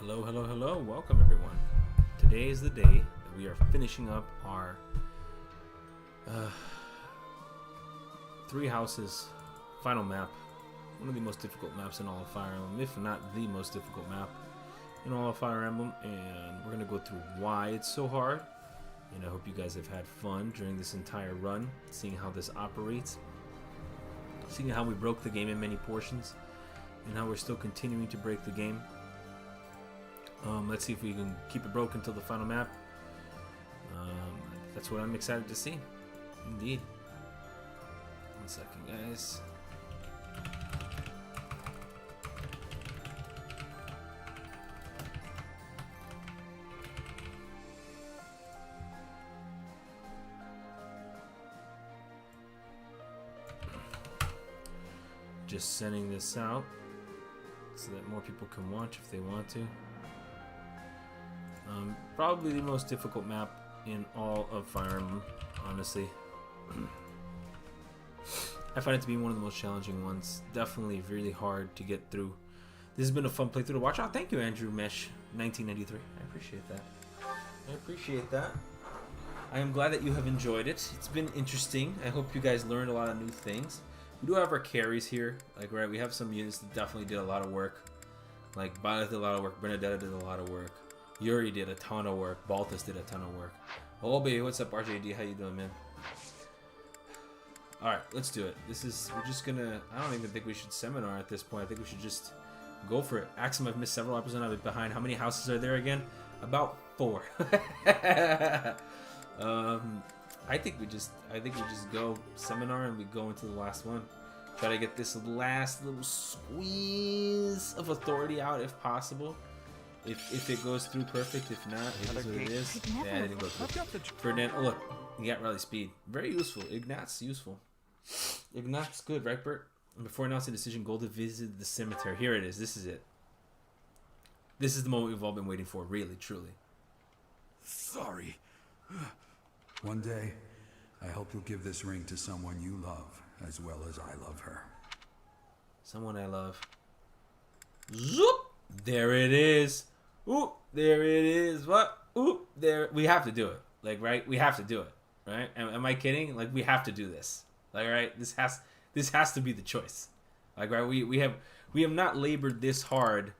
Hello, hello, hello. Welcome, everyone. Today is the day that we are finishing up our Three Houses final map. One of the most difficult maps in all of Fire Emblem, if not the most difficult map in all of Fire Emblem. And we're going to go through why it's so hard. And I hope you guys have had fun during this entire run, seeing how this operates, seeing how we broke the game in many portions, and how we're still continuing to break the game. Let's see if we can keep it broken until the final map. That's what I'm excited to see. Indeed. 1 second, guys. Just sending this out so that more people can watch if they want to. Probably the most difficult map in all of Fire Emblem, honestly. I find it to be one of the most challenging ones. Definitely really hard to get through. This has been a fun playthrough to watch. Oh, thank you, Andrew Mesh 1993. I appreciate that. I appreciate that. I am glad that you have enjoyed it. It's been interesting. I hope you guys learned a lot of new things. We do have our carries here. Like, right, we have some units that definitely did a lot of work. Like, Byleth did a lot of work. Bernadetta did a lot of work. Yuri did a ton of work. Baltus did a ton of work. Oh, baby, what's up, RJD? How you doing, man? Alright, let's do it. We're just gonna, I don't even think we should seminar at this point. I think we should just go for it. Axum, I've missed several episodes. I've been behind. How many houses are there again? About 4. I think we just go seminar and we go into the last one. Try to get this last little squeeze of authority out if possible. If it goes through, perfect. If not, it is what it is. Yeah, it didn't go through. Ferdinand, oh look, you got rally speed. Very useful. Ignat's useful. Ignat's good, right, Bert? And before announcing the decision, Golda visited the cemetery. Here it is. This is it. This is the moment we've all been waiting for, really, truly. Sorry. One day, I hope you'll give this ring to someone you love, as well as I love her. Someone I love. Zoop! There it is. Oop! There it is. What? Oop! There. We have to do it. Like, right? We have to do it. Right? Am I kidding? Like, we have to do this. Like, right? This has to be the choice. Like, right? We have not labored this hard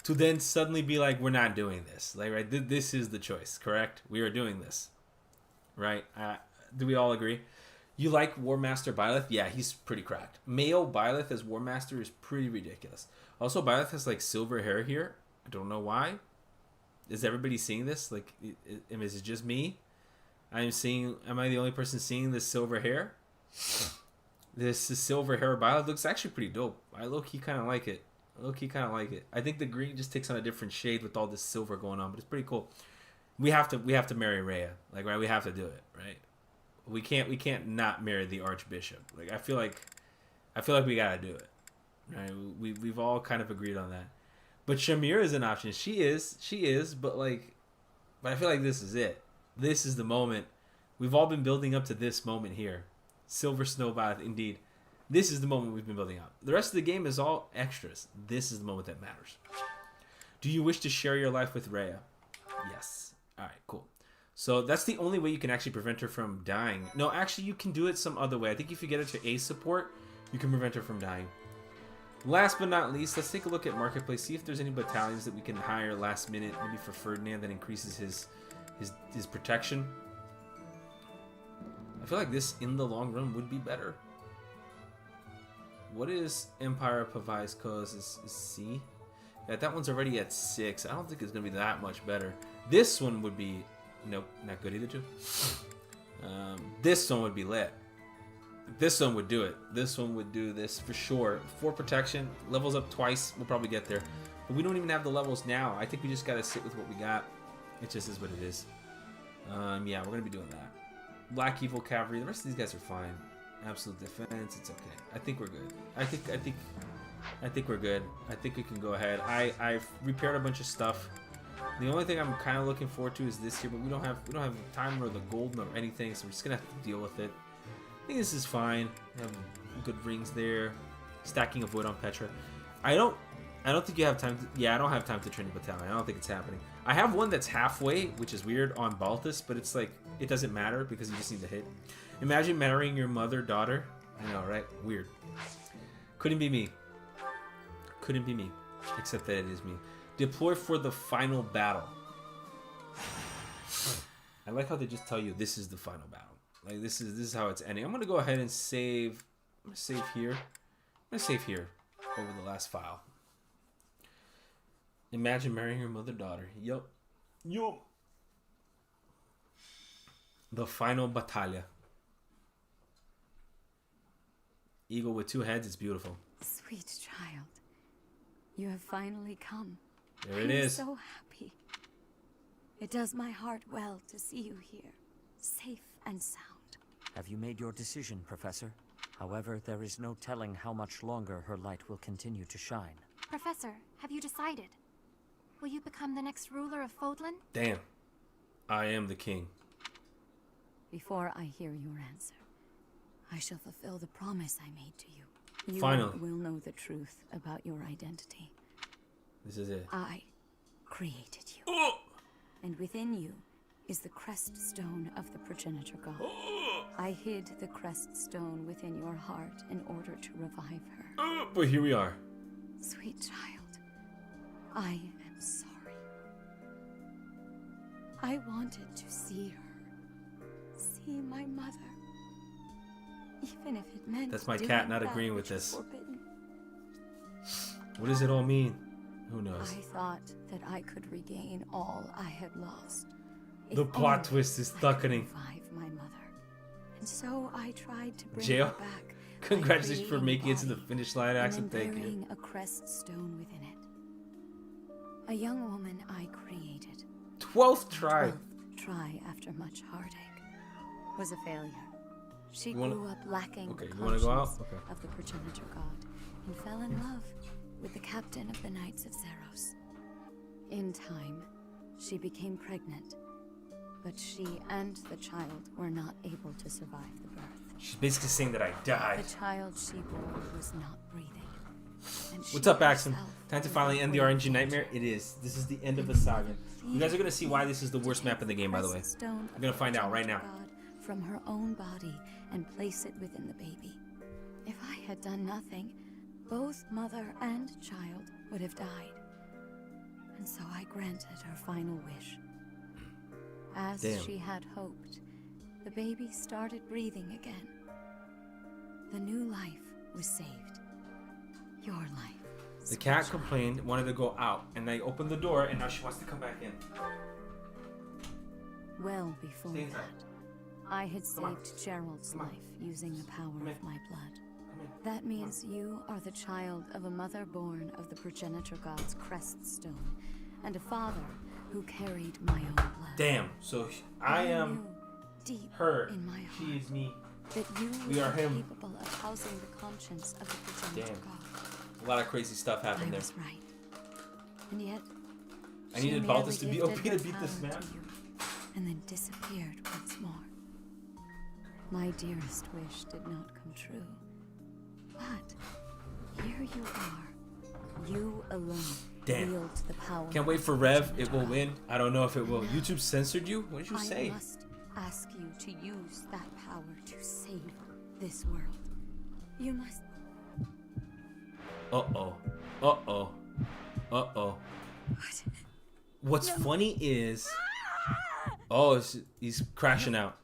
to then suddenly be like, we're not doing this. Like, right? This is the choice. Correct? We are doing this. Right? Do we all agree? You like War Master Byleth? Yeah, he's pretty cracked. Male Byleth as War Master is pretty ridiculous. Also, Byleth has like silver hair here. I don't know why. Is everybody seeing this? Like, is it just me? Am I the only person seeing this silver hair? This silver hair Byleth looks actually pretty dope. I low-key kind of like it. I think the green just takes on a different shade with all this silver going on, but it's pretty cool. We have to marry Rhea. Like, right? We have to do it, right? We can't not marry the Archbishop. Like, I feel like we gotta do it. Right? We've all kind of agreed on that. But Shamir is an option. She is, but I feel like this is it. This is the moment. We've all been building up to this moment here. Silver Snowbath, indeed. This is the moment we've been building up. The rest of the game is all extras. This is the moment that matters. Do you wish to share your life with Rhea? Yes. Alright, cool. So that's the only way you can actually prevent her from dying. No, actually you can do it some other way. I think if you get her to A support, you can prevent her from dying. Last but not least, let's take a look at Marketplace. See if there's any battalions that we can hire last minute, maybe for Ferdinand, that increases his protection. I feel like this in the long run would be better. What is Empire Pavai's cause? Is C? Yeah, that one's already at 6. I don't think it's going to be that much better. This one would be... Nope, not good either, too. This one would be lit. This one would do it. This one would do this for sure. 4 protection, levels up twice. We'll probably get there. But we don't even have the levels now. I think we just got to sit with what we got. It just is what it is. Yeah, we're going to be doing that. Black Evil Cavalry. The rest of these guys are fine. Absolute Defense. It's okay. I think we're good. I think we're good. I think we can go ahead. I've repaired a bunch of stuff. The only thing I'm kind of looking forward to is this here, but we don't have time or the gold nor anything, so we're just gonna have to deal with it. I think this is fine. We have good rings there. Stacking of wood on Petra. I don't I don't think you have time to... Yeah, I don't have time to train a battalion. I don't think it's happening. I have one that's halfway, which is weird, on Baltus, but it's like, it doesn't matter because you just need to hit. Imagine marrying your mother, daughter. I know, right? Weird. Couldn't be me. Couldn't be me. Except that it is me. Deploy for the final battle. I like how they just tell you this is the final battle. Like, this is how it's ending. I'm going to go ahead and save. I'm going to save here. I'm going to save here over the last file. Imagine marrying your mother, daughter. Yup. Yup. The final battaglia. Eagle with 2 heads. It's beautiful. Sweet child. You have finally come. There it is. I'm so happy. It does my heart well to see you here, safe and sound. Have you made your decision, Professor? However, there is no telling how much longer her light will continue to shine. Professor, have you decided? Will you become the next ruler of Fodlan? Damn. I am the king. Before I hear your answer, I shall fulfill the promise I made to you. You Finally. will know the truth about your identity. This is it. I created you. Oh! And within you is the crest stone of the progenitor god. I hid the crest stone within your heart in order to revive her. But here we are. Sweet child, I am sorry. I wanted to see her. See my mother. Even if it meant That's my doing cat not that agreeing with which is this. forbidden. What does it all mean? Who knows? I thought that I could regain all I had lost. The If plot only twist is I could thickening. revive my mother. And so I tried to bring Jail? her back. by Congratulations for creating making it to the body finish line, Axel. and then Thank you. burying a crest stone within it. A young woman I created. 12th try. 12th try after much heartache. Was a failure. She You wanna- grew up lacking Okay, the you wanna go out? conscience Okay. of the progenitor god and fell in love with the captain of the Knights of Zeros. In time, she became pregnant, but she and the child were not able to survive the birth. She's basically saying that I died. The child she bore was not breathing. And she What's up, Axel? herself Time to was finally end the afraid RNG of nightmare? danger. It is. This is the end of the saga. You guys are gonna see why this is the worst map in the game, by the way. Stone You're gonna find out right now. God from her own body and place it within the baby. If I had done nothing, both mother and child would have died. And so I granted her final wish. As Damn. she had hoped, the baby started breathing again. The new life was saved. Your life. The sweet cat child. complained, wanted to go out, and I opened the door, and now she wants to come back in. Well before Stay inside. that, I had Come on. saved Gerald's Come on. life using the power Come of in. my blood. Come in. That means you are the child of a mother born of the progenitor god's crest stone, and a father who carried my own blood. Damn. So I am knew deep her. in my heart She is me. that you We were are him. capable of housing the conscience of the progenitor Damn. god. A lot of crazy stuff I happened there. was right. And yet, I she needed merely Baltus to be gifted OP to her beat this power map. to you, and then disappeared once more. My dearest wish did not come true. But here you are. You alone Damn. wield the power. Can't wait of for the Rev. progenitor It will god. win. I don't know if it will. Now, YouTube censored you? What did you I say? must ask you to use that power to save this world. You must. Uh-oh. Uh-oh. Uh-oh. What? What's funny is... Oh, he's crashing out.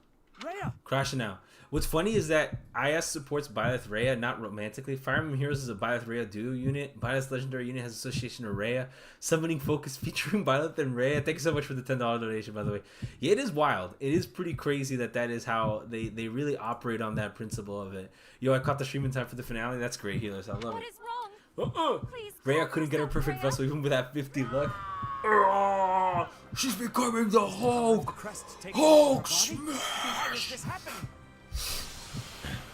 Rhea! Crashing out. What's funny is that IS supports Byleth Rhea, not romantically. Fire Emblem Heroes is a Byleth Rhea duo unit. Byleth's legendary unit has association to Rhea. Summoning focus featuring Byleth and Rhea. Thank you so much for the $10 donation, by the way. Yeah, it is wild. It is pretty crazy that is how they really operate on that principle of it. Yo, I caught the stream in time for the finale. That's great, healers. I love What it. is wrong? Please, Rhea calm couldn't get her yourself, perfect Rhea. vessel even with that 50 luck. She's becoming the Hulk! Crest takes Hulk over her body? How is smash! this happening?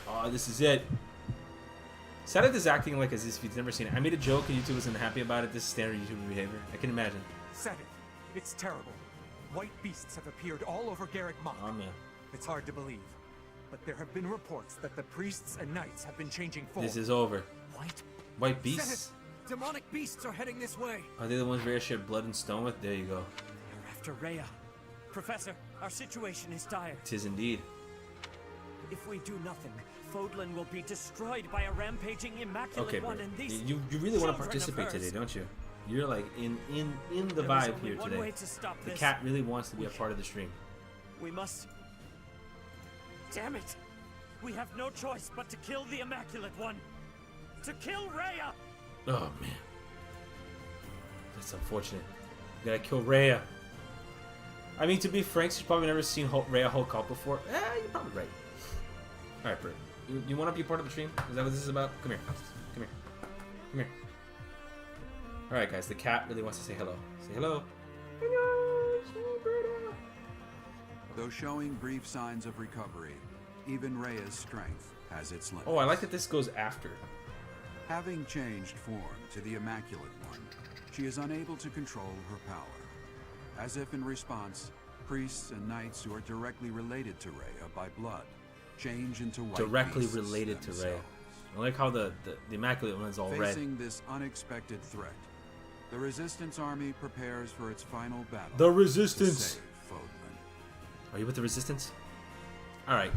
Oh, this is it. Sadith is acting like as if he's never seen it. I made a joke and YouTube wasn't happy about it. This is standard YouTube behavior. I can imagine. Said it. It's terrible. White beasts have appeared all over Garrick Mach. Oh, man. It's hard to believe. But there have been reports that the priests and knights have been changing form. This is over. White White beasts? Demonic beasts are heading this way. Are they the ones Rhea shared blood and stone with? There you go. They're after Rhea. Professor, our situation is dire. Tis indeed. If we do nothing, Fodlan will be destroyed by a rampaging Immaculate Okay, One, Bert. and these You really want to children of participate today, hers. don't you? You're like in the There is vibe only here one today. way to stop The this. cat really wants to be a part of the stream. We must... Damn it! We have no choice but to kill the Immaculate One! To kill Rhea! Oh man, that's unfortunate. You gotta kill Rhea. I mean, to be frank, she's probably never seen Rhea Hulk out before. You're probably right. All right, Bert. You want to be a part of the stream? Is that what this is about? Come here. Come here. Come here. All right, guys. The cat really wants to say hello. Say hello. Hello, Berta. Though showing brief signs of recovery, even Rhea's strength has its limits. Oh, I like that this goes after. Having changed form to the Immaculate One, she is unable to control her power. As if in response, priests and knights who are directly related to Rhea by blood change into white Directly beasts related to Rhea. themselves. I like how the Immaculate One's all red. Facing this unexpected threat, the Resistance Army prepares for its final battle. The to Resistance. save Fodlan. Are you with the Resistance? All right.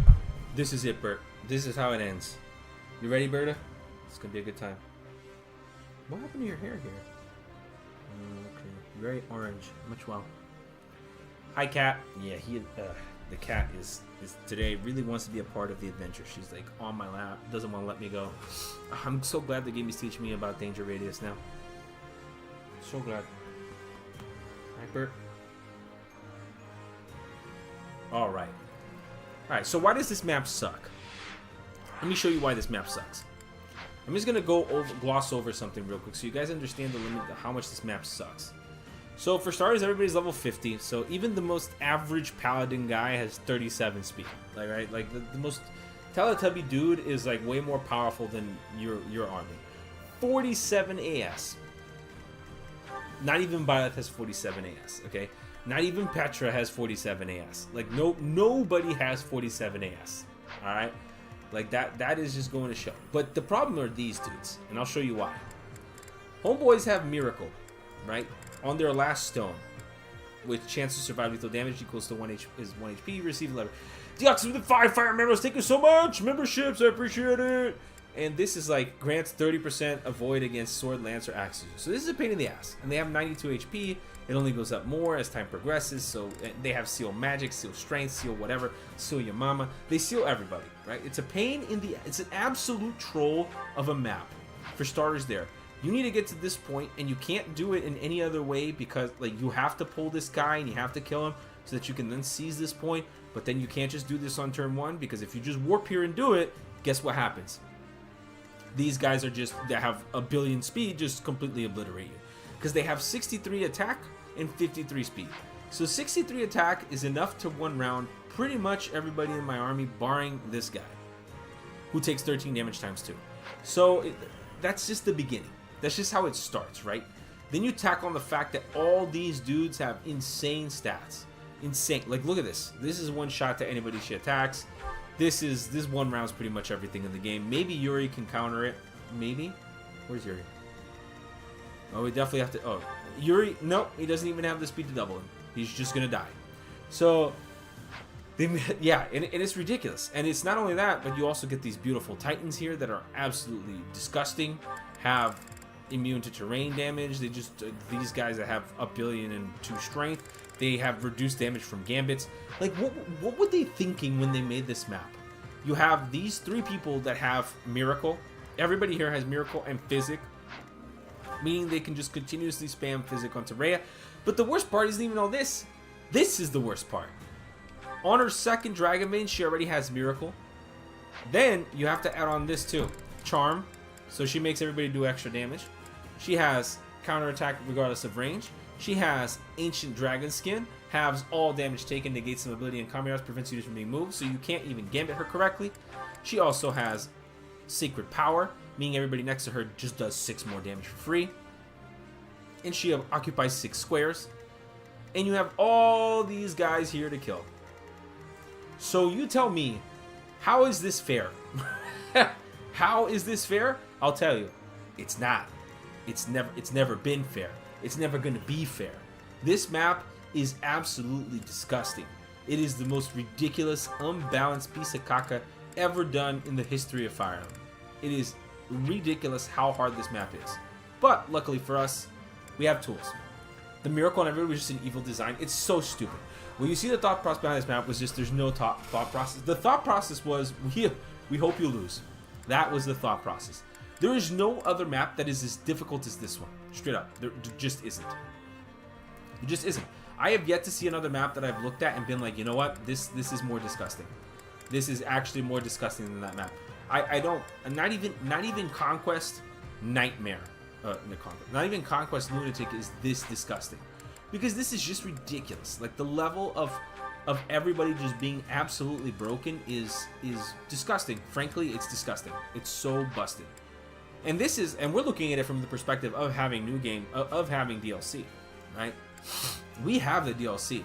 This is it, Bert. This is how it ends. You ready, Berta? It's gonna be a good time. What happened to your hair here? Okay, very orange. Much well. Hi, cat. Yeah, the cat is today really wants to be a part of the adventure. She's like on my lap, doesn't want to let me go. I'm so glad the game is teaching me about danger radius now. So glad. Right, Bert. All right. All right. So why does this map suck? Let me show you why this map sucks. I'm just gonna gloss over something real quick so you guys understand the limit of how much this map sucks. So for starters, everybody's level 50, so even the most average paladin guy has 37 speed. Like, right? Like the most Teletubby dude is like way more powerful than your army. 47 AS. Not even Byleth has 47 AS, okay? Not even Petra has 47 AS. Like nobody has 47 AS. Alright? Like that is just going to show. But the problem are these dudes, and I'll show you why. Homeboys have Miracle, right? On their last stone, with chance to survive lethal damage equals to 1 HP. Receive lever. Deoxys with the fire members. Thank you so much. Memberships, I appreciate it. And this is like grants 30% avoid against sword, lance, or axe users. So this is a pain in the ass. And they have 92 HP. It only goes up more as time progresses. So they have seal magic, seal strength, seal whatever, seal your mama. They seal everybody, right? It's a pain in the. It's an absolute troll of a map. For starters, there. You need to get to this point, and you can't do it in any other way because like you have to pull this guy and you have to kill him so that you can then seize this point. But then you can't just do this on turn 1 because if you just warp here and do it, guess what happens? These guys are just, they have a billion speed, just completely obliterate you. Because they have 63 attack and 53 speed. So 63 attack is enough to one round pretty much everybody in my army, barring this guy, who takes 13 damage times 2. So that's just the beginning. That's just how it starts, right? Then you tack on the fact that all these dudes have insane stats. Insane. Like, look at this. This is one shot to anybody she attacks. This one round's pretty much everything in the game. Maybe Yuri can counter it. Maybe? Where's Yuri? Oh, we definitely have to... Oh, Yuri... Nope, he doesn't even have the speed to double him. He's just gonna die. So... Yeah, and it's ridiculous. And it's not only that, but you also get these beautiful titans here that are absolutely disgusting. Have immune to terrain damage. They just... these guys that have a billion and 2 strength. They have reduced damage from gambits. Like, what were they thinking when they made this map? You have these 3 people that have Miracle. Everybody here has Miracle and Physic, meaning they can just continuously spam Physic onto Rhea. But the worst part isn't even all this. This is the worst part. On her second Dragon Vein, she already has Miracle. Then, you have to add on this too. Charm, so she makes everybody do extra damage. She has counterattack regardless of range. She has Ancient Dragon Skin, halves all damage taken, negates some ability and combat, prevents you from being moved, so you can't even gambit her correctly. She also has Sacred Power, meaning everybody next to her just does 6 more damage for free. And she occupies 6 squares. And you have all these guys here to kill. So you tell me, how is this fair? How is this fair? I'll tell you, it's not. It's never been fair. It's never going to be fair. This map is absolutely disgusting. It is the most ridiculous, unbalanced piece of caca ever done in the history of Fire Emblem. It is ridiculous how hard this map is. But luckily for us, we have tools. The miracle on everybody was just an evil design. It's so stupid. When you see the thought process behind this map was just there's no thought process. The thought process was we hope you lose. That was the thought process. There is no other map that is as difficult as this one. Straight up. There just isn't. It just isn't. I have yet to see another map that I've looked at and been like, you know what? This is more disgusting. This is actually more disgusting than that map. I don't, not even Conquest Nightmare. Not even Conquest Lunatic is this disgusting. Because this is just ridiculous. Like the level of everybody just being absolutely broken is disgusting. Frankly, it's disgusting. It's so busted. And we're looking at it from the perspective of having new game, of having DLC, right? We have the DLC.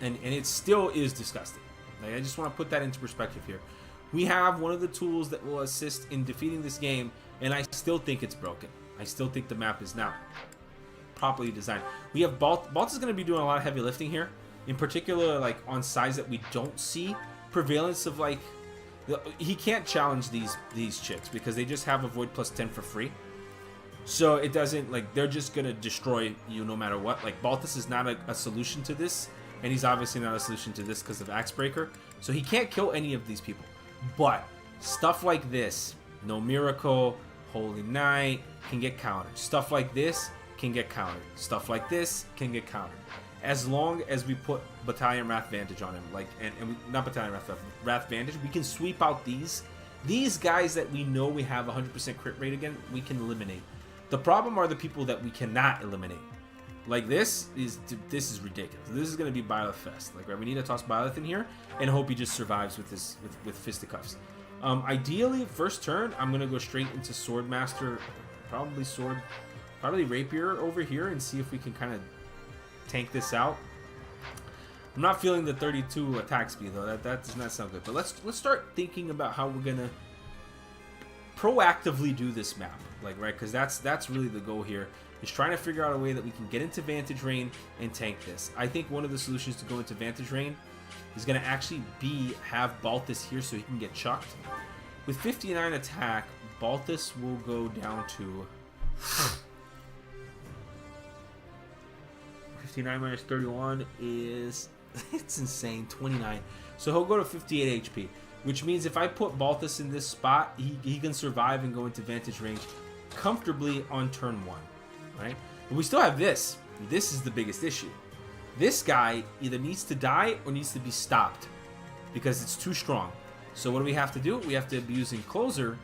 And it still is disgusting. Like, I just want to put that into perspective here. We have one of the tools that will assist in defeating this game, and I still think it's broken. I still think the map is not properly designed. We have Balt is going to be doing a lot of heavy lifting here, in particular like on sides that we don't see prevalence of. Like he can't challenge these chicks because they just have Avoid +10 for free, so it doesn't, like, they're just going to destroy you no matter what. Like Baltus is not a solution to this, and he's obviously not a solution to this because of Axebreaker, so he can't kill any of these people. But stuff like this, No Miracle, Holy Knight, can get countered. Stuff like this can get countered. Stuff like this can get countered. As long as we put Battalion Wrath Vantage on him, like, and we, not Battalion Wrath Vantage, we can sweep out these guys that we know we have 100% crit rate again. We can eliminate. The problem are the people that we cannot eliminate. Like this is ridiculous. This is gonna be Byleth Fest. Like, right, we need to toss Byleth in here and hope he just survives with this with fisticuffs. Ideally, first turn, I'm gonna go straight into Swordmaster, probably Rapier over here, and see if we can kind of tank this out. I'm not feeling the 32 attack speed though. That does not sound good. But let's start thinking about how we're gonna proactively do this map. Like, right, because that's really the goal here. Is trying to figure out a way that we can get into Vantage Rain and tank this. I think one of the solutions to go into Vantage Rain is going to actually be have Baltus here so he can get chucked. With 59 attack, Baltus will go down to 59 minus 31 is, it's insane, 29. So he'll go to 58 HP, which means if I put Baltus in this spot, he can survive and go into Vantage range comfortably on turn 1. Right? But we still have this. This is the biggest issue. This guy either needs to die or needs to be stopped because it's too strong. So what do we have to do? We have to be using Closer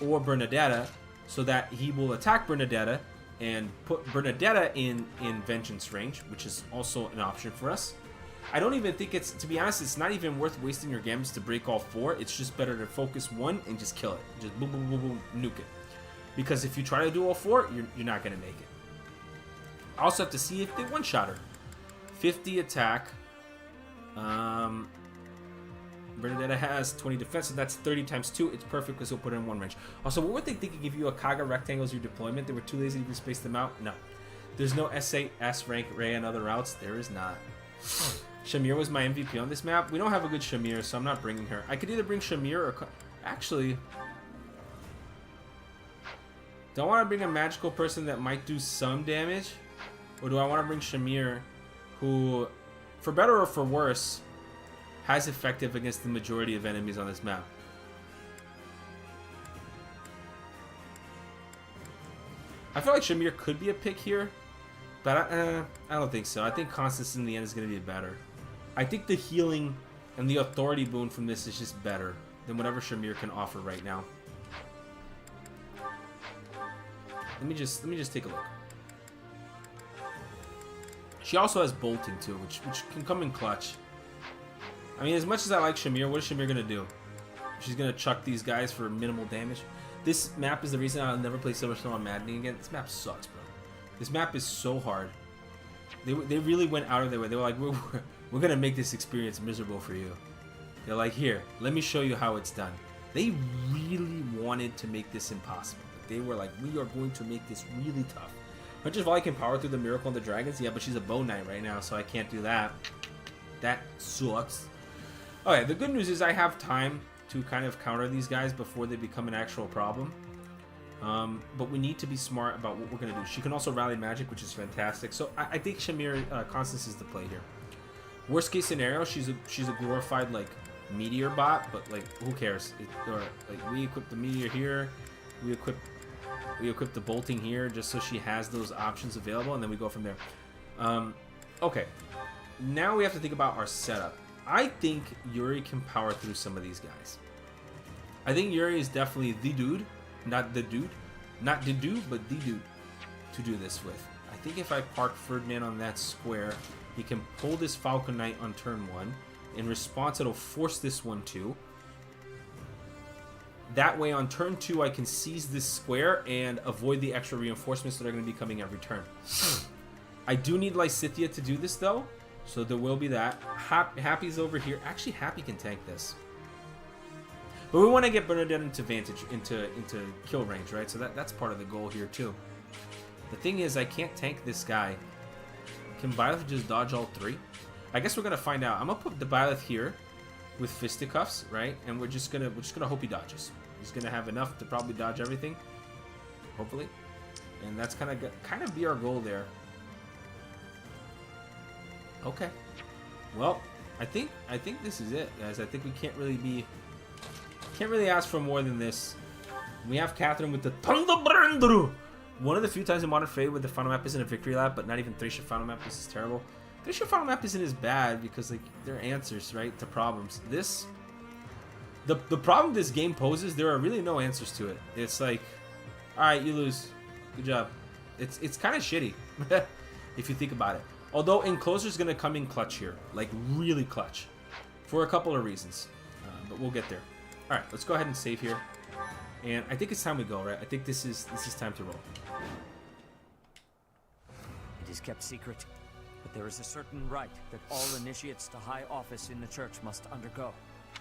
or Bernadetta so that he will attack Bernadetta and put Bernadetta in Vengeance range, which is also an option for us. I don't even think it's, to be honest, it's not even worth wasting your gambits to break all 4. It's just better to focus 1 and just kill it. Just boom, boom, boom, boom, nuke it. Because if you try to do all 4, you're not going to make it. I also have to see if they one-shot her. 50 attack. Bernadetta has 20 defense, so that's 30 times 2. It's perfect because he'll put it in 1 range. Also, what were they thinking if you Akaga rectangles your deployment? They were too lazy to even space them out? No. There's no S8, S rank, Ray, and other routes. There is not. Shamir was my MVP on this map. We don't have a good Shamir, so I'm not bringing her. I could either bring Shamir or... Actually... Do I want to bring a magical person that might do some damage? Or do I want to bring Shamir, who, for better or for worse, has effective against the majority of enemies on this map? I feel like Shamir could be a pick here, but I don't think so. I think Constance in the end is going to be better. I think the healing and the authority boon from this is just better than whatever Shamir can offer right now. Let me just take a look. She also has bolting too, which can come in clutch. I mean, as much as I like Shamir, what is Shamir gonna do? She's gonna chuck these guys for minimal damage. This map is the reason I'll never play Silverstone on Maddening again. This map sucks, bro. This map is so hard. They really went out of their way. They were like, we're gonna make this experience miserable for you. They're like, here, let me show you how it's done. They really wanted to make this impossible. they were like, we are going to make this really tough. Hunter's Volley can power through the Miracle and the Dragons. Yeah, but she's a Bow Knight right now, so I can't do that. That sucks. Okay, the good news is I have time to kind of counter these guys before they become an actual problem. But we need to be smart about what we're going to do. She can also rally magic, which is fantastic. So I think Shamir Constance is the play here. Worst case scenario, she's a glorified like meteor bot, but like who cares? Like we equip the meteor here, we equip the bolting here, just so she has those options available, and then we go from there. Okay, now we have to think about our setup. I think Yuri can power through some of these guys. I think Yuri is definitely the dude, not the dude, not the dude, but the dude to do this with. I think if I park Ferdinand on that square, he can pull this Falcon Knight on turn 1. In response, it'll force this one too. That way, on turn 2, I can seize this square and avoid the extra reinforcements that are going to be coming every turn. I do need Lysithea to do this, though, so there will be that. Happy's over here. Actually, Happy can tank this. But we want to get Bernadette into kill range, right? So that's part of the goal here, too. The thing is, I can't tank this guy. Can Byleth just dodge all 3? I guess we're gonna find out. I'm gonna put the Byleth here with fisticuffs, right? And we're just gonna hope he dodges. He's gonna have enough to probably dodge everything, hopefully. And that's kind of be our goal there. Okay. Well, I think this is it, guys. I think we can't really ask for more than this. We have Catherine with the Thunderbrandru. One of the few times in Modern Fate where the final map isn't a victory lap, but not even Thracia final map. This is terrible. Thracia final map isn't as bad because like there are answers, right, to problems. The problem this game poses, there are really no answers to it. It's like, all right, you lose, good job. It's kind of shitty if you think about it. Although Encloser's gonna come in clutch here, like really clutch, for a couple of reasons, but we'll get there. All right, let's go ahead and save here. And I think it's time we go, right? I think this is time to roll. It is kept secret, but there is a certain rite that all initiates to high office in the church must undergo.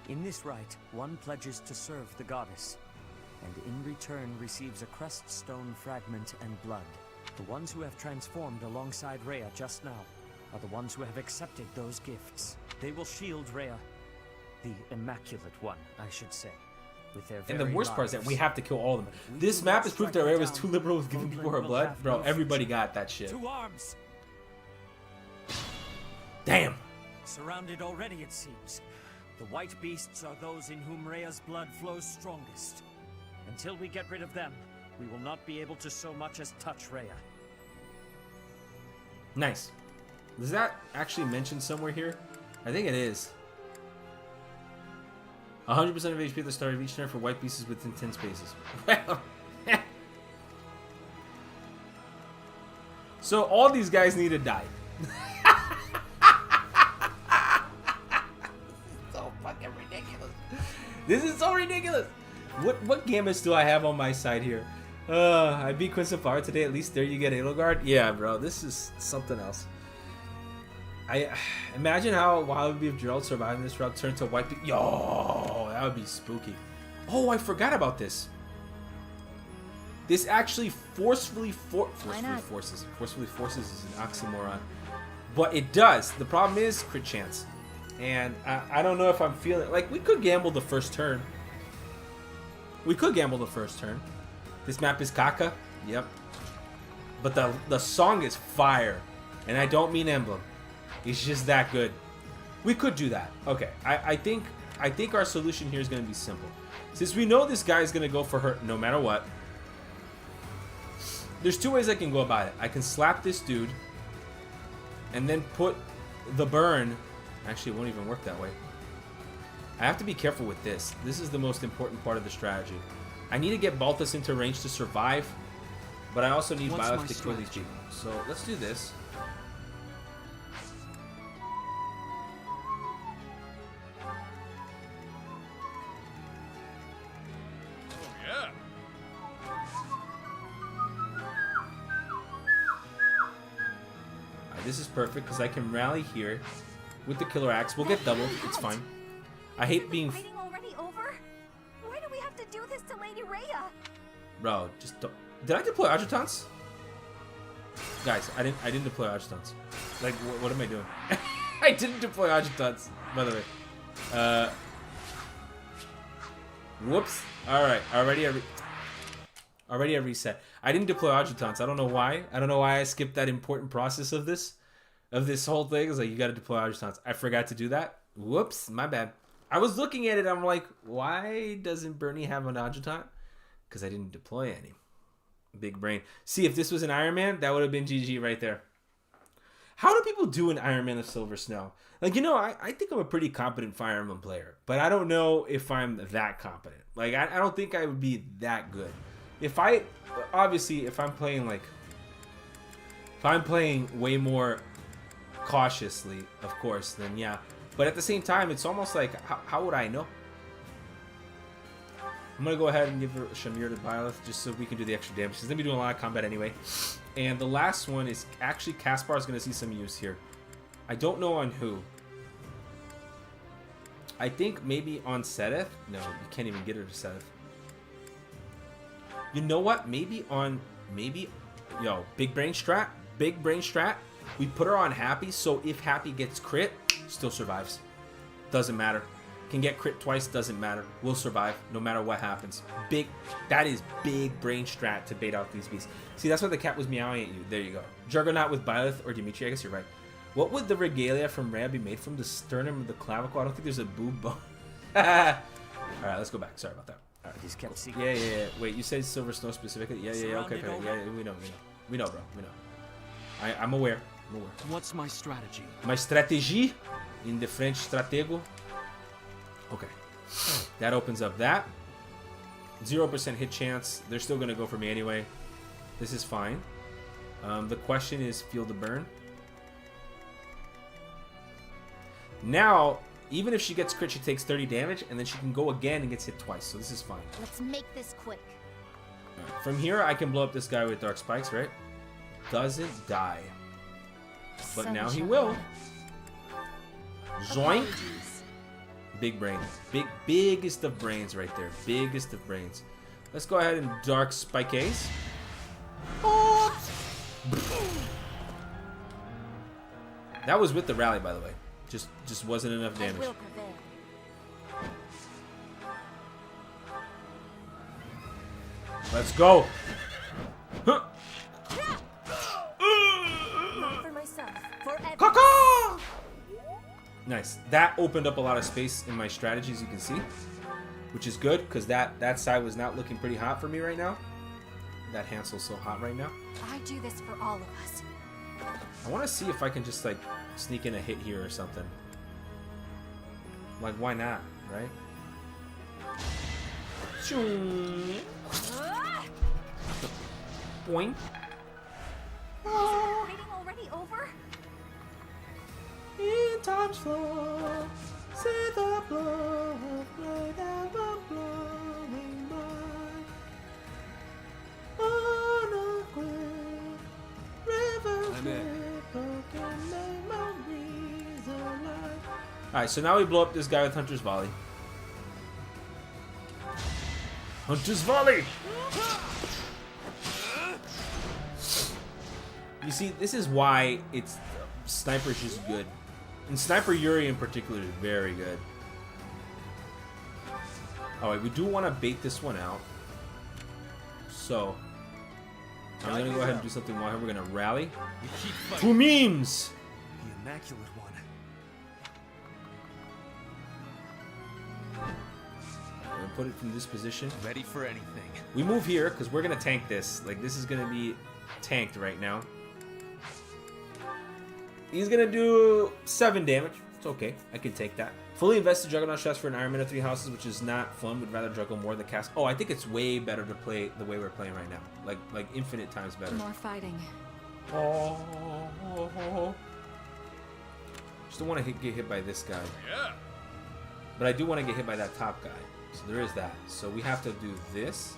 In this rite, one pledges to serve the goddess, and in return receives a crest stone fragment and blood. The ones who have transformed alongside Rhea just now are the ones who have accepted those gifts. They will shield Rhea, the Immaculate One, I should say. And the worst part is that we have to kill all of them. This map is proof that Rhea was too liberal with giving people her blood. Bro, everybody got that shit. To arms! Damn! Surrounded already, it seems. The white beasts are those in whom Rhea's blood flows strongest. Until we get rid of them, we will not be able to so much as touch Rhea. Nice. Does that actually mention somewhere here? I think it is. 100% of HP at the start of each turn for white beasts within 10 spaces. Well, so all these guys need to die. So fucking ridiculous. This is so ridiculous. What gambits do I have on my side here? I beat Quincy Flower today. At least there you get Halo Guard. Yeah, bro. This is something else. I imagine how wild it would be if Gerald surviving this route turned to white. Yo, that would be spooky. Oh, I forgot about this. This actually forcefully forces is an oxymoron, but it does. The problem is crit chance, and I don't know if I'm feeling like we could gamble the first turn. This map is caca. Yep. But the song is fire, and I don't mean Emblem. It's just that good. We could do that. Okay, I think our solution here is going to be simple. Since we know this guy is going to go for her no matter what, there's two ways I can go about it. I can slap this dude and then put the burn. Actually, it won't even work that way. I have to be careful with this. This is the most important part of the strategy. I need to get Balthus into range to survive, but I also need Byleth to kill these people. So let's do this. This is perfect because I can rally here with the killer axe. We'll get double. It's fine. I hate being. Fighting already over? Why do we have to do this to Lady Rhea? Bro, just don't. Did I deploy adjutants? Guys, I didn't deploy adjutants. Like, what am I doing? I didn't deploy adjutants, by the way. Whoops. Alright, already a reset. I didn't deploy adjutants. I don't know why. I don't know why I skipped that important process of this whole thing. It's like, you gotta deploy adjutants. I forgot to do that. Whoops, my bad. I was looking at it, I'm like, why doesn't Bernie have an adjutant? Because I didn't deploy any. Big brain. See, if this was an Iron Man, that would have been GG right there. How do people do an Iron Man of Silver Snow? Like, you know, I think I'm a pretty competent Fire Emblem player, but I don't know if I'm that competent. Like, I don't think I would be that good. If I'm playing way more cautiously, of course, then yeah. But at the same time, it's almost like, how would I know? I'm going to go ahead and give Shamir to Byleth just so we can do the extra damage. He's going to be doing a lot of combat anyway. And the last one is actually Caspar is going to see some use here. I don't know on who. I think maybe on Sedith. No, you can't even get her to Sedith. You know what? Maybe, yo, big brain strat. Big brain strat. We put her on Happy, so if Happy gets crit, still survives. Doesn't matter. Can get crit twice, doesn't matter. We'll survive no matter what happens. That is big brain strat to bait out these beasts. See, that's why the cat was meowing at you. There you go. Juggernaut with Byleth or Dimitri, I guess you're right. What would the regalia from Rhea be made from? The sternum of the clavicle? I don't think there's a boob bone. Alright, let's go back. Sorry about that. All right. He's kept secret. Yeah. Wait, you said Silver Snow specifically? Yeah. Okay. Yeah, we know, bro. We know. I'm aware. What's my strategy? My stratégie in the French stratego. Okay. That opens up that. 0% hit chance. They're still going to go for me anyway. This is fine. The question is Feel the Burn. Now, even if she gets crit, she takes 30 damage, and then she can go again and gets hit twice. So this is fine. Let's make this quick. Right. From here, I can blow up this guy with Dark Spikes, right? Doesn't die. But now he will. Zoink. Big brain. Biggest of brains right there. Biggest of brains. Let's go ahead and Dark Spike Ace. That was with the rally, by the way. Just wasn't enough damage. Let's go. Huh. Not for myself. For Caca! Nice. That opened up a lot of space in my strategies, you can see, which is good because that side was not looking pretty hot for me right now. That Hansel's so hot right now. I do this for all of us. I want to see if I can just like sneak in a hit here or something. Like, why not, right? Boing. Fighting already over? In time's flow, see the blow of blood ever blowing by. On a quick river, I'm in. Alright, so now we blow up this guy with Hunter's Volley. Hunter's Volley! You see, this is why Sniper's just good. And Sniper Yuri in particular is very good. Alright, we do want to bait this one out. So, I'm going to go ahead and do something while we're going to rally. Two memes! The Immaculate One. I'm going to put it from this position. Ready for anything. We move here because we're going to tank this. Like, this is going to be tanked right now. He's going to do 7 damage. It's okay. I can take that. Fully invested Juggernaut shots for an Iron Man of 3 houses, which is not fun. Would rather juggle more than cast. Oh, I think it's way better to play the way we're playing right now. Like infinite times better. More fighting. Oh. Just don't want to get hit by this guy. Yeah. But I do want to get hit by that top guy. So there is that. So we have to do this.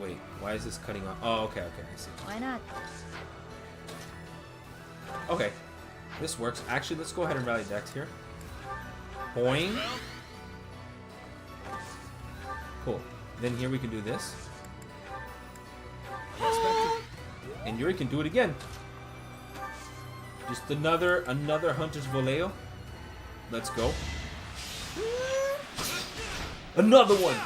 Wait, why is this cutting off? Oh, okay, I see. Why not? Okay, this works. Actually, let's go ahead and rally Dex here. Boing. Cool. Then here we can do this. And Yuri can do it again. Just another Hunter's Voleo. Let's go. Another one.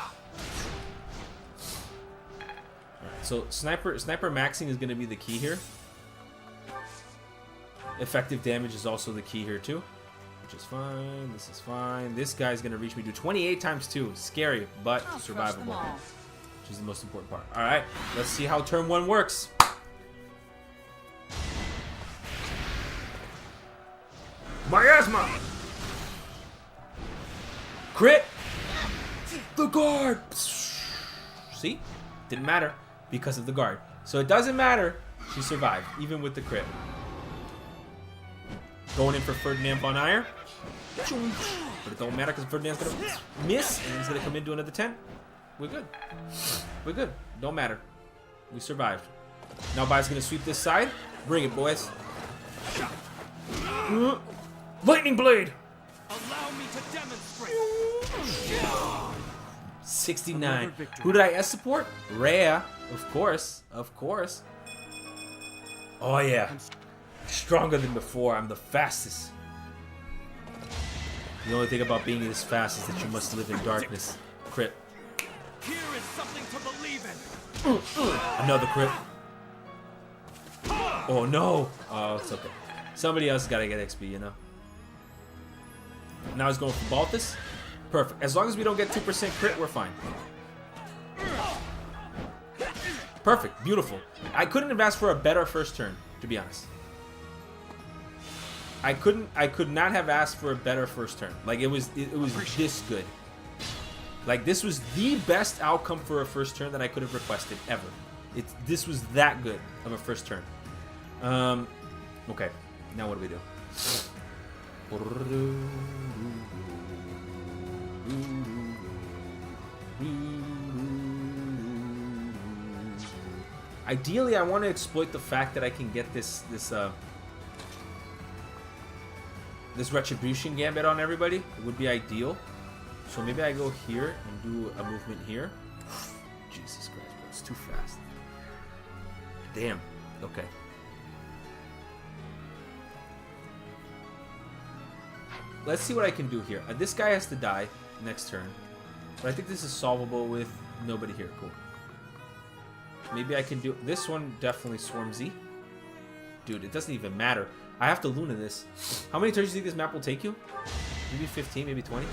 Alright, so sniper maxing is going to be the key here. Effective damage is also the key here too, which is fine. This is fine. This guy's going to reach me to 28 times 2. Scary, but survivable. Which is the most important part. Alright, let's see how turn 1 works. Miasma! Crit! The guard! See? Didn't matter because of the guard. So it doesn't matter. She survived, even with the crit. Going in for Ferdinand von Ayer. But it don't matter because Ferdinand's going to miss and he's going to come in to another 10. We're good. We're good. Don't matter. We survived. Now Bai's going to sweep this side. Bring it, boys. Lightning Blade! Allow me to demonstrate. 69. Who did I S support? Rhea. Of course. Of course. Oh, yeah. Stronger than before. I'm the fastest. The only thing about being this fast is that you must live in darkness. Crit. Here is something to believe in. Another crit. Oh, no. Oh, it's okay. Somebody else has got to get XP, you know. Now he's going for Balthus. Perfect. As long as we don't get 2% crit, we're fine. Perfect. Beautiful. I couldn't have asked for a better first turn, to be honest. I could not have asked for a better first turn. Like it was this good. Like this was the best outcome for a first turn that I could have requested ever. This was that good of a first turn. Okay. Now what do we do? Ideally, I want to exploit the fact that I can get this Retribution Gambit on everybody. It would be ideal. So maybe I go here and do a movement here. Jesus Christ, bro, it's too fast. Damn. Okay. Let's see what I can do here. This guy has to die next turn. But I think this is solvable with nobody here. Cool. Maybe I can do... This one definitely Swarmzy. Dude, it doesn't even matter. I have to Luna this. How many turns do you think this map will take you? Maybe 15, maybe 20?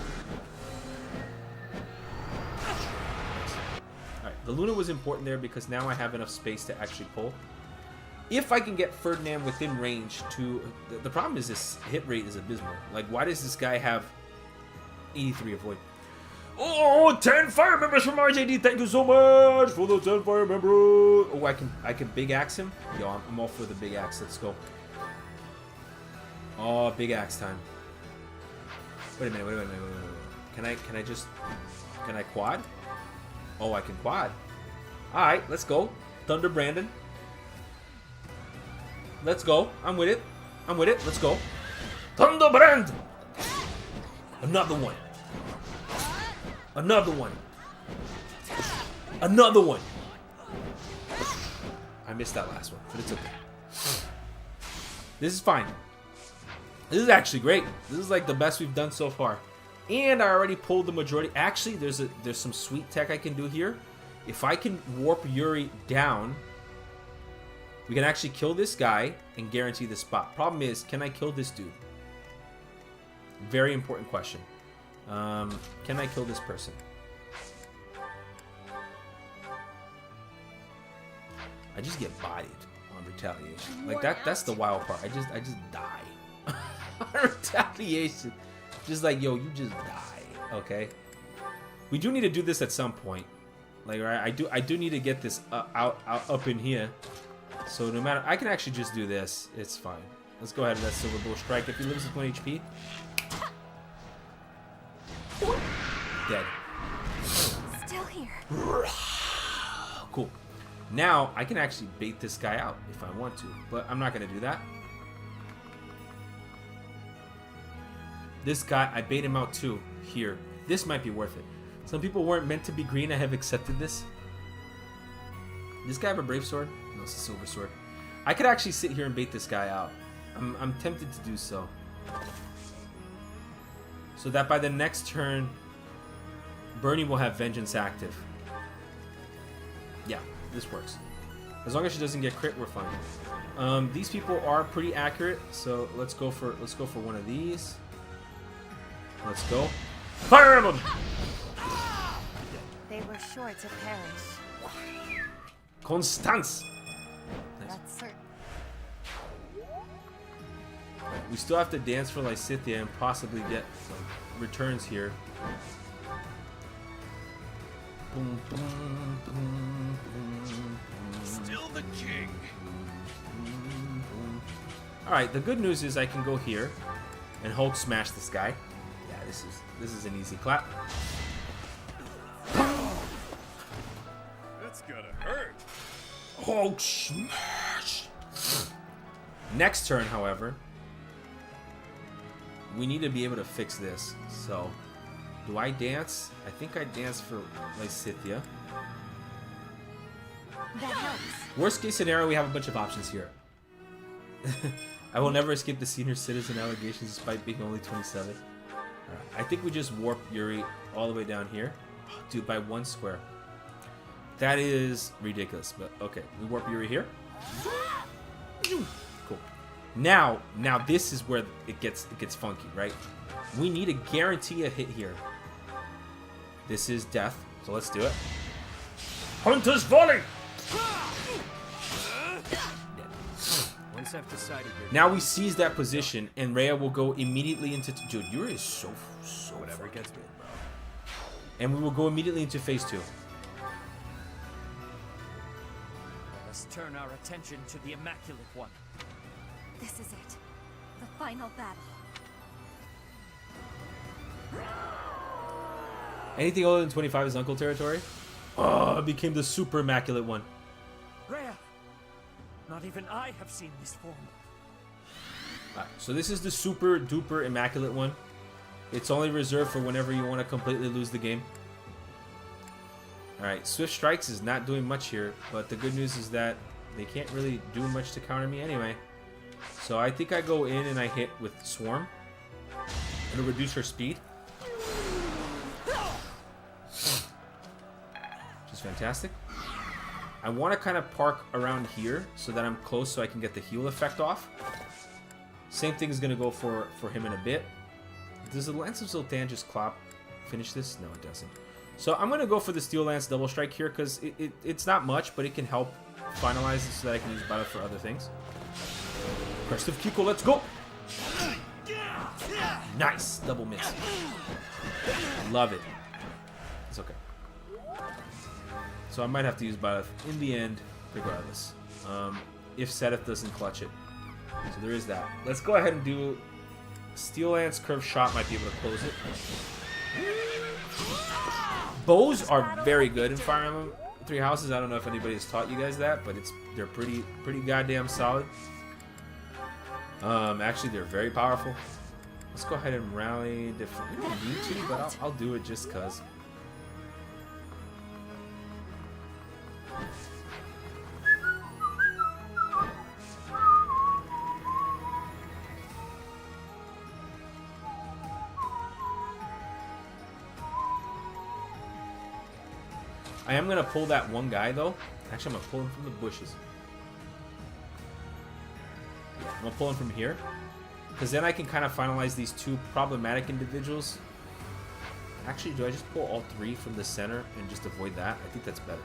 Alright, the Luna was important there because now I have enough space to actually pull. If I can get Ferdinand within range to... The problem is this hit rate is abysmal. Like, why does this guy have 83 avoid? Oh, 10 fire members from RJD. Thank you so much for the 10 fire members. Oh, I can big axe him. Yo, I'm all for the big axe. Let's go. Oh, big axe time. Wait a minute. Can I quad? Oh, I can quad. All right, let's go. Thunder Brandon. Let's go. I'm with it. Let's go. Thunderbrand! Another one. Another one. Another one. I missed that last one, but it's okay. This is fine. This is actually great. This is like the best we've done so far. And I already pulled the majority. Actually, there's some sweet tech I can do here. If I can warp Yuri down, we can actually kill this guy and guarantee the spot. Problem is, can I kill this dude? Very important question. Can I kill this person? I just get bodied on retaliation. Like that's the wild part. I just die. Retaliation. Just like, yo, you just die. Okay. We do need to do this at some point. Like, right, I do need to get this up in here. So no matter, I can actually just do this. It's fine. Let's go ahead with that Silver Bull Strike. If he lives with 1 HP. Dead. Still here. Cool. Now, I can actually bait this guy out if I want to. But I'm not going to do that. This guy, I bait him out too. Here. This might be worth it. Some people weren't meant to be green. I have accepted this. This guy have a brave sword? No, it's a silver sword. I could actually sit here and bait this guy out. I'm tempted to do so. So that by the next turn, Bernie will have Vengeance active. Yeah, this works. As long as she doesn't get crit, we're fine. These people are pretty accurate, so let's go for one of these. Let's go. Fire Emblem! They were sure to perish. Constance! Nice. That's certain. We still have to dance for Lysithea and possibly get returns here. Boom, boom, boom, boom, Still the king. Alright, the good news is I can go here and Hulk smash this guy. Yeah, this is an easy clap. That's gonna hurt. Hulk smash! Next turn, however, we need to be able to fix this. So, do I dance? I think I dance for Lysithea. That helps. Worst case scenario, we have a bunch of options here. I will never escape the senior citizen allegations despite being only 27. I think we just warp Yuri all the way down here. Dude, by 1 square. That is ridiculous, but okay. We warp Yuri here. Cool. Now this is where it gets funky, right? We need to guarantee a hit here. This is death, so let's do it. Hunter's volley! Once I've decided you're Now we seize that position, and Rhea will go immediately into... Dude, Yuri is so Whatever fucking gets me, bro. And we will go immediately into phase 2. let us turn our attention to the Immaculate One. This is it. The final battle. Anything older than 25 is Uncle territory. Oh, it became the super immaculate one. Rhea! Not even I have seen this form. Alright, so this is the super duper immaculate one. It's only reserved for whenever you want to completely lose the game. Alright, Swift Strikes is not doing much here, but the good news is that they can't really do much to counter me anyway. So I think I go in and I hit with Swarm. It'll reduce her speed. Which is fantastic. I want to kind of park around here so that I'm close so I can get the heal effect off. Same thing is going to go for him in a bit. Does the Lance of Zoltan just finish this? No, it doesn't. So I'm going to go for the Steel Lance double strike here because it's not much, but it can help finalize it so that I can use battle for other things. Crest of Kiko, let's go! Nice! Double miss. Love it. It's okay. So I might have to use Byleth in the end, regardless. If Seth doesn't clutch it. So there is that. Let's go ahead and do... Steel Lance Curve Shot might be able to close it. Bows are very good in Fire Emblem Three Houses. I don't know if anybody has taught you guys that, but they're pretty goddamn solid. Actually, they're very powerful. Let's go ahead and rally different. We don't need to, but I'll do it just cause. I am gonna pull that one guy though. Actually, I'm gonna pull him from the bushes. Yeah, I'm gonna pull him from here. Because then I can kind of finalize these two problematic individuals. Actually, do I just pull all three from the center and just avoid that? I think that's better.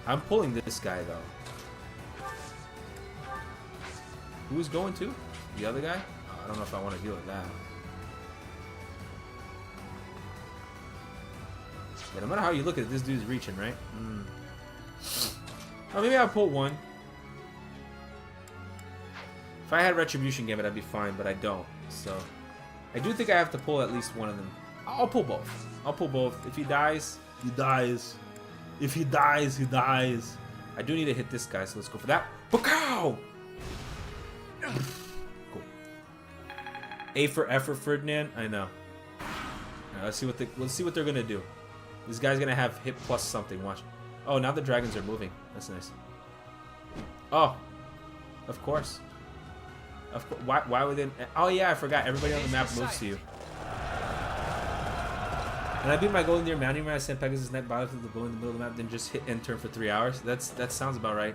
I'm pulling this guy though. Who's going to? The other guy? Oh, I don't know if I want to deal with that. Yeah, no matter how you look at it, this dude's reaching, right? Oh, maybe I'll pull one. If I had Retribution Gambit, I'd be fine, but I don't. So, I do think I have to pull at least one of them. I'll pull both. I'll pull both. If he dies, he dies. If he dies, he dies. I do need to hit this guy, so let's go for that. Bacow! Cool. A for effort, Ferdinand. I know. Right, let's see what they're gonna do. This guy's gonna have hit plus something. Watch. Oh, now the dragons are moving. That's nice. Oh, of course. Of course. Why would they? Oh yeah, I forgot. Everybody on the map moves to you. And I beat my goal near mounting when I sent Pegasus Knight battle to the goal in the middle of the map, then just hit enter for 3 hours. That sounds about right.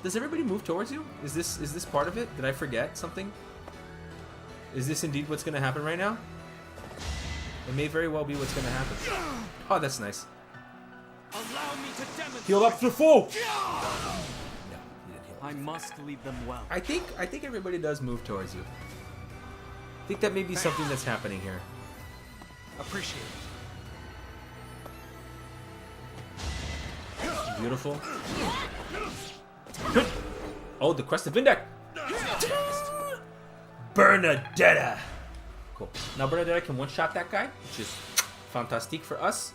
Does everybody move towards you? Is this part of it? Did I forget something? Is this indeed what's gonna happen right now? It may very well be what's gonna happen. Oh, that's nice. Allow me to demonstrate. Heal up to full. No, he didn't heal up. I must lead them well. I think everybody does move towards you. I think that may be something that's happening here. Appreciate it. Beautiful. Oh, the crest of Vindek. Bernadetta. Cool. Now Bernadetta can one-shot that guy, which is fantastic for us.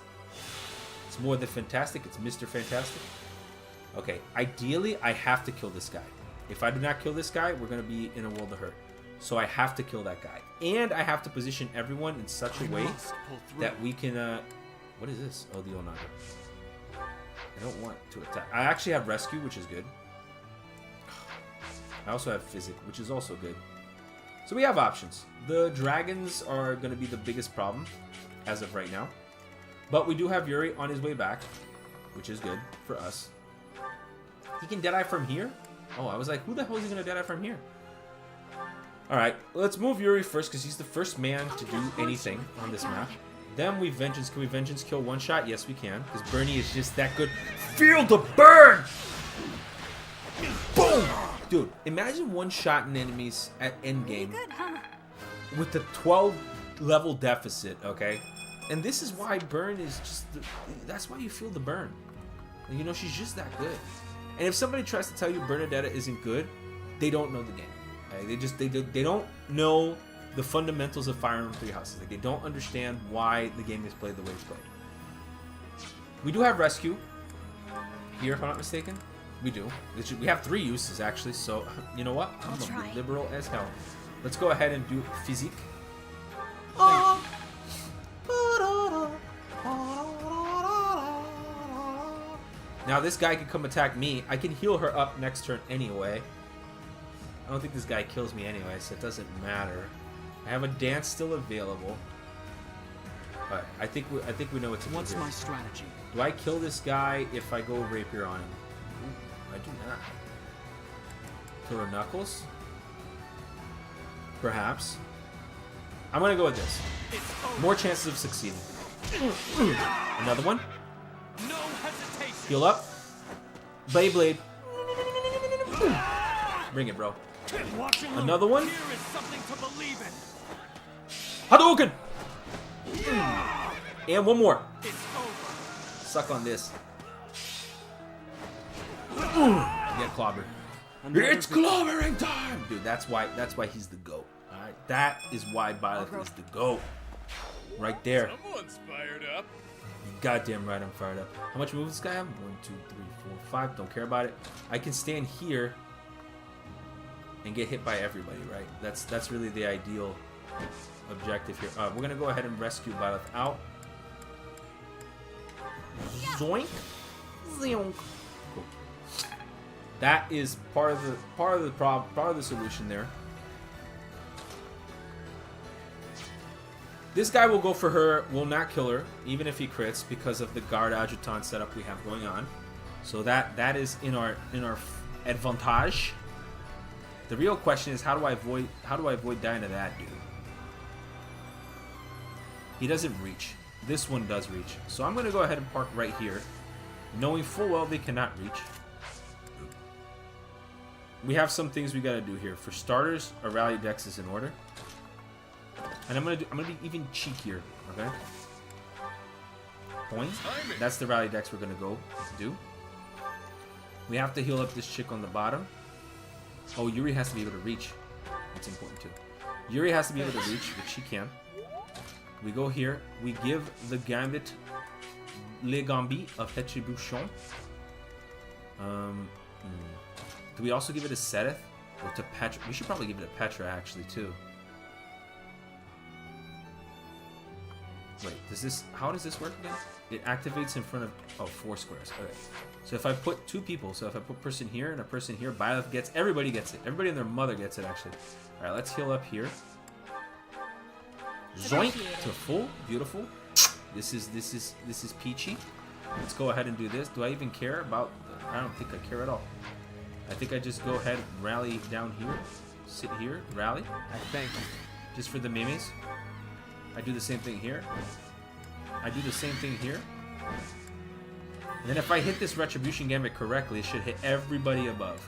It's more than fantastic. It's Mr. Fantastic. Okay, ideally, I have to kill this guy. If I do not kill this guy, we're going to be in a world of hurt. So I have to kill that guy. And I have to position everyone in such a way that we can... what is this? Oh, the Onaga. I don't want to attack. I actually have Rescue, which is good. I also have Physic, which is also good. So we have options. The dragons are going to be the biggest problem as of right now. But we do have Yuri on his way back, which is good for us. He can Deadeye from here? Oh, I was like, who the hell is he going to Deadeye from here? Alright, let's move Yuri first because he's the first man to do anything on this map. Then we Vengeance. Can we Vengeance kill one shot? Yes, we can. Because Bernie is just that good. Feel the burn! Boom! Dude, imagine one-shotting enemies at endgame with the 12 level deficit, okay? And this is why Burn is just... that's why you feel the burn. You know, she's just that good. And if somebody tries to tell you Bernadetta isn't good, they don't know the game. Right? They don't know the fundamentals of Fire Emblem Three Houses. Like, they don't understand why the game is played the way it's played. We do have Rescue here, if I'm not mistaken. We do. We have 3 uses, actually, so you know what? I'm going to be liberal as hell. Let's go ahead and do Physique. Now this guy can come attack me. I can heal her up next turn anyway. I don't think this guy kills me anyway, so it doesn't matter. I have a dance still available. Alright, I think we know what to do. What's my strategy? Do I kill this guy if I go Rapier on him? Ooh, I do not. Kill her Knuckles? Perhaps. I'm gonna go with this. More chances of succeeding. Another one. No hesitation. Heal up. Blade. Bring it, bro. Another one. Here is something to believe in. Hadouken! And one more. It's over. Suck on this. Get clobbered. It's clobbering time! Dude, that's why he's the GOAT. Alright? That is why Byleth is the GOAT. Right there. Someone's fired up. You goddamn right I'm fired up. How much moves this guy have? 1, 2, 3, 4, 5. Don't care about it. I can stand here and get hit by everybody, right? That's really the ideal objective here. We're gonna go ahead and rescue Byleth out. Zoink. Zoink. Cool. That is part of the solution there. This guy will go for her, will not kill her, even if he crits, because of the guard adjutant setup we have going on. So that is in our advantage. The real question is how do I avoid dying to that dude? He doesn't reach. This one does reach. So I'm gonna go ahead and park right here, knowing full well they cannot reach. We have some things we gotta do here. For starters, our rally dex is in order. And I'm gonna be even cheekier, okay? Point. That's the rally dex we're gonna go do. We have to heal up this chick on the bottom. Oh, Yuri has to be able to reach. That's important too. Yuri has to be able to reach, which she can. We go here. We give the Gambit Le Gambit of Retribution. Do we also give it a Seth or to Petra? We should probably give it a Petra actually too. Wait, how does this work again? It activates in front of 4 squares. Okay. So if I put 2 people, so if I put a person here and a person here, Byleth gets, everybody gets it. Everybody and their mother gets it, actually. All right, let's heal up here. Zoink to full, beautiful. This is peachy. Let's go ahead and do this. Do I even care about? I don't think I care at all. I think I just go ahead, rally down here, sit here, rally. I thank you. Just for the memes. I do the same thing here. I do the same thing here. And then if I hit this Retribution Gambit correctly, it should hit everybody above.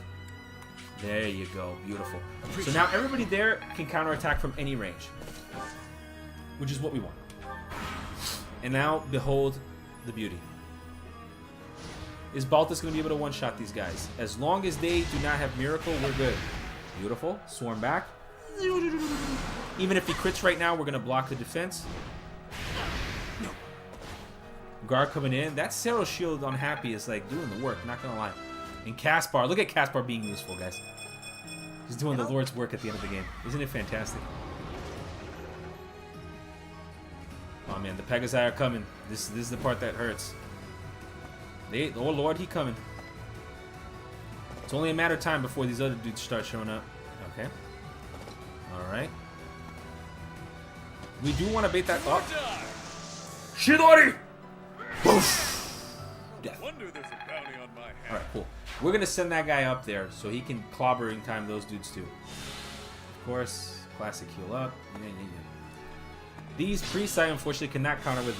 There you go. Beautiful. So now everybody there can counterattack from any range. Which is what we want. And now, behold the beauty. Is Balthus going to be able to one-shot these guys? As long as they do not have Miracle, we're good. Beautiful. Swarm back. Even if he crits right now, we're going to block the defense. Guard coming in. That Cero Shield on Happy is like doing the work, not going to lie. And Caspar. Look at Caspar being useful, guys. He's doing the Lord's work at the end of the game. Isn't it fantastic? Oh man, the Pegasi are coming. This is the part that hurts. Oh Lord, he coming. It's only a matter of time before these other dudes start showing up. Okay. Alright. We do want to bait that up. Shidori! Death. Alright, cool. We're going to send that guy up there so he can clobbering time those dudes too. Of course, classic heal up. Yeah. These priests I unfortunately cannot counter with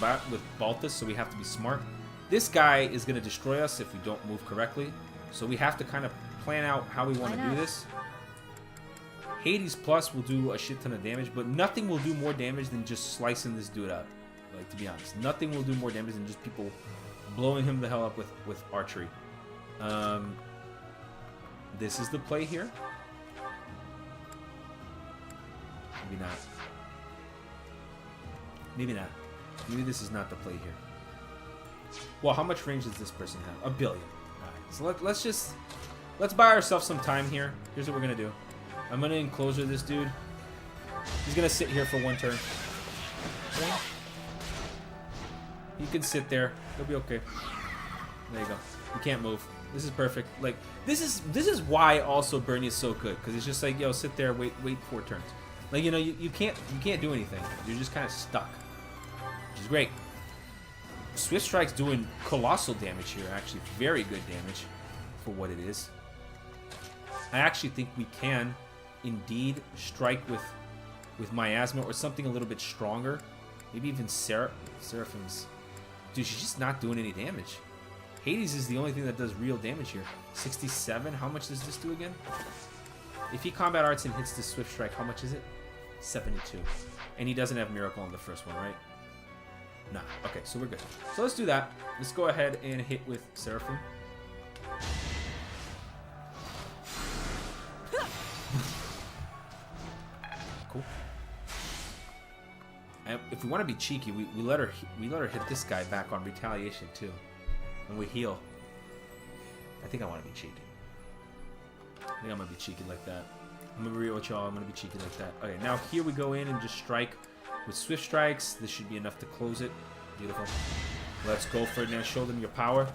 Balthus, so we have to be smart. This guy is going to destroy us if we don't move correctly. So we have to kind of plan out how we want to do this. Hades Plus will do a shit ton of damage, but nothing will do more damage than just slicing this dude up. Like, to be honest. Nothing will do more damage than just people blowing him the hell up with archery. This is the play here. Maybe not. Maybe not. Maybe this is not the play here. Well, how much range does this person have? 1 billion. Alright, so let's buy ourselves some time here. Here's what we're gonna do. I'm gonna enclosure this dude. He's gonna sit here for 1 turn. He can sit there. He'll be okay. There you go. You can't move. This is perfect. Like this is why also Bernie is so good, because it's just like, yo, sit there, wait 4 turns. Like, you know, you can't do anything. You're just kind of stuck, which is great. Swift Strike's doing colossal damage here. Actually, very good damage for what it is. I actually think we can indeed strike with Miasma or something a little bit stronger. Maybe even Seraphim's. Dude, she's just not doing any damage. Hades is the only thing that does real damage here. 67. How much does this do again? If he combat arts and hits the Swift Strike, how much is it? 72. And he doesn't have Miracle on the first one, right? No. Okay, so we're good. So let's do that. Let's go ahead and hit with Seraphim. Cool. And if we want to be cheeky, we let her hit this guy back on retaliation too, and we heal. I think I want to be cheeky. I think I'm gonna be cheeky like that. I'm gonna be real with y'all. I'm gonna be cheeky like that. Okay, now here we go in and just strike with Swift Strikes. This should be enough to close it. Beautiful. Let's go for it now. Show them your power.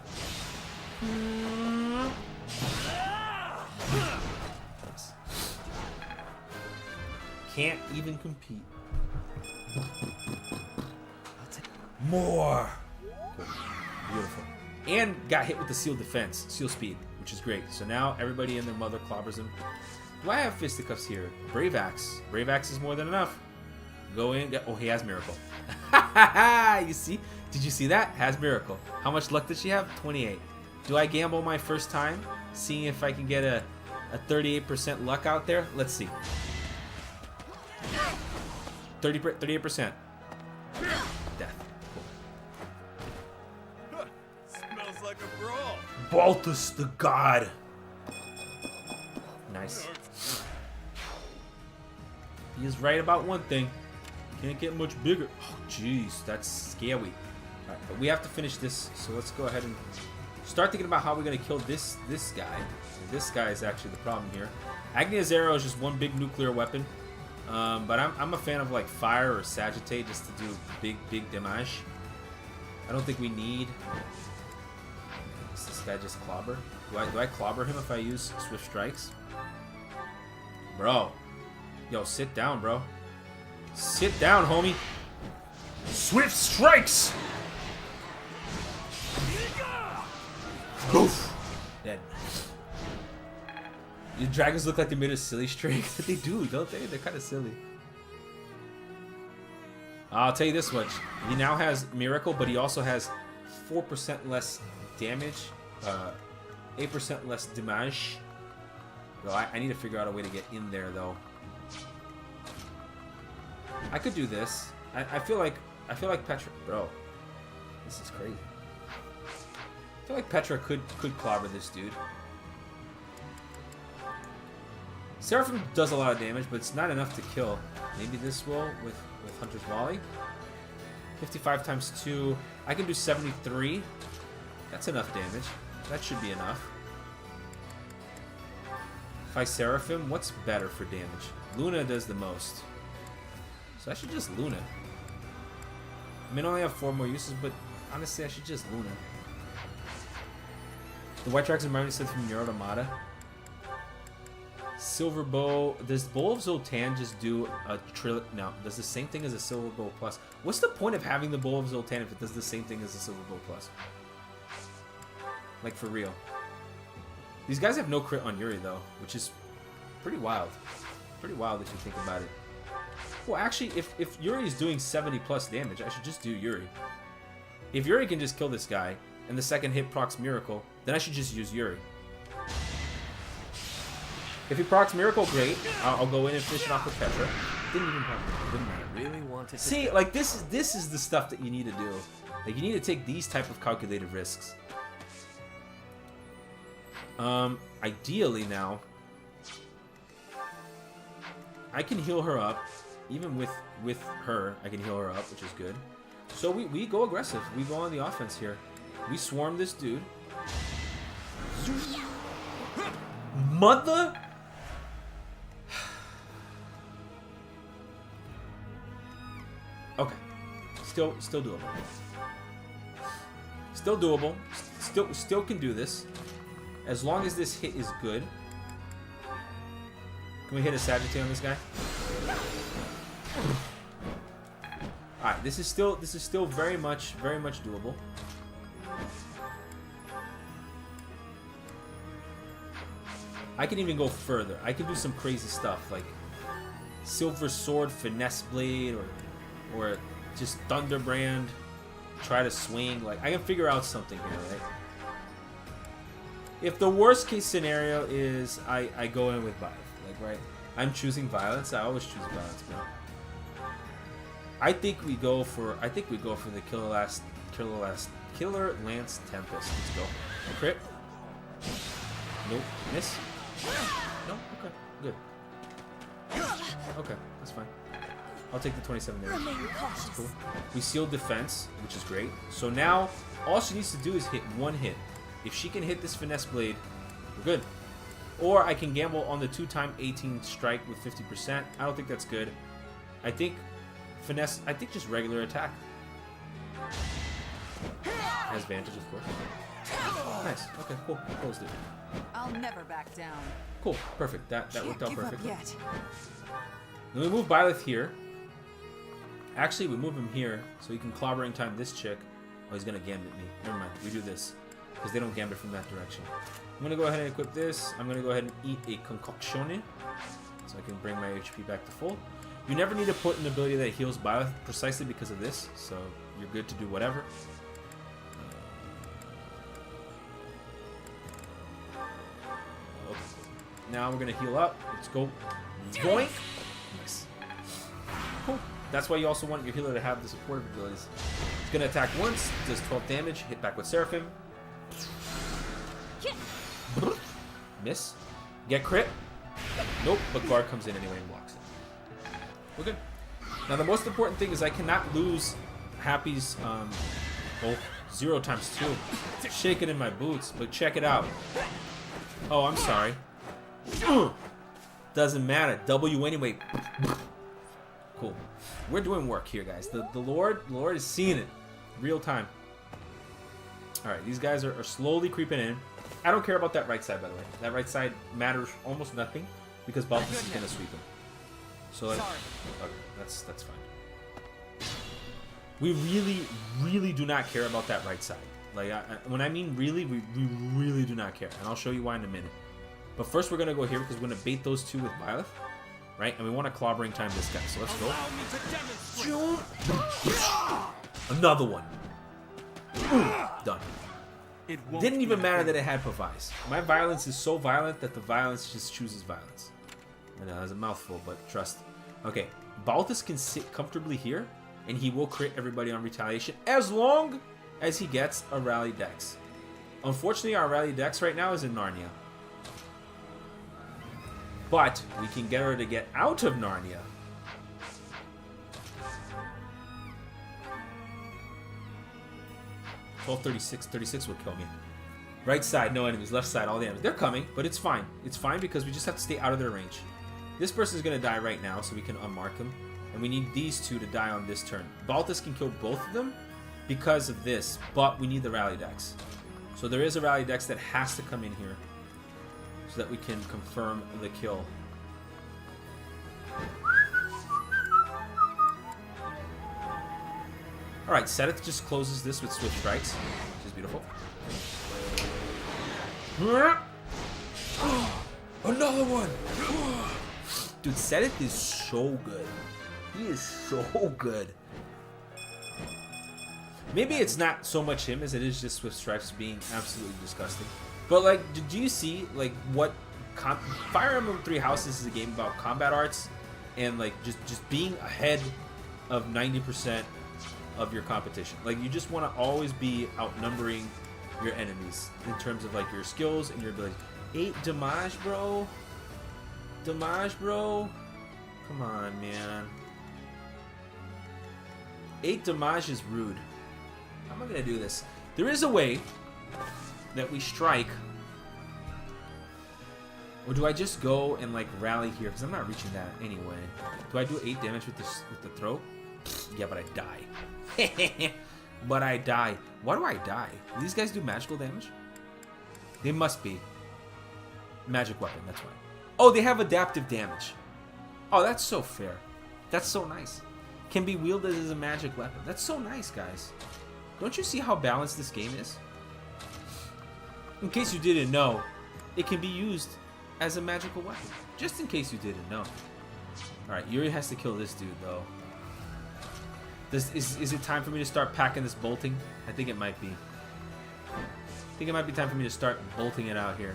Nice. Can't even compete. More. Good. Beautiful. And got hit with the Seal Defense, Seal Speed, which is great. So now everybody and their mother clobbers him. Do I have fisticuffs here? Brave Axe. Brave Axe is more than enough. Go in. Oh, he has Miracle. You see? Did you see that? Has Miracle. How much luck does she have? 28. Do I gamble my first time? Seeing if I can get a 38% luck out there? Let's see. 38%. Death. Cool. Smells like a brawl. Balthus the God. Nice. He is right about one thing. Can't get much bigger. Oh, jeez, that's scary. All right, but we have to finish this, so let's go ahead and start thinking about how we're gonna kill this guy. And this guy is actually the problem here. Agnia's arrow is just one big nuclear weapon. But I'm a fan of like fire or Sagittate just to do big damage. I don't think we need. Does this guy just clobber? Do I clobber him if I use Swift Strikes? Bro. Yo, sit down, bro. Sit down, homie. Swift Strikes! Oof. Dead. The dragons look like they made a silly string. They do, don't they? They're kind of silly. I'll tell you this much. He now has Miracle, but he also has 4% less damage. 8% less damage. Bro, I need to figure out a way to get in there, though. I could do this. I feel like Petra... Bro. This is crazy. I feel like Petra could clobber this dude. Seraphim does a lot of damage, but it's not enough to kill. Maybe this will with Hunter's Volley. 55 times 2. I can do 73. That's enough damage. That should be enough. If I Seraphim, what's better for damage? Luna does the most. So I should just Luna. I mean, I only have 4 more uses, but honestly, I should just Luna. The White Dragon's environment said from Nero Automata. Silver Bow. Does Bowl of Zoltan just do a trill? No, does the same thing as a Silver Bow Plus. What's the point of having the Bowl of Zoltan if it does the same thing as a Silver Bow Plus? Like, for real. These guys have no crit on Yuri, though, which is pretty wild. Pretty wild if you think about it. Well, actually, if Yuri is doing 70 plus damage, I should just do Yuri. If Yuri can just kill this guy, and the second hit procs Miracle, then I should just use Yuri. If he procs Miracle, great. I'll go in and finish it off with Petra. Didn't even proc Miracle. Didn't matter. Really wanted to See, like, this is the stuff that you need to do. Like, you need to take these type of calculated risks. Ideally now, I can heal her up. Even with her, I can heal her up, which is good. So we go aggressive. We go on the offense here. We swarm this dude. Mother... Okay. Still doable. Still doable. Still can do this. As long as this hit is good. Can we hit a Sagittate on this guy? Alright, this is still very much doable. I can even go further. I can do some crazy stuff like Silver Sword, Finesse Blade, or just Thunderbrand. Try to swing. Like, I can figure out something here, right? If the worst case scenario is I go in with violence, like, right? I'm choosing violence. I always choose violence, bro. I think we go for the Killer Lance Tempest. Let's go. Crit. Nope. Miss. No. Okay. Good. Okay, that's fine. I'll take the 27 damage. That's cool. We sealed defense, which is great. So now all she needs to do is hit one hit. If she can hit this Finesse Blade, we're good. Or I can gamble on the 2x 18 strike with 50%. I don't think that's good. I think Finesse, I think just regular attack. Has advantage, of course. Nice. Okay, cool. Closed it. I'll never back down. Cool. Perfect. That worked out perfect. Yet. Then we move Byleth here. Actually, we move him here so he can clobbering time this chick. Oh, he's gonna gambit me. Never mind. We do this because they don't gambit from that direction. I'm gonna go ahead and equip this. I'm gonna go ahead and eat a Concoction so I can bring my HP back to full. You never need to put an ability that heals Byleth precisely because of this, so you're good to do whatever. Okay. Now we're gonna heal up. Let's go. Boink. Nice. Cool. That's why you also want your healer to have the supportive abilities. It's gonna attack once, does 12 damage, hit back with Seraphim. Miss. Get crit. Nope, but guard comes in anyway and blocks it. We're good. Now the most important thing is I cannot lose Happy's 0 times 2. Shaking in my boots, but check it out. Oh, I'm sorry. Doesn't matter. W anyway. Cool. We're doing work here, guys. The Lord is seeing it. Real time. Alright, these guys are slowly creeping in. I don't care about that right side, by the way. That right side matters almost nothing because Balthus is going to sweep him. So okay, that's fine. We really do not care about that right side. Like, when I mean really, we really do not care. And I'll show you why in a minute. But first we're going to go here because we're going to bait those two with Byleth. Right? And we want to clobbering time this guy. So let's go. Another one. Done. It didn't even matter that it had Pavise. My violence is so violent that the violence just chooses violence. I know, that's a mouthful, but trust. Okay, Balthus can sit comfortably here, and he will crit everybody on retaliation as long as he gets a rally dex. Unfortunately, our rally dex right now is in Narnia. But we can get her to get out of Narnia. $1236 will kill me. Right side, no enemies. Left side, all the enemies. They're coming, but it's fine. It's fine because we just have to stay out of their range. This person's going to die right now, so we can unmark him. And we need these two to die on this turn. Balthus can kill both of them because of this, but we need the rally dex. So there is a rally dex that has to come in here so that we can confirm the kill. Alright, Seth just closes this with Swift Strikes, which is beautiful. Another one! Dude, Seth is so good. He is so good. Maybe it's not so much him as it is just Swift Strikes being absolutely disgusting. But, like, do you see, like, what... Fire Emblem Three Houses is a game about combat arts and, like, just being ahead of 90% of your competition. Like, you just want to always be outnumbering your enemies in terms of, like, your skills and your abilities. 8 damage, bro. Damage, bro. Come on, man. 8 damage is rude. How am I gonna do this? There is a way that we strike. Or do I just go and, like, rally here? Because I'm not reaching that anyway. Do I do 8 damage with the throw? Yeah, but I die. But I die. Why do I die? Do these guys do magical damage? They must be. Magic weapon, that's why. Oh, they have adaptive damage. Oh, that's so fair. That's so nice. Can be wielded as a magic weapon. That's so nice, guys. Don't you see how balanced this game is? In case you didn't know, it can be used as a magical weapon. Just in case you didn't know. Alright, Yuri has to kill this dude, though. Is it time for me to start packing this bolting? I think it might be. I think it might be time for me to start bolting it out here.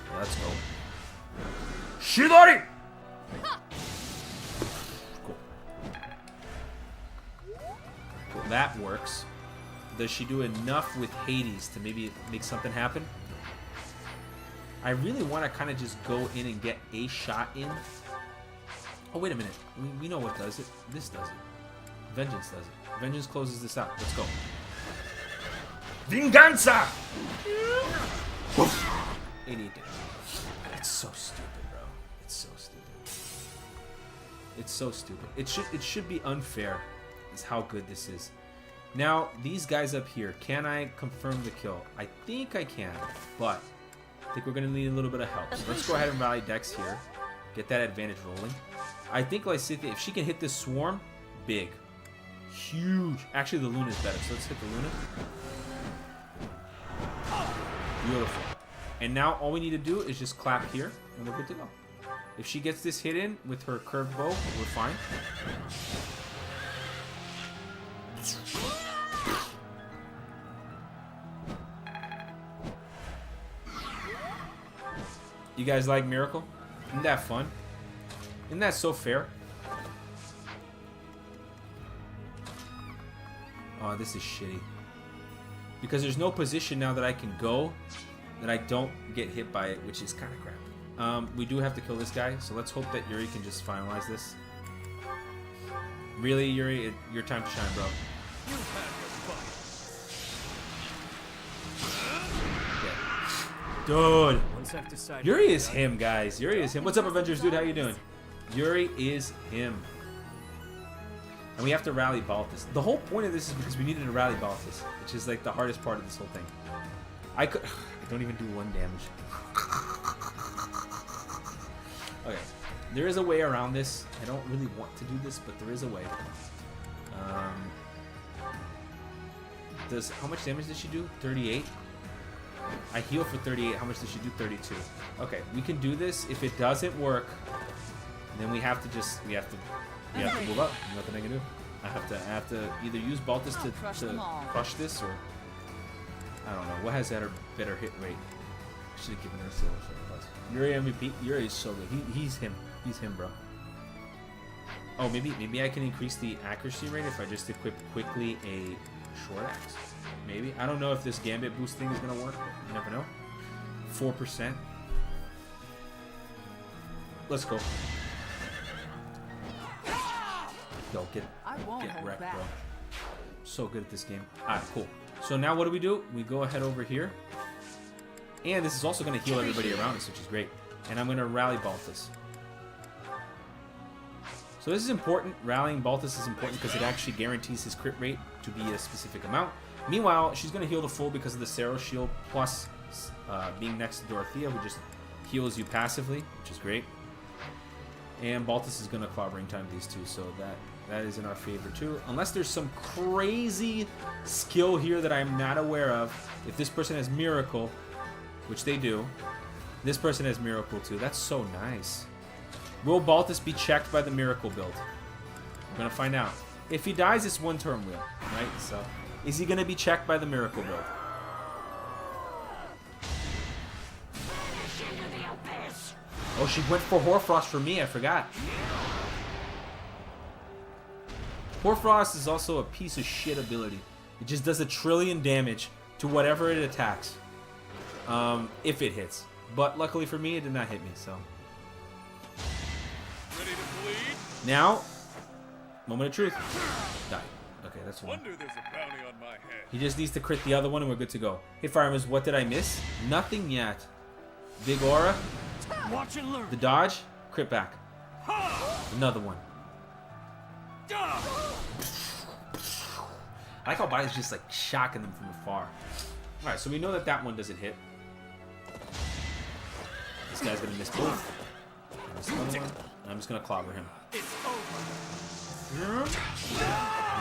Yeah, let's go. Shidori! Cool. Cool, that works. Does she do enough with Hades to maybe make something happen? I really want to kind of just go in and get a shot in. Oh, wait a minute. We know what does it. This does it. Vengeance does it. Vengeance closes this out. Let's go. Venganza! 88 damage. It's so stupid, bro. It's so stupid. It's so stupid. It should be unfair is how good this is. Now, these guys up here, can I confirm the kill? I think I can, but I think we're going to need a little bit of help. So let's go ahead and rally Dex here. Get that advantage rolling. I think Lysithea, if she can hit this swarm, big. Huge. Actually, the Luna is better, so let's hit the Luna. Beautiful. And now all we need to do is just clap here, and we're good to go. If she gets this hit in with her curved bow, we're fine. You guys like Miracle? Isn't that fun? Isn't that so fair? Oh, this is shitty. Because there's no position now that I can go that I don't get hit by it, which is kind of crap. We do have to kill this guy, so let's hope that Yuri can just finalize this. Really, Yuri? Your time to shine, bro. Dude. Yuri is him, guys. Yuri is him. What's up, Avengers? Dude, how you doing? Yuri is him. And we have to rally Balthus. The whole point of this is because we needed to rally Balthus, which is like the hardest part of this whole thing. I don't even do 1 damage. Okay. There is a way around this. I don't really want to do this, but there is a way. How much damage does she do? 38? I heal for 38. How much does she do? 32. Okay, we can do this. If it doesn't work, then we have to move up. Nothing I can do. I have to either use Balthus to crush this, or I don't know. What has better hit rate? I should have given her a silver plus. Yuri MVP. Yuri is so good. He's him. He's him, bro. Oh, maybe I can increase the accuracy rate if I just equip quickly a short axe. Maybe. I don't know if this gambit boost thing is gonna work. You never know. 4%. Let's go. Yo, get wrecked, bro. So good at this game. Alright, cool. So now what do? We go ahead over here. And this is also going to heal everybody around us, which is great. And I'm going to rally Balthus. So this is important. Rallying Balthus is important because it actually guarantees his crit rate to be a specific amount. Meanwhile, she's going to heal the full because of the Sarrow shield, plus being next to Dorothea, who just heals you passively, which is great. And Balthus is going to clobbering time these two, so that is in our favor too. Unless there's some crazy skill here that I'm not aware of. If this person has Miracle, which they do, this person has Miracle too. That's so nice. Will Balthus be checked by the Miracle build? We're going to find out. If he dies, it's 1 turn wheel, right? So, is he going to be checked by the Miracle build? Oh, she went for Hoarfrost for me. I forgot. Hoarfrost is also a piece of shit ability. It just does 1 trillion damage to whatever it attacks. If it hits. But luckily for me, it did not hit me, so. Ready to bleed? Now, moment of truth. Die. Okay, that's one. Wonder there's a bounty on my head. He just needs to crit the other one and we're good to go. Hey, Fireman, what did I miss? Nothing yet. Big aura. Watch and learn. The dodge. Crit back. Another one. I like how Body's just like shocking them from afar. Alright, so we know that one doesn't hit. This guy's gonna miss both. I'm just gonna clobber him.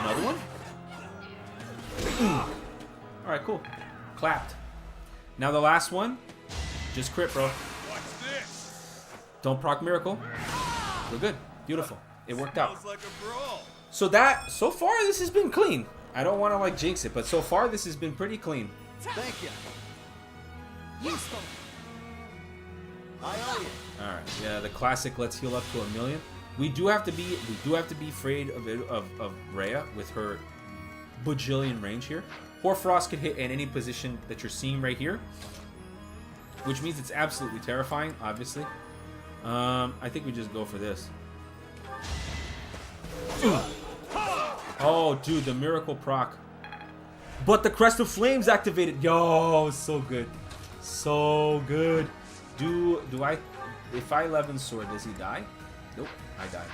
Another one? Alright, cool. Clapped. Now the last one. Just crit, bro. Don't proc Miracle. We're good. Beautiful. It worked out. Like a brawl. So far this has been clean. I don't want to like jinx it, but so far this has been pretty clean. Thank you. Useful. I owe you. All right. Yeah, the classic. Let's heal up to 1,000,000. We do have to be afraid of Rhea with her bajillion range here. Hoarfrost can hit in any position that you're seeing right here, which means it's absolutely terrifying. Obviously, I think we just go for this. Oh, dude, the Miracle proc. But the Crest of Flames activated. Yo, so good. So good. If I 11 sword, does he die? Nope, I die.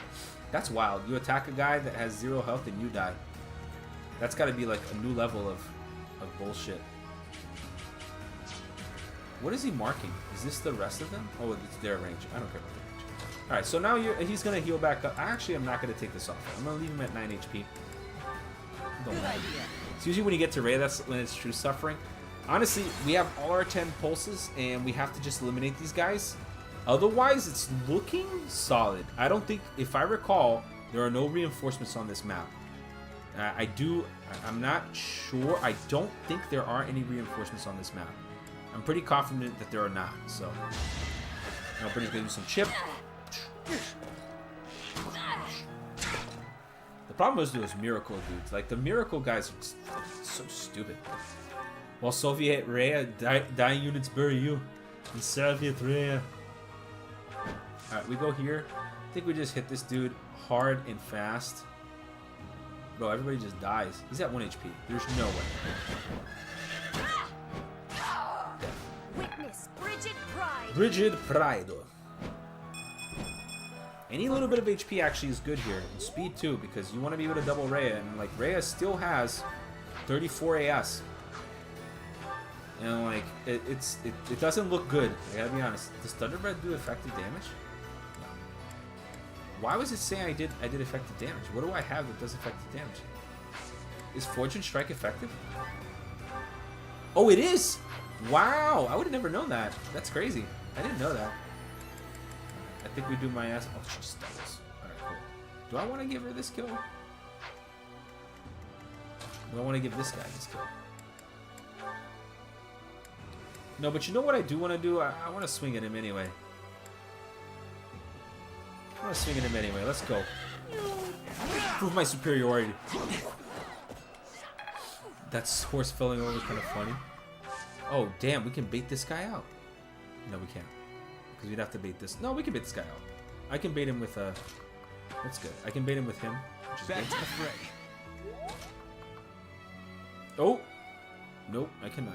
That's wild. You attack a guy that has 0 health and you die. That's got to be like a new level of bullshit. What is he marking? Is this the rest of them? Oh, it's their range. I don't care about their range. Alright, so now he's going to heal back up. Actually, I'm not going to take this off. I'm going to leave him at 9 HP. Don't mind. It's usually when you get to Rey, that's when it's true suffering. Honestly, we have all our 10 pulses, and we have to just eliminate these guys. Otherwise, it's looking solid. I don't think, if I recall, there are no reinforcements on this map. I'm not sure. I don't think there are any reinforcements on this map. I'm pretty confident that there are not, so. Now, Brittany's gonna do some chip. The problem is those Miracle dudes. Like, the Miracle guys are so stupid. While Soviet Rhea, dying units bury you. And Soviet Rhea. Alright, we go here. I think we just hit this dude hard and fast. Bro, everybody just dies. He's at 1 HP. There's no way. Witness Brigid Pride. Brigid Pride. Any little bit of HP actually is good here. And speed too, because you want to be able to double Rhea. And like Rhea still has 34 AS. And like it doesn't look good. I gotta be honest. Does Thunderbreath do effective damage? No. Why was it saying I did effective damage? What do I have that does effective damage? Is Fortune Strike effective? Oh, it is! Wow! I would have never known that. That's crazy. I didn't know that. I think we do my ass. Oh, she stumbles. Alright, cool. Do I want to give her this kill? Do I want to give this guy this kill? No, but you know what I do want to do? I want to swing at him anyway. I want to swing at him anyway. Let's go. Prove my superiority. That horse falling over is kind of funny. Oh, damn. We can bait this guy out. No, we can't. Because we'd have to bait this. No, we can bait this guy out. I can bait him with that's good. I can bait him with him. Which is Back good. to the fray. Oh! Nope, I cannot.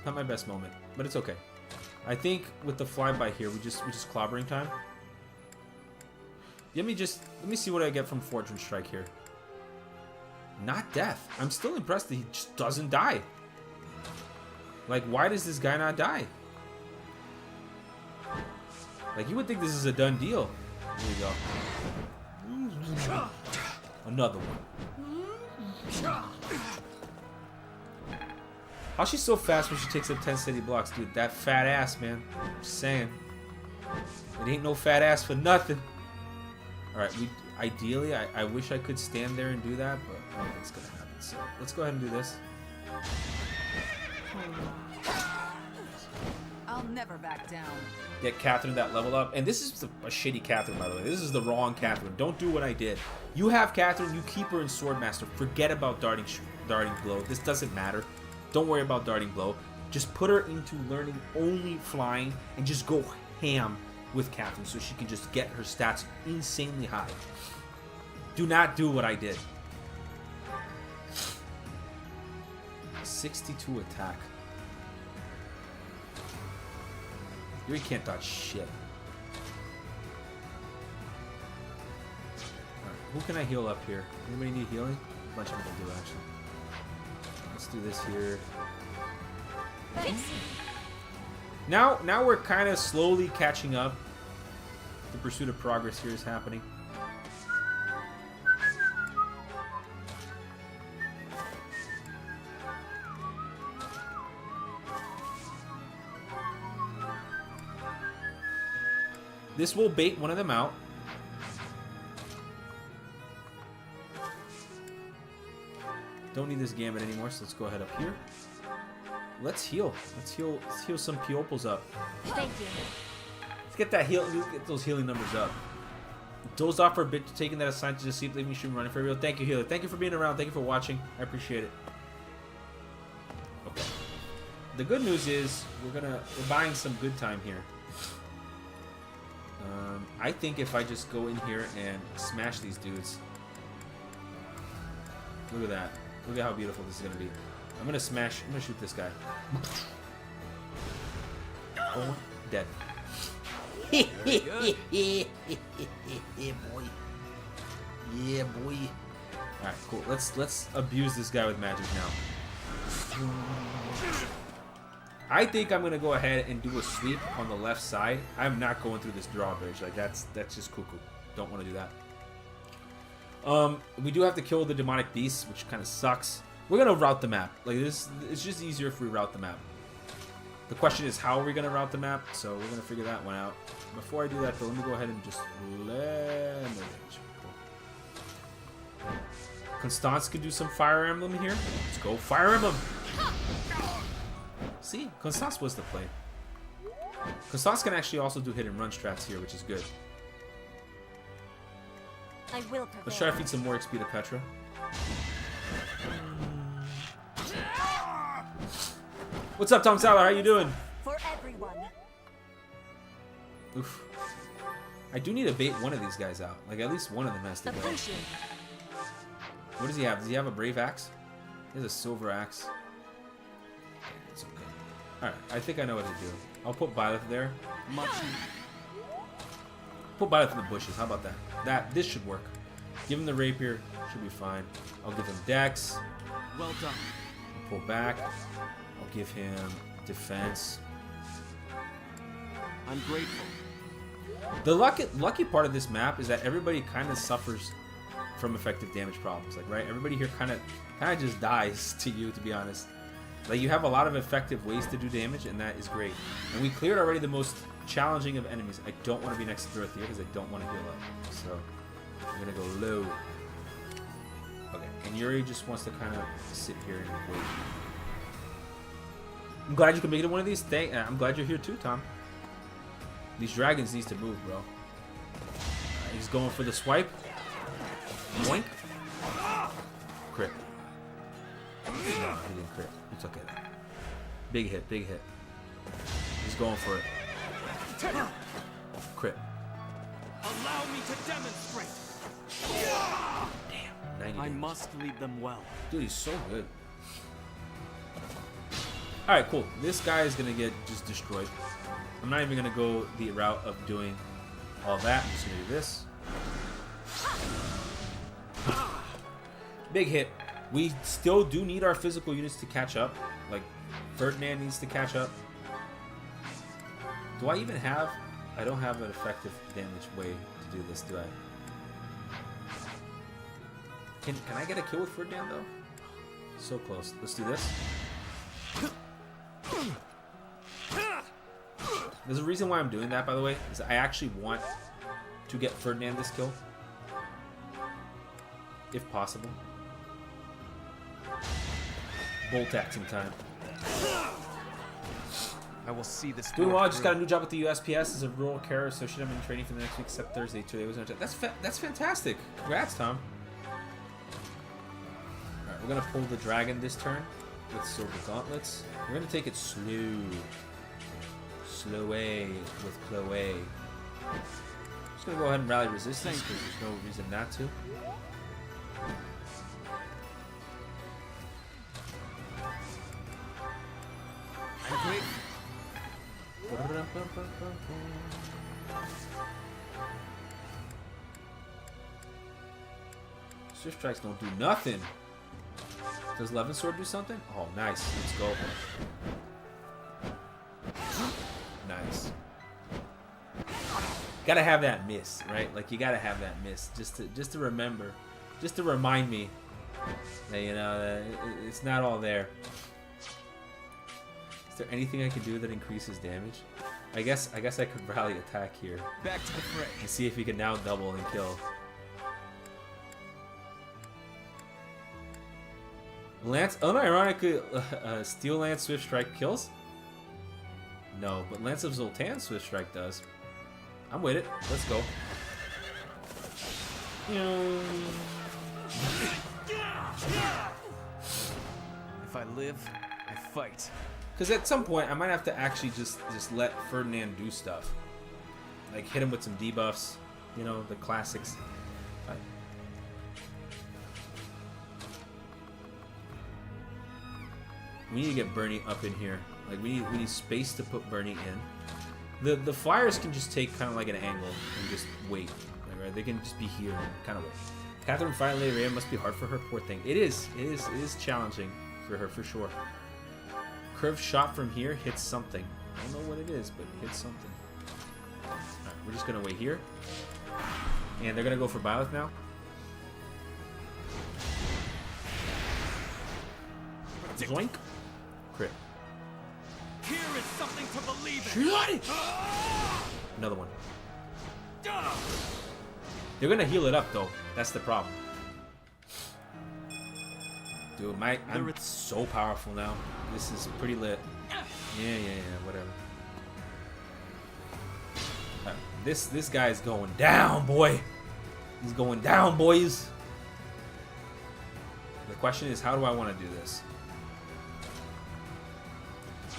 Not my best moment, but it's okay. I think with the flyby here, we just clobbering time. Let me see what I get from Fortune Strike here. Not death. I'm still impressed that he just doesn't die. Like, why does this guy not die? Like, you would think this is a done deal. Here we go. Another one. How's she so fast when she takes up 10 city blocks? Dude, that fat ass, man. Just saying. It ain't no fat ass for nothing. Alright, ideally, I wish I could stand there and do that, but I don't think it's gonna happen. So, let's go ahead and do this. I'll never back down. Get Catherine that level up. And this is a shitty Catherine, by the way. This is the wrong Catherine. Don't do what I did. You have Catherine, you keep her in Swordmaster. Forget about Darting Blow. This doesn't matter. Don't worry about Darting Blow. Just put her into learning only flying and just go ham with Catherine so she can just get her stats insanely high. Do not do what I did. 62 attack. You really can't dodge shit. Alright, who can I heal up here? Anybody need healing? A bunch of people do, actually. Let's do this here. Now we're kind of slowly catching up. The pursuit of progress here is happening. This will bait one of them out. Don't need this gambit anymore, so let's go ahead up here. Let's heal. Let's heal some Piopals up. Thank you. Let's get that heal. Get those healing numbers up. Doze off for a bit, taking that aside to just see if leaving stream running for real. Thank you, healer. Thank you for being around. Thank you for watching. I appreciate it. Okay. The good news is we're buying some good time here. I think if I just go in here and smash these dudes. Look at that. Look at how beautiful this is gonna be. I'm gonna shoot this guy. Oh, dead. Yeah, boy. Yeah, boy. Alright, cool. Let's abuse this guy with magic now. I think I'm gonna go ahead and do a sweep on the left side. I'm not going through this drawbridge. Like that's just cuckoo. Don't want to do that. We do have to kill the demonic beasts, which kind of sucks. We're gonna route the map. Like this, it's just easier if we route the map. The question is, how are we gonna route the map? So we're gonna figure that one out. Before I do that, though, let me go ahead and just land. Cool. Constance could do some Fire Emblem here. Let's go Fire Emblem. See, Constance was the play. Constance can actually also do hit and run strats here, which is good. I will prevail. Let's try to feed some more XP to Petra. What's up, Tom Saller? How you doing? For everyone. Oof. I do need to bait one of these guys out. Like, at least one of them has to go. What does he have? Does he have a Brave Axe? He has a Silver Axe. Okay, it's okay. Alright, I think I know what to do. I'll put Byleth there. Put Byleth in the bushes. How about that? This should work. Give him the rapier. Should be fine. I'll give him dex. Well done. Pull back. I'll give him defense. I'm grateful. The lucky part of this map is that everybody kind of suffers from effective damage problems. Like, right? Everybody here kind of just dies to you, to be honest. Like, you have a lot of effective ways to do damage, and that is great. And we cleared already the most challenging of enemies. I don't want to be next to Dorothea because I don't want to heal up. So, I'm going to go low. Okay, and Yuri just wants to kind of sit here and wait. I'm glad you can make it to one of these. I'm glad you're here too, Tom. These dragons needs to move, bro. He's going for the swipe. Boink. Crit. No, he didn't crit. It's okay. Big hit, big hit. He's going for it. Crit. Allow me to demonstrate. Damn. 90 I damage. must lead them well. Dude, he's so good. Alright, cool. This guy is going to get just destroyed. I'm not even going to go the route of doing all that. I'm just going to do this. Big hit. We still do need our physical units to catch up. Like, Ferdinand needs to catch up. Do I even have... I don't have an effective damage way to do this, do I? Can I get a kill with Ferdinand, though? So close. Let's do this. There's a reason why I'm doing that, by the way, is I actually want to get Ferdinand this kill. If possible. Bolt axing time. I will see this. Doing well. I just got a new job with the USPS as a rural care associate. I'm in training for the next week, except Thursday. Today was that's fantastic. Congrats, Tom. Alright, we're gonna pull the dragon this turn with silver gauntlets. We're gonna take it slow. Sloway with Chloe. Just gonna go ahead and rally resistance because there's no reason not to. I'm grateful. Swift strikes don't do nothing. Does Levin Sword do something? Oh, nice. Let's go. Nice. Gotta have that miss, right? Like, you gotta have that miss just to remember, just to remind me that, you know, that it's not all there. Is there anything I can do that increases damage? I guess I could rally attack here Back to the fray. and see if he can now double and kill. Lance, unironically, Steel Lance Swift Strike kills? No, but Lance of Zoltan Swift Strike does. I'm with it. Let's go. If I live, I fight. Because at some point, I might have to actually just let Ferdinand do stuff. Like, hit him with some debuffs. You know, the classics. We need to get Bernie up in here. Like, we need space to put Bernie in. The flyers can just take kind of like an angle and just wait. Like, right? They can just be here and kind of wait. Catherine finally, Rhea must be hard for her, poor thing. It is challenging for her, for sure. Curved shot from here hits something. I don't know what it is, but it hits something. Alright, we're just going to wait here. And they're going to go for Byleth now. Zoink. Crit. Here is something to believe in. Another one. They're going to heal it up, though. That's the problem. Dude, I'm so powerful now. This is pretty lit. Yeah, whatever. This guy is going down, boy. He's going down, boys. The question is, how do I want to do this?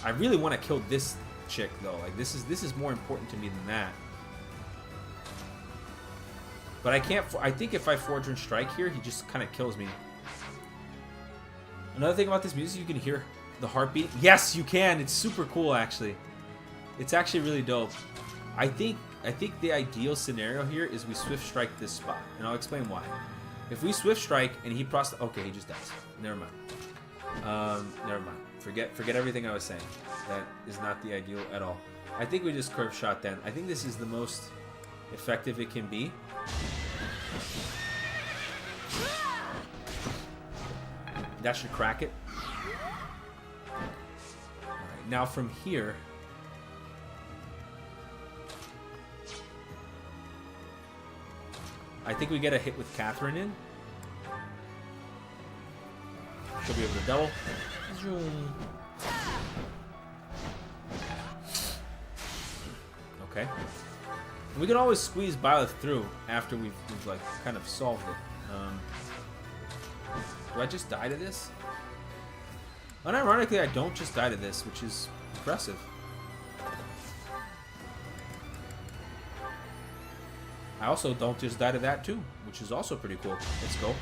I really want to kill this chick, though. Like, this is more important to me than that. But I can't. I think if I Forge and Strike here, he just kind of kills me. Another thing about this music, you can hear the heartbeat. Yes, you can. It's super cool, actually. It's actually really dope. I think I think the ideal scenario here is we swift strike this spot, and I'll explain why. If we swift strike and he okay, he just dies. Never mind. Never mind. Forget everything I was saying. That is not the ideal at all. I think we just curve shot then. I think this is the most effective it can be. That should crack it. Alright, now from here. I think we get a hit with Catherine in. She'll be able to double. Okay. We can always squeeze Byleth through after we've like kind of solved it. Do I just die to this? Unironically, I don't just die to this, which is impressive. I also don't just die to that too, which is also pretty cool. Let's go.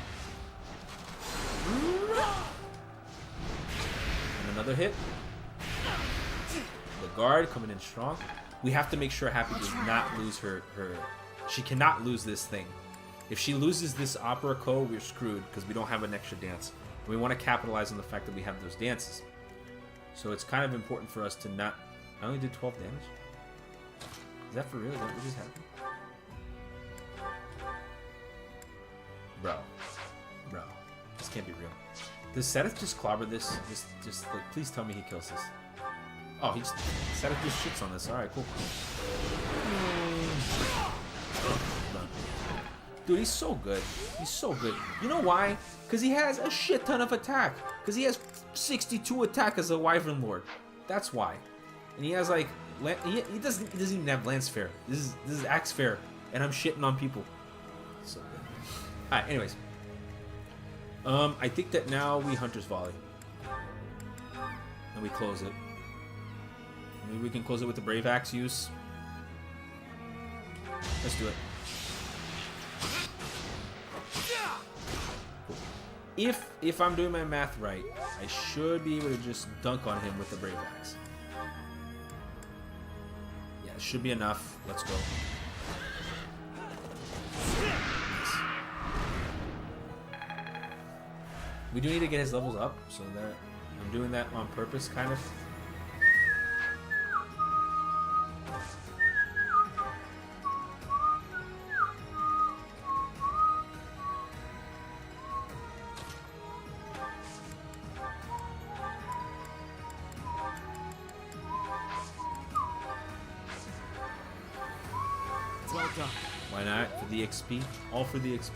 And another hit. The guard coming in strong. We have to make sure Happy does not lose her. She cannot lose this thing. If she loses this opera code, we're screwed because we don't have an extra dance. We want to capitalize on the fact that we have those dances. So it's kind of important for us to not... I only did 12 damage? Is that for real? Is that what just happened? Bro. This can't be real. Does Seth just clobber this? Just like, please tell me he kills this. Oh, Seth just shits on this. Alright, cool. Dude, he's so good. He's so good. You know why? Because he has a shit ton of attack. Because he has 62 attack as a Wyvern Lord. That's why. And he has like... He doesn't even have Lance Fair. This is Axe Fair. And I'm shitting on people. So good. Alright, anyways. I think that now we Hunter's Volley. And we close it. Maybe we can close it with the Brave Axe use. Let's do it. If I'm doing my math right, I should be able to just dunk on him with the Brave Axe. Yeah, it should be enough. Let's go. Nice. We do need to get his levels up, so that I'm doing that on purpose, kind of. Well done. Why not? For the XP? All for the XP?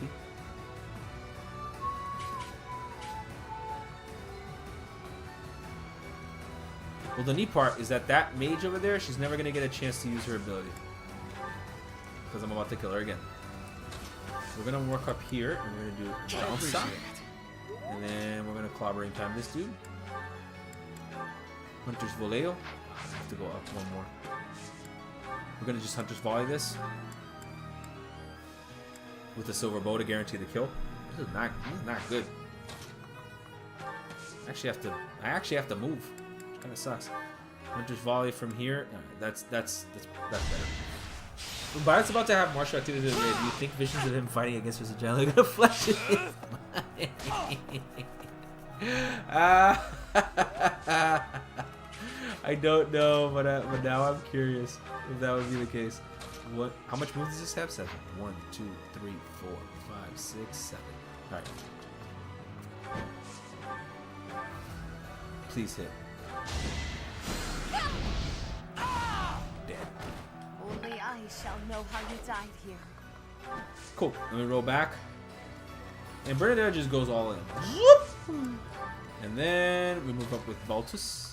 Well, the neat part is that mage over there, she's never going to get a chance to use her ability. Because I'm about to kill her again. We're going to work up here, and we're going to do bounce stop. And then we're going to clobbering time this dude. Hunter's Voleo. I have to go up one more. We're going to just Hunter's Volley this. With the silver bow to guarantee the kill. This is not good. I actually have to move. Which kind of sucks. Hunter's Volley from here. That's better. But it's about to have martial activity today. Do you think visions of him fighting against Mr. Giant are gonna flash in his mind? I don't know, but now I'm curious if that would be the case. What? How much moves does this have? 7. 1, 2, 3, 4, 5, 6, 7. All right. Please hit. Dead. Only I shall know how you died here. Cool. Let me roll back. And Bernadette just goes all in. Whoop! And then we move up with Baltus.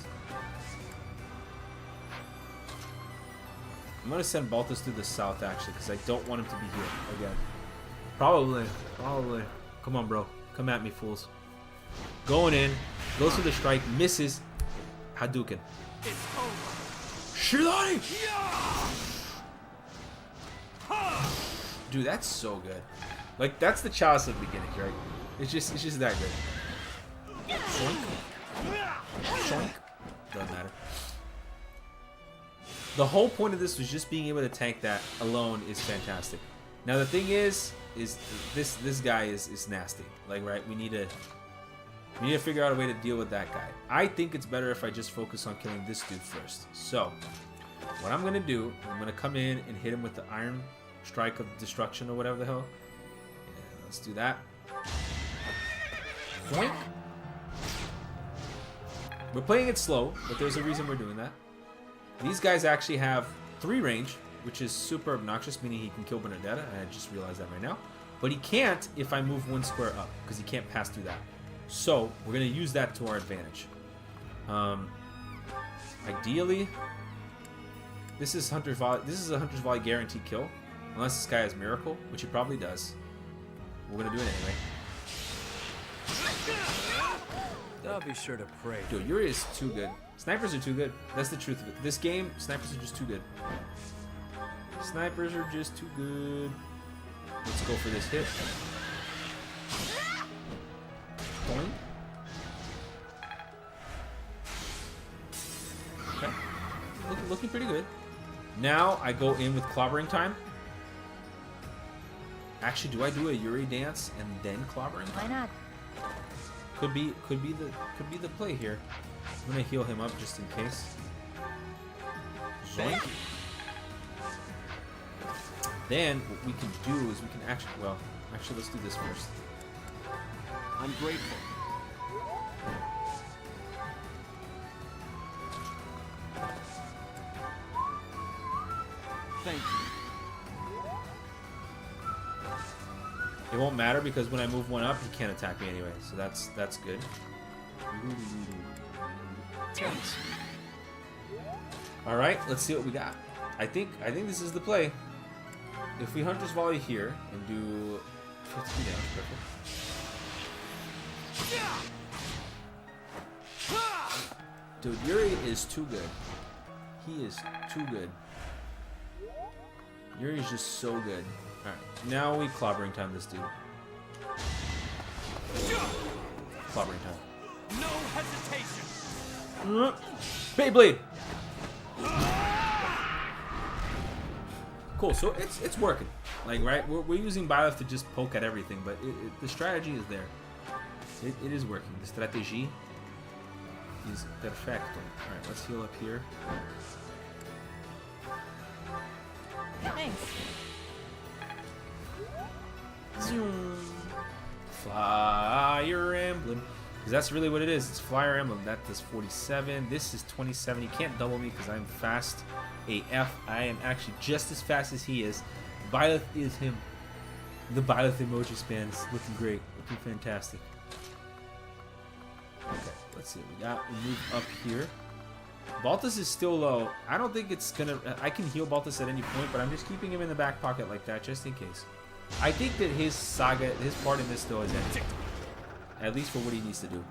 I'm gonna send Baltus to the south actually, because I don't want him to be here again. Probably. Come on, bro. Come at me, fools. Going in. Goes for the strike. Misses. Hadouken. Shilani! Dude, that's so good. Like, that's the chalice of the beginning, right? It's just that good. Shoink. Shoink. Doesn't matter. The whole point of this was just being able to tank that alone is fantastic. Now the thing is this guy is nasty. Like, right, we need to figure out a way to deal with that guy. I think it's better if I just focus on killing this dude first. So what I'm gonna do, I'm gonna come in and hit him with the Iron Strike of Destruction or whatever the hell. Yeah, let's do that. Boink. We're playing it slow, but there's a reason we're doing that. These guys actually have 3 range, which is super obnoxious, meaning he can kill Benedetta. I just realized that right now. But he can't if I move 1 square up, because he can't pass through that. So we're going to use that to our advantage. Ideally, this is a Hunter's Volley guaranteed kill, unless this guy has Miracle, which he probably does. We're going to do it anyway. I'll be sure to pray. Dude, Yuri is too good. Snipers are too good. That's the truth of it. This game, snipers are just too good. Snipers are just too good. Let's go for this hit. Boing. Okay. Looking pretty good. Now I go in with clobbering time. Actually, do I do a Yuri dance and then clobbering time? Why not? Could be the play here. I'm gonna heal him up just in case. Zoink. Then what we can do is we can actually let's do this first. I'm grateful. Thank you. It won't matter because when I move 1 up, he can't attack me anyway. So that's good. Thanks. All right, let's see what we got. I think this is the play. If we Hunter's Volley here and do 15 damage, perfect. Dude, Yuri is too good. He is too good. Yuri is just so good. Alright, now we clobbering time this dude. Clobbering time. No hesitation. Beyblade! Cool, so it's working. Like, right, we're using Byleth to just poke at everything, but the strategy is there. It is working. The strategy is perfecto. Alright, let's heal up here. Thanks. Flyer Emblem. Because that's really what it is. It's Flyer Emblem. That does 47. This is 27. You can't double me because I'm fast AF. I am actually just as fast as he is. Byleth is him. The Byleth emoji span is looking great. Looking fantastic. Okay, let's see what we got. We move up here. Baltus is still low. I don't think it's gonna... I can heal Baltus at any point, but I'm just keeping him in the back pocket like that just in case. I think that his saga, his part in this though is ended. At least for what he needs to do.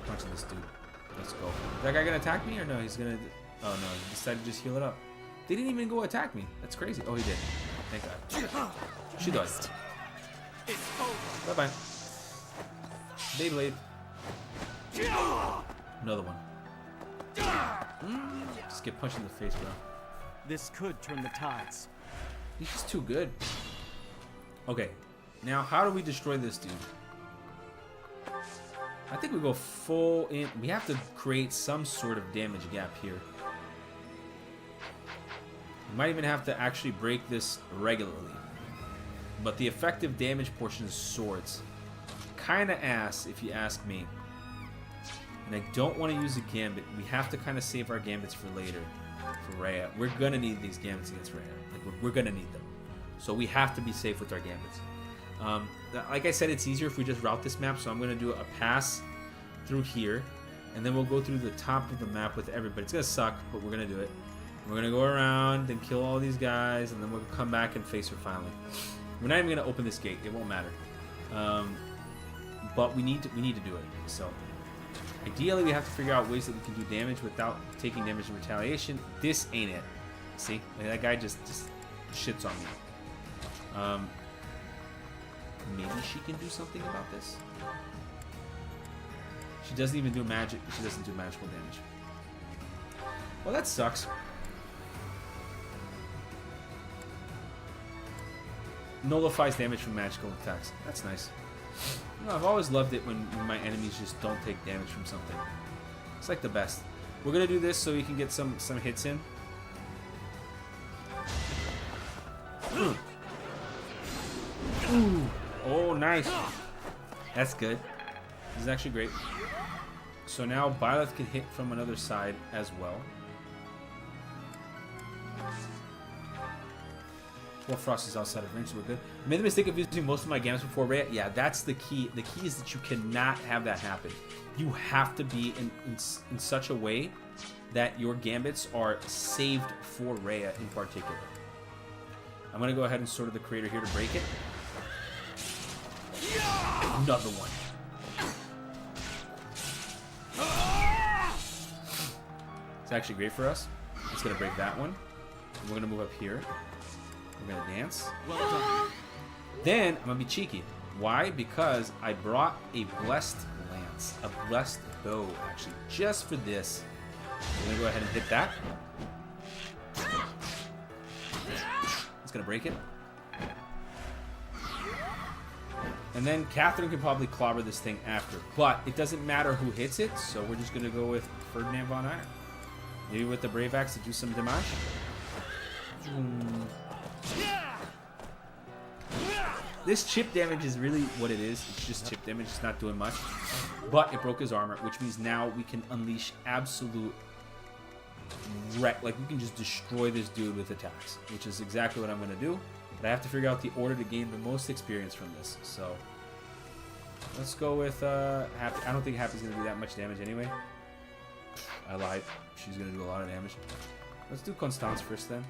Punching this dude. Let's go. Is that guy gonna attack me or no? He's gonna... Oh no, he decided to just heal it up. They didn't even go attack me. That's crazy. Oh, he did. Thank God. She does. Bye-bye. Beyblade. Another one. Just get punched in the face, bro. This could turn the tides. He's just too good. Okay, now how do we destroy this dude? I think we go full in. We have to create some sort of damage gap here. We might even have to actually break this regularly. But the effective damage portion is swords. Kinda ass, if you ask me. And I don't want to use a gambit. We have to kind of save our gambits for later. For Rhea. We're gonna need these gambits against Rhea. Like, we're gonna need them. So we have to be safe with our gambits. Like I said, it's easier if we just route this map. So I'm gonna do a pass through here. And then we'll go through the top of the map with everybody. It's gonna suck, but we're gonna do it. We're gonna go around and kill all these guys. And then we'll come back and face her finally. We're not even gonna open this gate. It won't matter. But we need to do it. So ideally, we have to figure out ways that we can do damage without taking damage in retaliation. This ain't it. See, like, that guy just shits on me. Maybe she can do something about this. She doesn't even do magic. She doesn't do magical damage. Well, that sucks. Nullifies damage from magical attacks. That's nice. You know, I've always loved it when my enemies just don't take damage from something. It's like the best. We're gonna do this so we can get some hits in. Ooh. Oh, nice. That's good. This is actually great. So now Byleth can hit from another side as well. Well, Frost is outside of range, so we're good. I made the mistake of using most of my gambits before Rhea. Yeah, that's the key. The key is that you cannot have that happen. You have to be in such a way that your gambits are saved for Rhea in particular. I'm going to go ahead and Sword of the Creator here to break it. Another one. It's actually great for us. It's going to break that one. We're going to move up here. We're going to dance. Well done. Then I'm going to be cheeky. Why? Because I brought a Blessed Lance. A Blessed Bow, actually, just for this. We're going to go ahead and hit that. It's going to break it. And then Catherine can probably clobber this thing after. But it doesn't matter who hits it, so we're just going to go with Ferdinand von Iron. Maybe with the Brave Axe to do some damage. This chip damage is really what it is. It's just chip damage. It's not doing much. But it broke his armor, which means now we can unleash absolute wreck. Like, we can just destroy this dude with attacks, which is exactly what I'm going to do. But I have to figure out the order to gain the most experience from this. So let's go with Happy. I don't think Happy's going to do that much damage anyway. I lied. She's going to do a lot of damage. Let's do Constance first then.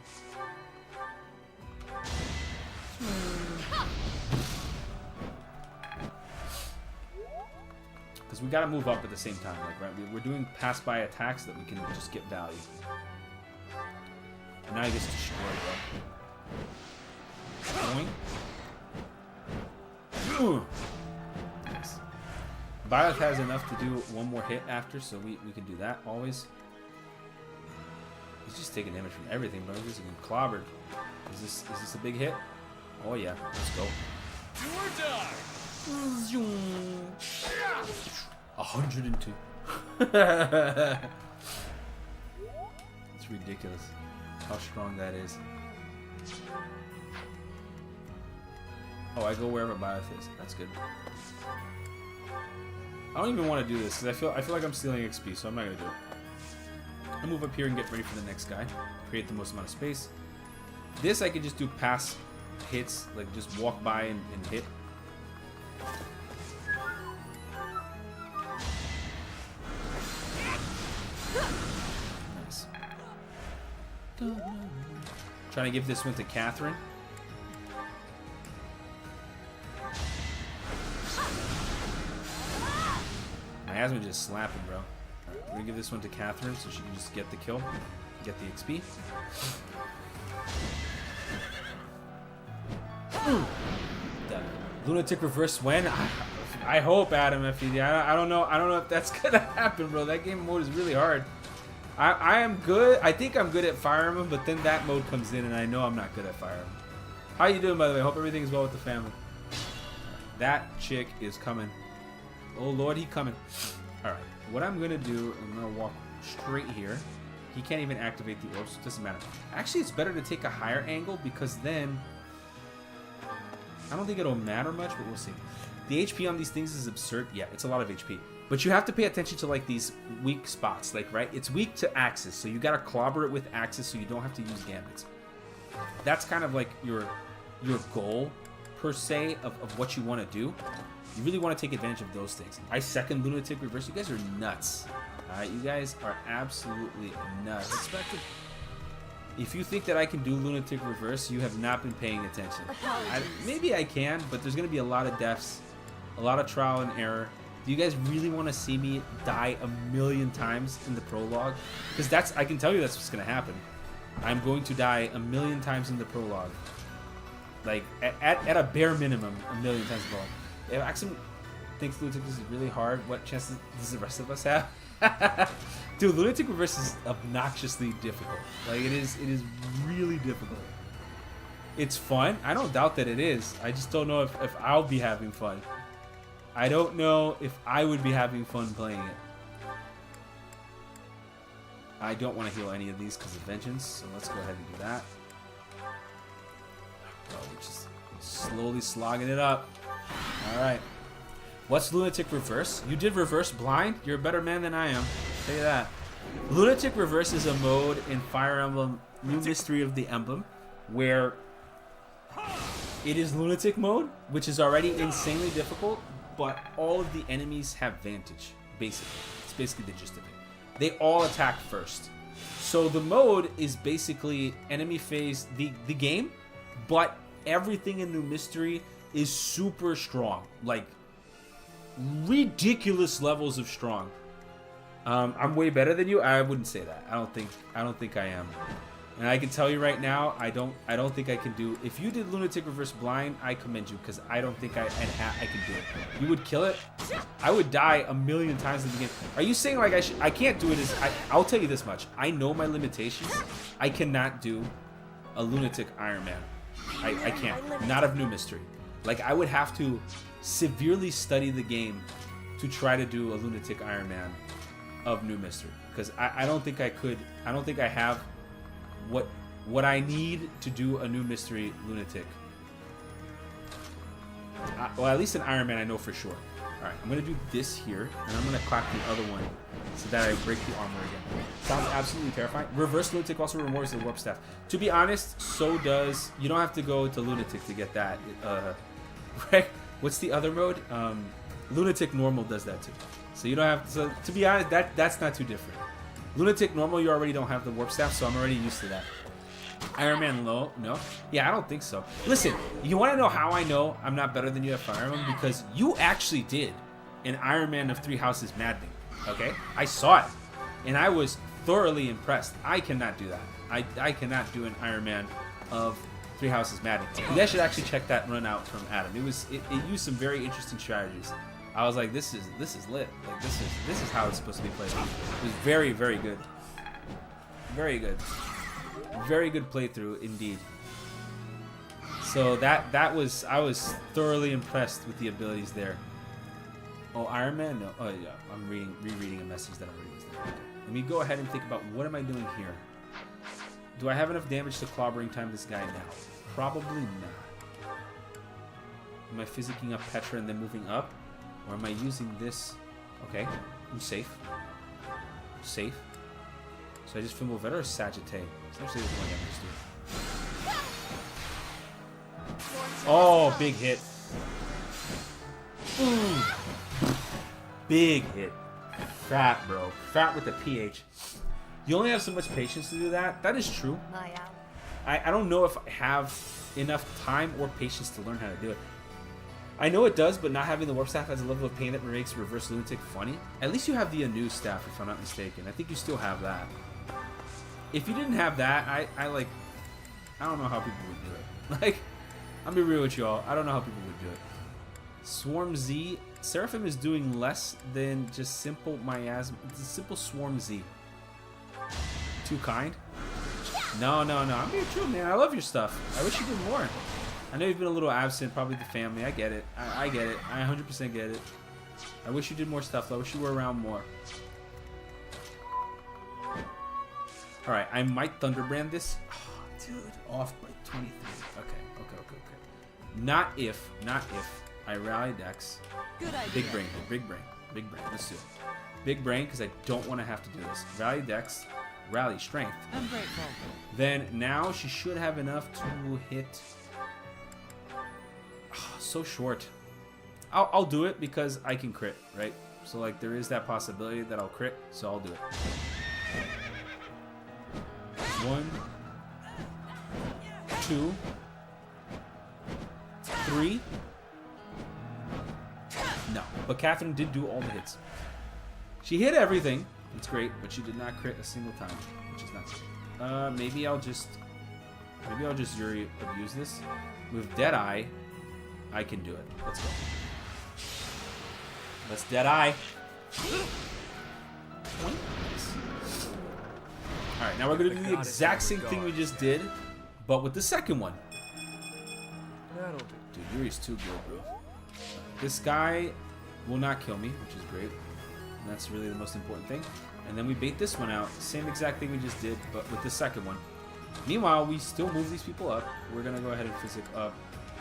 Because we got to move up at the same time. Like, right? We're doing pass-by attacks that we can just get value. And now he gets destroyed, bro. Going. Nice. Byleth has enough to do one more hit after, so we can do that always. He's just taking damage from everything, bro. He's getting clobbered. Is this a big hit? Oh yeah, let's go. 102. It's ridiculous how strong that is. Oh, I go wherever Byleth is. That's good. I don't even want to do this because I feel like I'm stealing XP, so I'm not gonna do it. I'll move up here and get ready for the next guy. Create the most amount of space. This I can just do pass hits, like just walk by and hit. Nice. Trying to give this one to Catherine. My Asma just slapping, bro. Alright, we're gonna give this one to Catherine so she can just get the kill, get the XP. The lunatic reverse when? I hope, Adam, FED. I don't know if that's gonna happen, bro. That game mode is really hard. I am good. I think I'm good at Fire Emblem, but then that mode comes in and I know I'm not good at Fire Emblem. How you doing, by the way? Hope everything's well with the family. That chick is coming. Oh Lord, he coming. Alright, what I'm gonna do, I'm gonna walk straight here. He can't even activate the orbs, so it doesn't matter. Actually, it's better to take a higher angle because then I don't think it'll matter much, but we'll see. The HP on these things is absurd. Yeah, it's a lot of HP. But you have to pay attention to like these weak spots, like, right? It's weak to axes, so you gotta clobber it with axes so you don't have to use gambits. That's kind of like your goal, per se, of what you want to do. You really want to take advantage of those things. I second Lunatic Reverse. You guys are nuts. Alright, you guys are absolutely nuts. Expected. If you think that I can do Lunatic Reverse, you have not been paying attention. Maybe I can, but there's going to be a lot of deaths, a lot of trial and error. Do you guys really want to see me die 1,000,000 times in the prologue? Because I can tell you that's what's going to happen. I'm going to die 1,000,000 times in the prologue. Like, at a bare minimum, 1,000,000 times in the prologue. thinks Lunatic is really hard. What chances does the rest of us have? Dude, Lunatic Reverse is obnoxiously difficult. Like, it is really difficult. It's fun. I don't doubt that it is. I just don't know if I'll be having fun. I don't know if I would be having fun playing it. I don't want to heal any of these because of Vengeance, so let's go ahead and do that. Oh, we're just slowly slogging it up. Alright. What's Lunatic Reverse? You did Reverse Blind? You're a better man than I am. I'll tell you that. Lunatic Reverse is a mode in Fire Emblem New Mystery of the Emblem where it is Lunatic mode, which is already insanely difficult, but all of the enemies have Vantage, basically. It's basically the gist of it. They all attack first. So the mode is basically enemy phase, the game, but everything in New Mystery is super strong. Like, ridiculous levels of strong. I'm way better than you. I wouldn't say that. I don't think I am. And I can tell you right now, I don't think I can do. If you did Lunatic Reverse Blind, I commend you because I don't think I can do it. You would kill it. I would die a million times in the beginning. Are you saying like I can't do it? I'll tell you this much. I know my limitations. I cannot do a Lunatic Iron Man. I can't. Not of New Mystery. Like, I would have to severely study the game to try to do a Lunatic Iron Man of New Mystery because I don't think I could. I don't think I have what I need to do a New Mystery Lunatic. Well, at least an Iron Man I know for sure. Alright, I'm going to do this here, and I'm going to clap the other one so that I break the armor again. Sounds absolutely terrifying. Reverse Lunatic also rewards the Warp Staff. To be honest, so does... You don't have to go to Lunatic to get that. Right? What's the other mode? Lunatic Normal does that too. So you don't have... So to be honest, that's not too different. Lunatic Normal, you already don't have the Warp Staff, so I'm already used to that. Iron Man Low? No? Yeah, I don't think so. Listen, you want to know how I know I'm not better than you at Fire Emblem? Because you actually did an Iron Man of Three Houses Maddening, okay? I saw it, and I was thoroughly impressed. I cannot do that. I cannot do an Iron Man of Three Houses Maddening. You guys should actually check that run out from Adam. It used some very interesting strategies. I was like, this is lit. Like this is how it's supposed to be played. It was very, very good. Very good. Very good playthrough indeed. So I was thoroughly impressed with the abilities there. Oh, Iron Man? No. Oh yeah, I'm rereading a message that already was there. Okay. Let me go ahead and think about what am I doing here. Do I have enough damage to clobbering time this guy now? Probably not. Am I physicking up Petra and then moving up? Or am I using this? Okay, I'm safe. Safe. So I just feel Movetta or Sagittae? Essentially, there's one damage to it. Oh, big hit. Ooh. Big hit. Fat, bro. Fat with the PH. You only have so much patience to do that. That is true. I don't know if I have enough time or patience to learn how to do it. I know it does, but not having the Warp Staff has a level of pain that makes Reverse Lunatic funny. At least you have the Anu Staff, if I'm not mistaken. I think you still have that. If you didn't have that, I don't know how people would do it. Like, I'll be real with y'all. I don't know how people would do it. Swarm Z. Seraphim is doing less than just simple miasma. It's a simple Swarm Z. Too kind? No. I'm being true, man. I love your stuff. I wish you did more. I know you've been a little absent, probably the family. I get it. I get it. I 100% get it. I wish you did more stuff, though. I wish you were around more. Alright, I might Thunderbrand this. Oh, dude, off by 23. Okay. Not if I rally Dex. Good idea. Big brain. Let's do it. Big brain, because I don't want to have to do this. Rally Dex, rally Strength. I'm grateful. Then now she should have enough to hit. Oh, so short. I'll do it because I can crit, right? So like there is that possibility that I'll crit, so I'll do it. 1, 2, 3. No, but Catherine did do all the hits. She hit everything. It's great, but she did not crit a single time, which is not great. Maybe I'll just Yuri abuse this with Deadeye. I can do it. Let's go. Let's dead eye. Alright, now we're gonna do the exact same thing we just did, but with the second one. That'll do. Dude, Yuri's too good, bro. This guy will not kill me, which is great. And that's really the most important thing. And then we bait this one out. Same exact thing we just did, but with the second one. Meanwhile, we still move these people up. We're gonna go ahead and physic up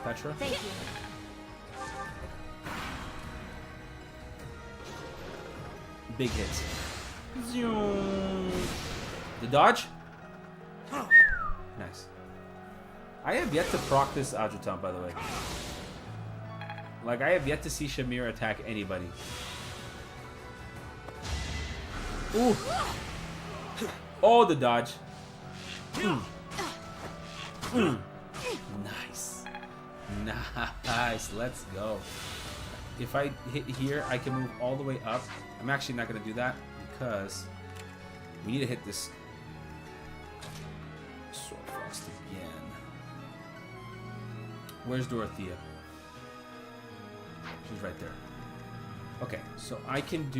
Petra. Thank you. Big hits. Zoom. The dodge? Nice. I have yet to proc this Adjutant, by the way. Like, I have yet to see Shamir attack anybody. Ooh. Oh, the dodge. Nice. Nice. Let's go. If I hit here, I can move all the way up. I'm actually not going to do that because we need to hit this Sword Frost again. Where's Dorothea? She's right there. Okay, so I can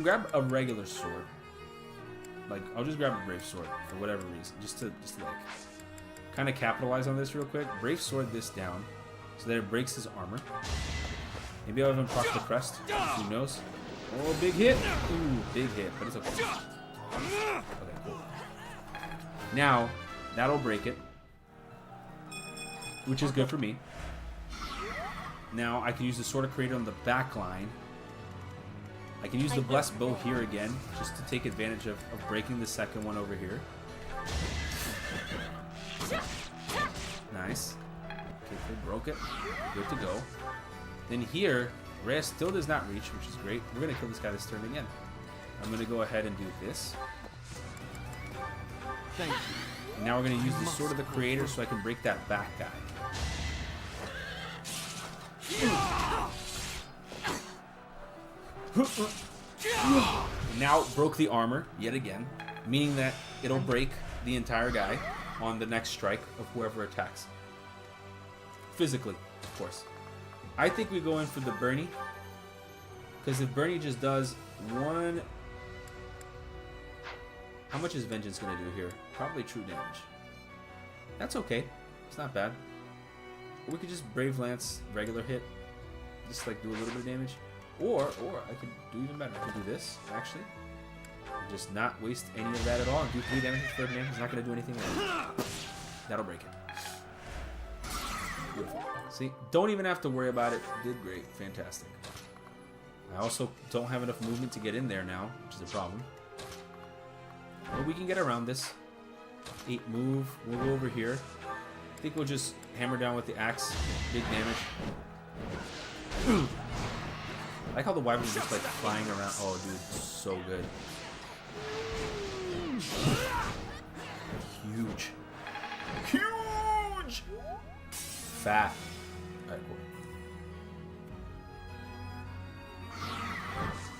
grab a regular sword. Like, I'll just grab a Brave Sword for whatever reason. Just to like, kind of capitalize on this real quick. Brave Sword this down so that it breaks his armor. Maybe I'll even proc the crest. Who knows? Oh, big hit. Ooh, big hit, but it's okay. Okay, cool. Now, that'll break it. Which is good for me. Now, I can use the Sword of Creator on the back line. I can use the Blessed Bow here again, just to take advantage of breaking the second one over here. Nice. Okay, cool, broke it. Good to go. Then here, Rhea still does not reach, which is great. We're going to kill this guy this turn again. I'm going to go ahead and do this. Thank you. And now we're going to use the Sword of the Creator so I can break that back guy. Now it broke the armor yet again, meaning that it'll break the entire guy on the next strike of whoever attacks. Physically, of course. I think we go in for the Bernie, because if Bernie just does one... How much is Vengeance going to do here? Probably true damage. That's okay. It's not bad. Or we could just Brave Lance regular hit. Just like do a little bit of damage. Or I could do even better. I could do this, actually. And just not waste any of that at all. And do 3 damage for 3 damage. It's not going to do anything else. That'll break it. Beautiful. See? Don't even have to worry about it. Did great. Fantastic. I also don't have enough movement to get in there now, which is a problem. But we can get around this. 8 move. We'll go over here. I think we'll just hammer down with the axe. Big damage. I like how the wyvern is just like flying around. Oh, dude, so good. Huge. Huge! Fat. Alright, cool.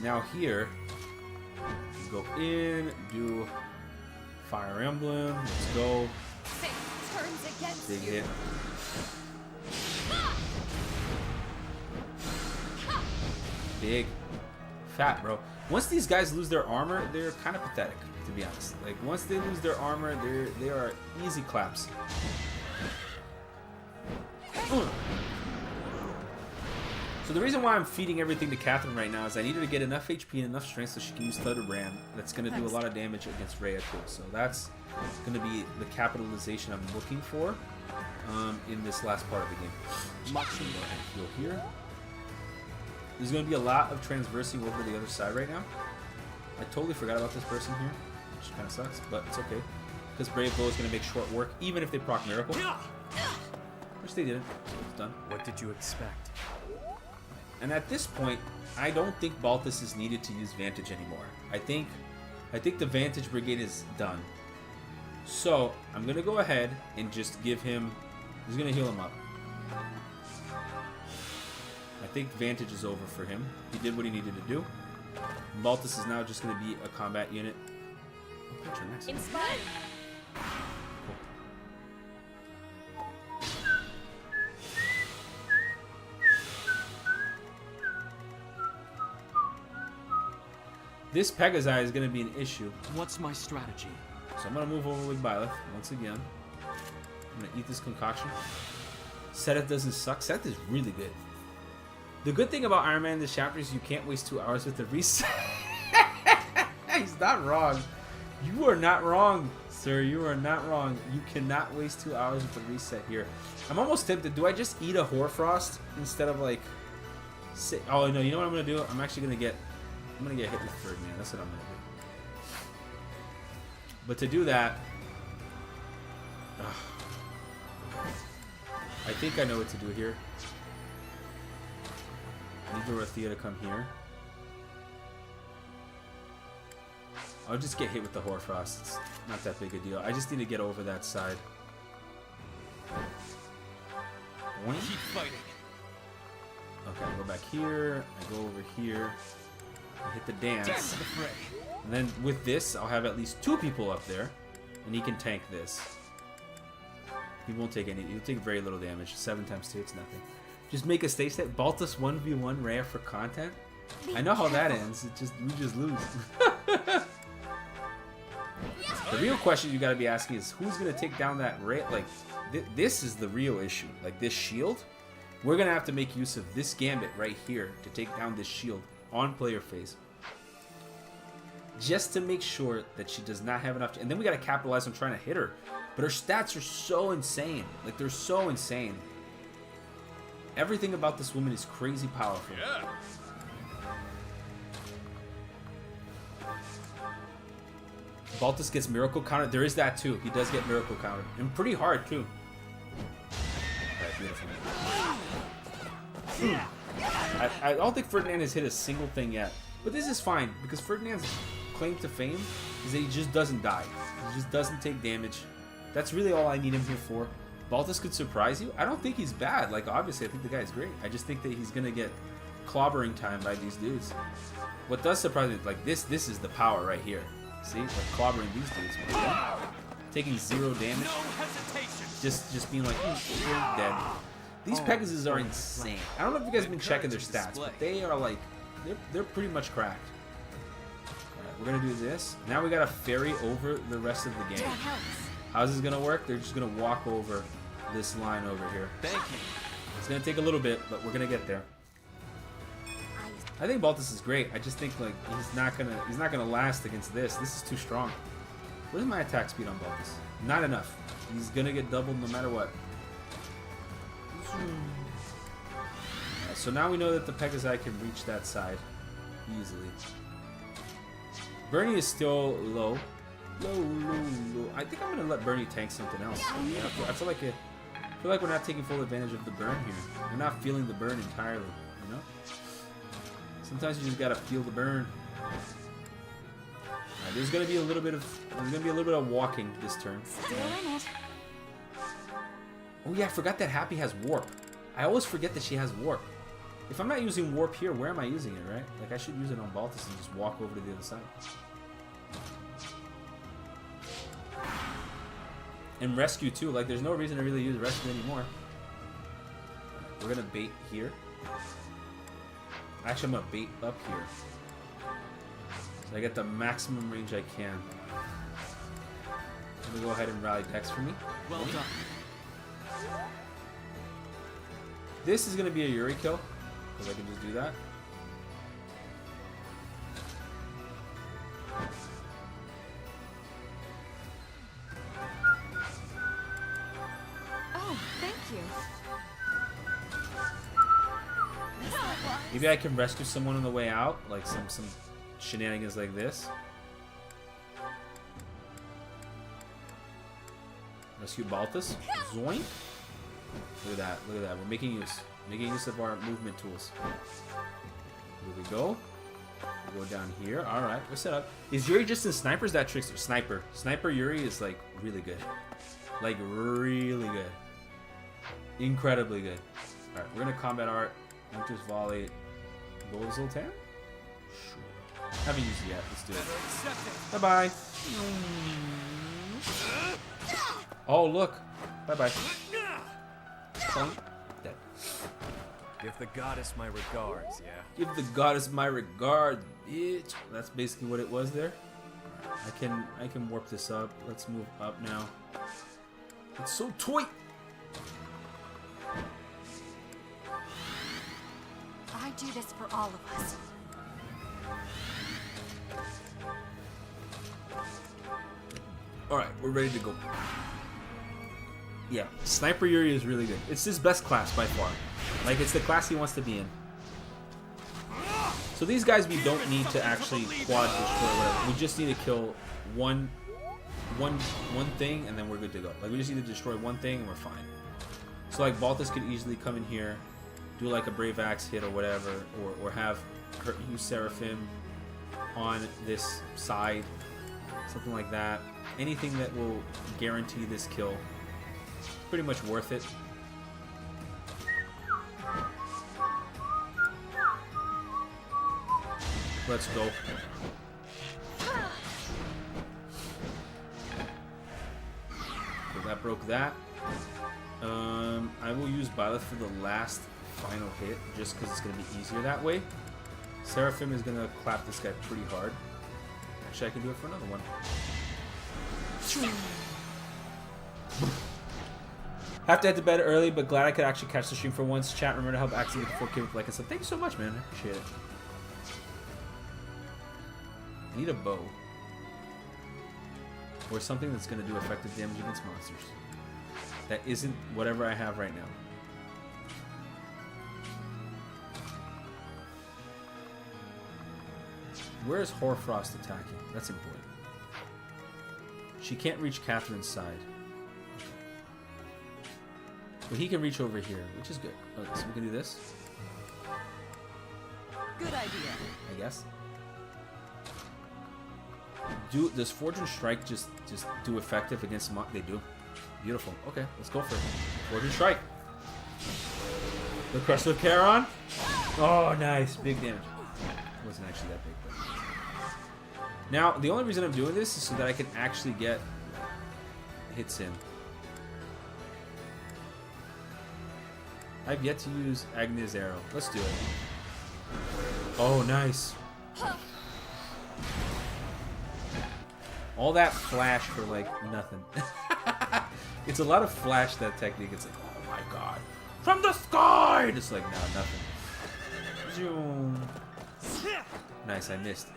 Now here, go in, do Fire Emblem. Let's go. Turns against Big you. hit. Big. Fat, bro. Once these guys lose their armor, they're kind of pathetic, to be honest. Like, once they lose their armor, they are easy claps. So the reason why I'm feeding everything to Catherine right now is I need her to get enough HP and enough strength so she can use Thunder Brand. That's going to do a lot of damage against Rhea too. So that's going to be the capitalization I'm looking for in this last part of the game. Go ahead and heal here. There's going to be a lot of transversing over the other side right now. I totally forgot about this person here, which kind of sucks, but it's okay. Because Brave Bow is going to make short work, even if they proc Miracle. Which they didn't. It's done. What did you expect? And at this point, I don't think Balthus is needed to use Vantage anymore. I think the Vantage Brigade is done. So, I'm going to go ahead and just give him... He's going to heal him up. I think Vantage is over for him. He did what he needed to do. Balthus is now just going to be a combat unit. Oh, Petra, nice. Inspired. This Pegasi is going to be an issue. What's my strategy? So I'm going to move over with Byleth once again. I'm going to eat this concoction. Seth doesn't suck. Seth is really good. The good thing about Iron Man in this chapter is you can't waste 2 hours with the reset. He's not wrong. You are not wrong, sir. You are not wrong. You cannot waste 2 hours with the reset here. I'm almost tempted. Do I just eat a Hoarfrost instead of like... Oh, no. You know what I'm going to do? I'm actually going to get... I'm going to get hit with Ferdinand. That's what I'm going to do. But to do that... I think I know what to do here. I need Dorothea to come here. I'll just get hit with the Hoarfrost. It's not that big a deal. I just need to get over that side. Keep fighting. Okay, I go back here. I go over here. I hit the dance. Dance to the fray. And then with this, I'll have at least 2 people up there. And he can tank this. He won't take any. He'll take very little damage. 7 times 2, it's nothing. Just make a stage set. Baltus 1v1 rare for content. I know how that ends. We just lose. The real question you gotta be asking is who's gonna take down that Ray? Like, this is the real issue. Like this shield, we're gonna have to make use of this gambit right here to take down this shield on player phase, just to make sure that she does not have enough. And then we gotta capitalize on trying to hit her. But her stats are so insane. Like they're so insane. Everything about this woman is crazy powerful. Yeah. Baltus gets miracle countered. There is that too. He does get miracle countered. And pretty hard too. Alright, beautiful. I don't think Ferdinand has hit a single thing yet. But this is fine, because Ferdinand's claim to fame is that he just doesn't die. He just doesn't take damage. That's really all I need him here for. Baltus could surprise you. I don't think he's bad. Like, obviously, I think the guy's great. I just think that he's going to get clobbering time by these dudes. What does surprise me, like, this is the power right here. See? Like, clobbering these dudes. Taking 0 damage. Just being like, you're dead. These Pegasus are insane. I don't know if you guys have been checking their stats, but they are like, they're pretty much cracked. Alright, we're going to do this. Now we got to ferry over the rest of the game. How's this going to work? They're just going to walk over this line over here. Thank you. It's going to take a little bit, but we're going to get there. I think Baltus is great. I just think like he's not gonna last against this. This is too strong. What is my attack speed on Baltus? Not enough. He's gonna get doubled no matter what. So now we know that the Pegasi can reach that side easily. Bernie is still low. Low. I think I'm gonna let Bernie tank something else. Yeah, I feel like we're not taking full advantage of the burn here. We're not feeling the burn entirely, you know? Sometimes you just gotta feel the burn. Alright, there's gonna be a little bit of walking this turn. Oh yeah, I forgot that Happy has warp. I always forget that she has warp. If I'm not using warp here, where am I using it, right? Like I should use it on Baltus and just walk over to the other side. And rescue too. Like there's no reason to really use rescue anymore. We're gonna bait here. Actually, I'm gonna bait up here. So I get the maximum range I can. I'm gonna go ahead and rally Dex for me. Well done. This is gonna be a Yuri kill, because I can just do that. Oh, thank you. Maybe I can rescue someone on the way out, like some shenanigans like this. Rescue Baltus. Zoink. Look at that. We're making use of our movement tools. Here we go. We go down here. All right, we're set up. Is Yuri just in snipers? That trickster sniper. Sniper Yuri is like really good. Like really good. Incredibly good. All right, we're gonna combat art. Hunter's volley. Gold Zoltan? Sure. Haven't used it yet. Let's do it. Bye-bye. Oh, look. Bye-bye. Dead. Give the goddess my regards, yeah? Give the goddess my regard, bitch. That's basically what it was there. I can warp this up. Let's move up now. It's so tight. I do this for all of us. Alright, we're ready to go. Yeah, Sniper Yuri is really good. It's his best class by far. Like, it's the class he wants to be in. So these guys we don't need to actually quad destroy or whatever. We just need to kill one thing and then we're good to go. Like, we just need to destroy one thing and we're fine. So like Balthus could easily come in here, do like a Brave Axe hit or whatever, or have her use Seraphim on this side. Something like that. Anything that will guarantee this kill. Pretty much worth it. Let's go. So that broke that. I will use Byleth for the last final hit, just because it's going to be easier that way. Seraphim is going to clap this guy pretty hard. Actually, I can do it for another one. Have to head to bed early, but glad I could actually catch the stream for once. Chat, remember to help Axel with the 4K with like I said. Thank you so much, man. I appreciate it. I need a bow. Or something that's going to do effective damage against monsters. That isn't whatever I have right now. Where is Hoarfrost attacking? That's important. She can't reach Catherine's side. But he can reach over here, which is good. Okay, so we can do this. Good idea. I guess. Does Forge and Strike just do effective against They do. Beautiful. Okay, let's go for it. Forge and Strike. The Crush of Charon. Oh, nice. Big damage. It wasn't actually that big, but... Now, the only reason I'm doing this is so that I can actually get hits in. I've yet to use Agnes Arrow. Let's do it. Oh, nice. All that flash for, like, nothing. It's a lot of flash, that technique. It's like, oh my god. From the sky! It's like, no, nothing. Zoom. Nice, I missed.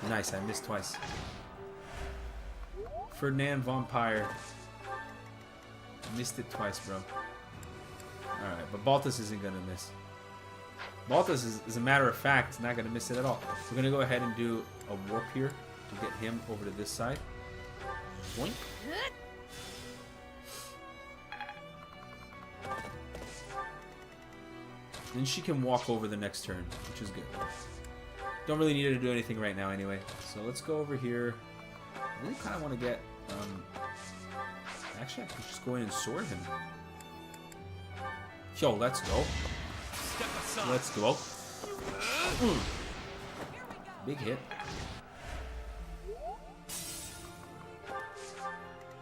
Nice, I missed twice. Ferdinand Vampire. Missed it twice, bro. Alright, but Balthus isn't gonna miss. Balthus, as a matter of fact, not gonna miss it at all. We're gonna go ahead and do a warp here to get him over to this side. Boink. Then she can walk over the next turn, which is good. Don't really need her to do anything right now anyway. So let's go over here. I really kind of want to get... actually, I could just go in and sword him. Yo, let's go. Let's go. Big hit.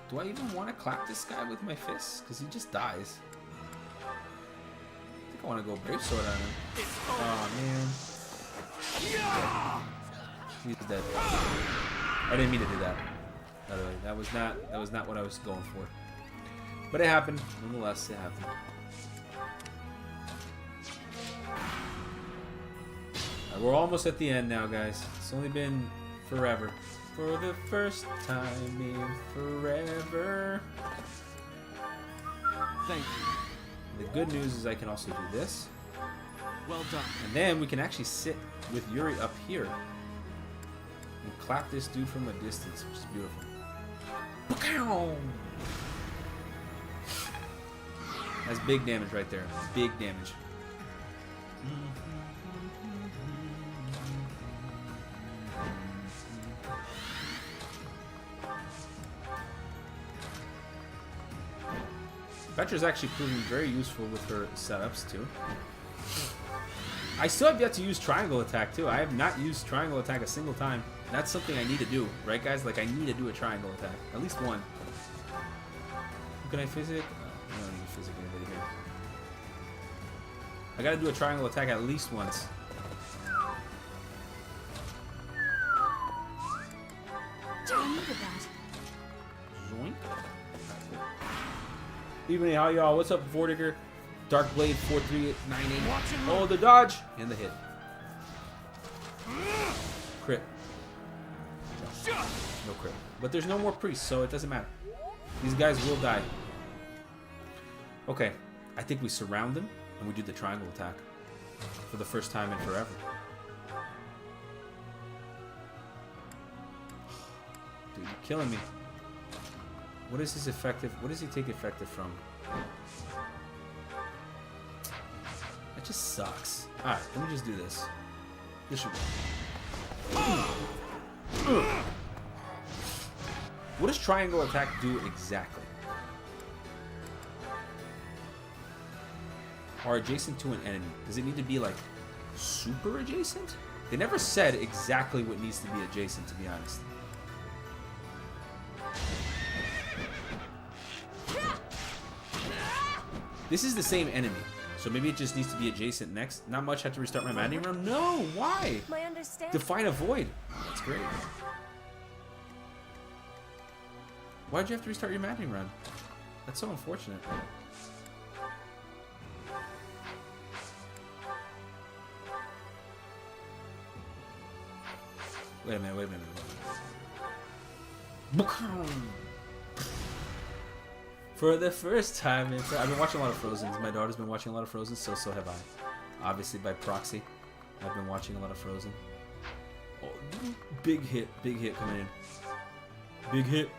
Do I even want to clap this guy with my fists? Because he just dies. I think I want to go Brave Sword on him. Oh, man. He's dead. I didn't mean to do that. By the way, that was not what I was going for. But it happened. Nonetheless, it happened. We're almost at the end now, guys. It's only been forever. For the first time in forever. Thank you. The good news is I can also do this. Well done. And then we can actually sit with Yuri up here and clap this dude from a distance, which is beautiful. That's big damage right there. Big damage. Petra's actually proving very useful with her setups too. I still have yet to use triangle attack too. I have not used triangle attack a single time. That's something I need to do, right guys? Like I need to do a triangle attack. At least one. Can I physic? I don't need physic anybody here. I gotta do a triangle attack at least once. Zoink. Evening, how y'all? What's up, Vortiger? Dark Blade 4398. Oh, the dodge and the hit. Crit. No crit. But there's no more priests, so it doesn't matter. These guys will die. Okay, I think we surround them and we do the triangle attack for the first time in forever. Dude, you're killing me. What is his effective? What does he take effective from? That just sucks. Alright, let me just do this. This should work. What does triangle attack do exactly? Are adjacent to an enemy. Does it need to be like super adjacent? They never said exactly what needs to be adjacent, to be honest. This is the same enemy, so maybe it just needs to be adjacent next. Not much. Have to restart my Maddening run? No, why? My understanding. Define a void. That's great. Why'd you have to restart your Maddening run? That's so unfortunate. Wait a minute, wait a minute. For the first time, I've been watching a lot of Frozen. My daughter's been watching a lot of Frozen, so have I. Obviously, by proxy, I've been watching a lot of Frozen. Oh, big hit coming in. Big hit.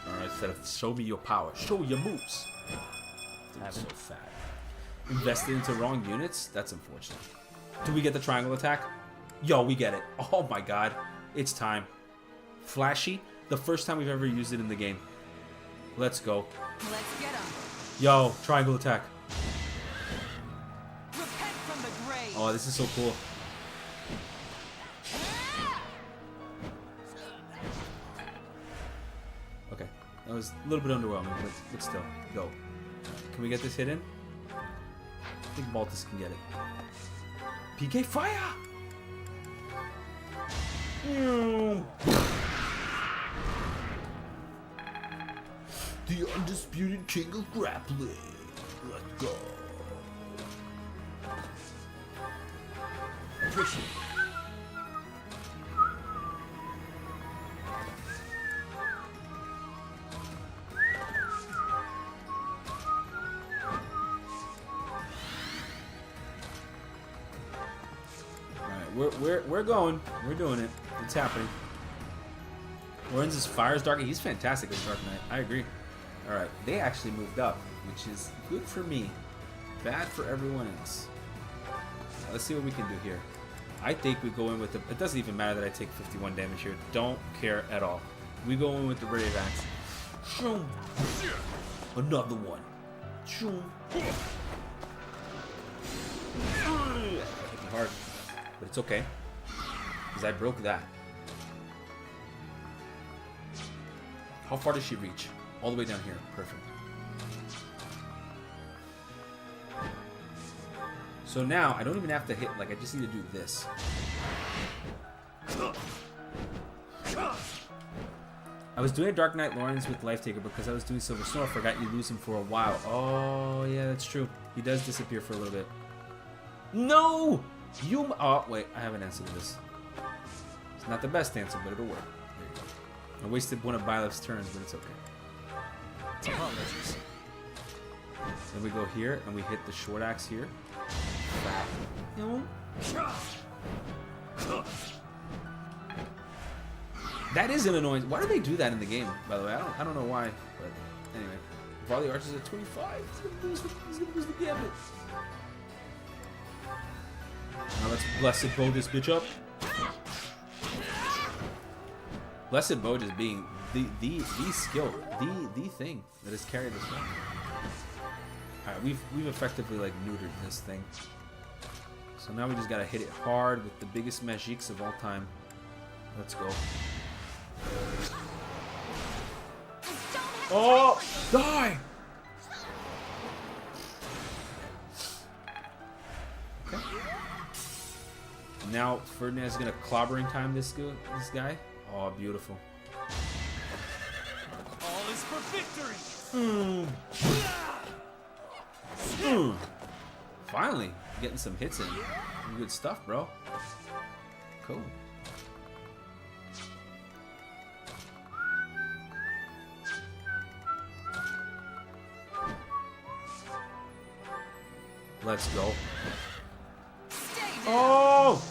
Alright, instead of show me your power, show your moves. Dude, so fat. Invested into wrong units? That's unfortunate. Do we get the triangle attack? Yo, we get it. Oh my god. It's time. Flashy. The first time we've ever used it in the game. Let's go. Let's get him. Yo, triangle attack. Repent from the grave. Oh, this is so cool. Okay. That was a little bit underwhelming, but still. Go. Can we get this hit in? I think Baltus can get it. PK fire! The undisputed king of grappling. Let's go. Appreciate it. We're going. We're doing it. It's happening. Lorenz' Fire's Dark. He's fantastic as Dark Knight. I agree. Alright, they actually moved up, which is good for me. Bad for everyone else. Let's see what we can do here. I think we go in with the... It doesn't even matter that I take 51 damage here. Don't care at all. We go in with the Brave Axe. Shoom. Another one. Shoom. Hit me hard. But it's okay. Because I broke that. How far does she reach? All the way down here. Perfect. So now, I don't even have to hit, like, I just need to do this. I was doing a Dark Knight Lawrence with Life Taker because I was doing Silver Snow. I forgot you lose him for a while. Oh, yeah, that's true. He does disappear for a little bit. No! You... Oh, wait, I have an answer to this. It's not the best answer, but it'll work. There you go. I wasted one of Byleth's turns, but it's okay. Apologies. Then we go here, and we hit the short axe here. That is an annoying... Why do they do that in the game, by the way? I don't know why, but anyway. Varley Archer's at 25. He's gonna lose the gambit. Now let's Blessed Bow this bitch up. Blessed Bow just being the skill, the thing that has carried this one. Alright, we've effectively like neutered this thing. So now we just gotta hit it hard with the biggest magiques of all time. Let's go. Oh, die! Okay. Now Ferdinand's gonna clobbering time this guy. Oh, beautiful. All is for victory. Finally, getting some hits in. Good stuff, bro. Cool. Let's go. Oh!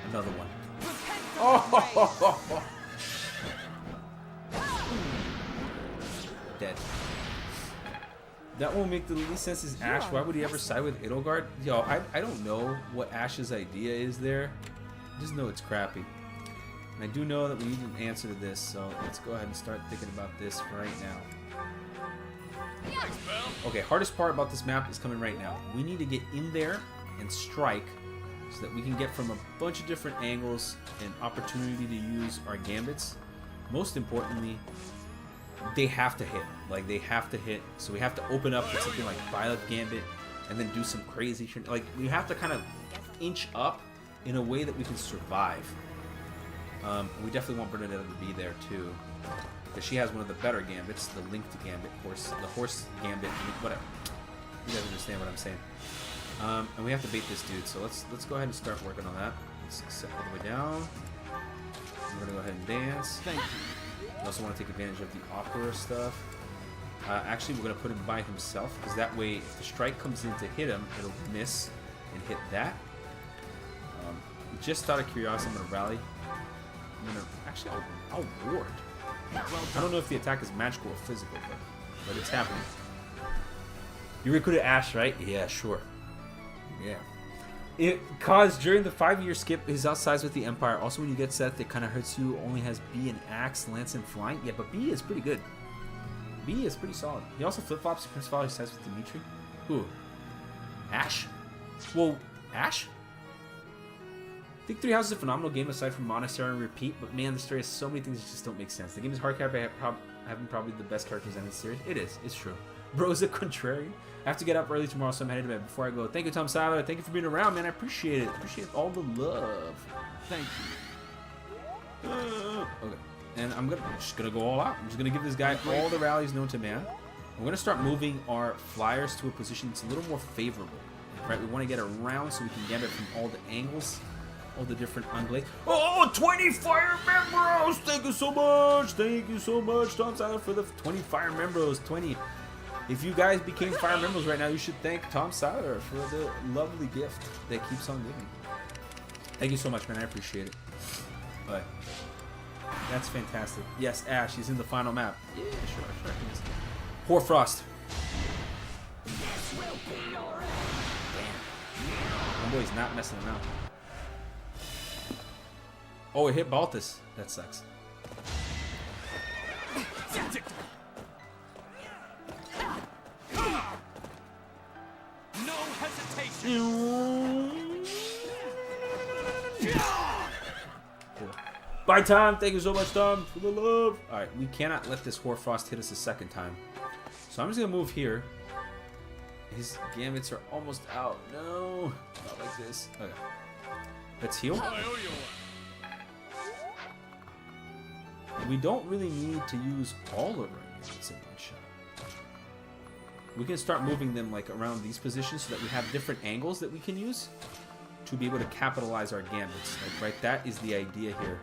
Another one. Oh! Dead. That won't make the least sense is Ash. Why would he ever side with Edelgard? Yo, I don't know what Ash's idea is there. I just know it's crappy. And I do know that we need an answer to this, so let's go ahead and start thinking about this right now. Okay, hardest part about this map is coming right now. We need to get in there and strike so that we can get from a bunch of different angles an opportunity to use our gambits. Most importantly, they have to hit. Like, they have to hit. So we have to open up with something like Violet Gambit and then do some crazy shit. Like, we have to kind of inch up in a way that we can survive. We definitely want Bernadetta to be there too, because she has one of the better gambits, the linked gambit, the horse gambit, whatever. You guys understand what I'm saying. And we have to bait this dude, so let's go ahead and start working on that. Let's set all the way down. We're gonna go ahead and dance. Thank you. We also want to take advantage of the opera stuff. Actually, we're gonna put him by himself, because that way, if the strike comes in to hit him, it'll miss and hit that. Just out of curiosity, I'm gonna rally. I'm gonna actually, I'll ward. I don't know if the attack is magical or physical, but it's happening. You recruited Ash, right? Yeah, sure. Yeah. It caused during the 5-year skip is outsized with the Empire. Also, when you get set, that kind of hurts you. Only has B and Axe, Lance, and Flying. Yeah, but B is pretty good. B is pretty solid. He also flip flops Prince Father size with Dimitri. Who? Ash? Well, Ash? I think Three Houses is a phenomenal game aside from Monastery and Repeat, but man, the story has so many things that just don't make sense. The game is hard cap by having probably the best characters in the series. It is. It's true. Bro's a contrarian. I have to get up early tomorrow, so I'm headed to bed. Before I go, thank you, Tom Sala. Thank you for being around, man. I appreciate it. Appreciate all the love. Thank you. Okay. And I'm just gonna go all out. I'm just gonna give this guy all the rallies known to man. I'm gonna start moving our flyers to a position that's a little more favorable. Right? We want to get around so we can get it from all the angles. All the different unblades. Oh, 20 fire members! Thank you so much! Thank you so much, Tom Sala, for the 20 fire members. 20. If you guys became fire members right now, you should thank Tom Sala for the lovely gift that keeps on giving. Thank you so much, man. I appreciate it. But that's fantastic. Yes, Ash, he's in the final map. Yeah, sure. Hoarfrost. Damn. My boy's not messing around. Oh, it hit Baltus. That sucks. No hesitation. Bye, Tom. Thank you so much, Tom, for the love. All right, we cannot let this Hoarfrost hit us a second time. So I'm just gonna move here. His gambits are almost out. No, not like this. Okay, let's heal. We don't really need to use all of our gambits in one shot. We can start moving them like around these positions so that we have different angles that we can use to be able to capitalize our gambits. Like, right, that is the idea here.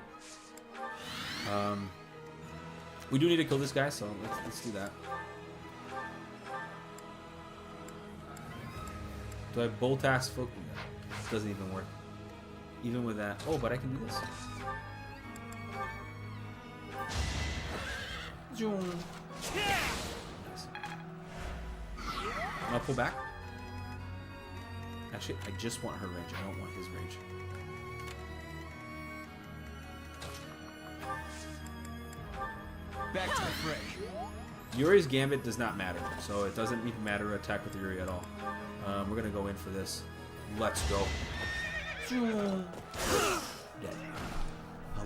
We do need to kill this guy, so let's do that. Do I bolt axe folk? No, it doesn't even work. Even with that. Oh, but I can do this. Nice. I'll pull back. Actually, I just want her range. I don't want his range. Back to the fray. Yuri's gambit does not matter, so it doesn't even matter to attack with Yuri at all. We're gonna go in for this. Let's go. Dead.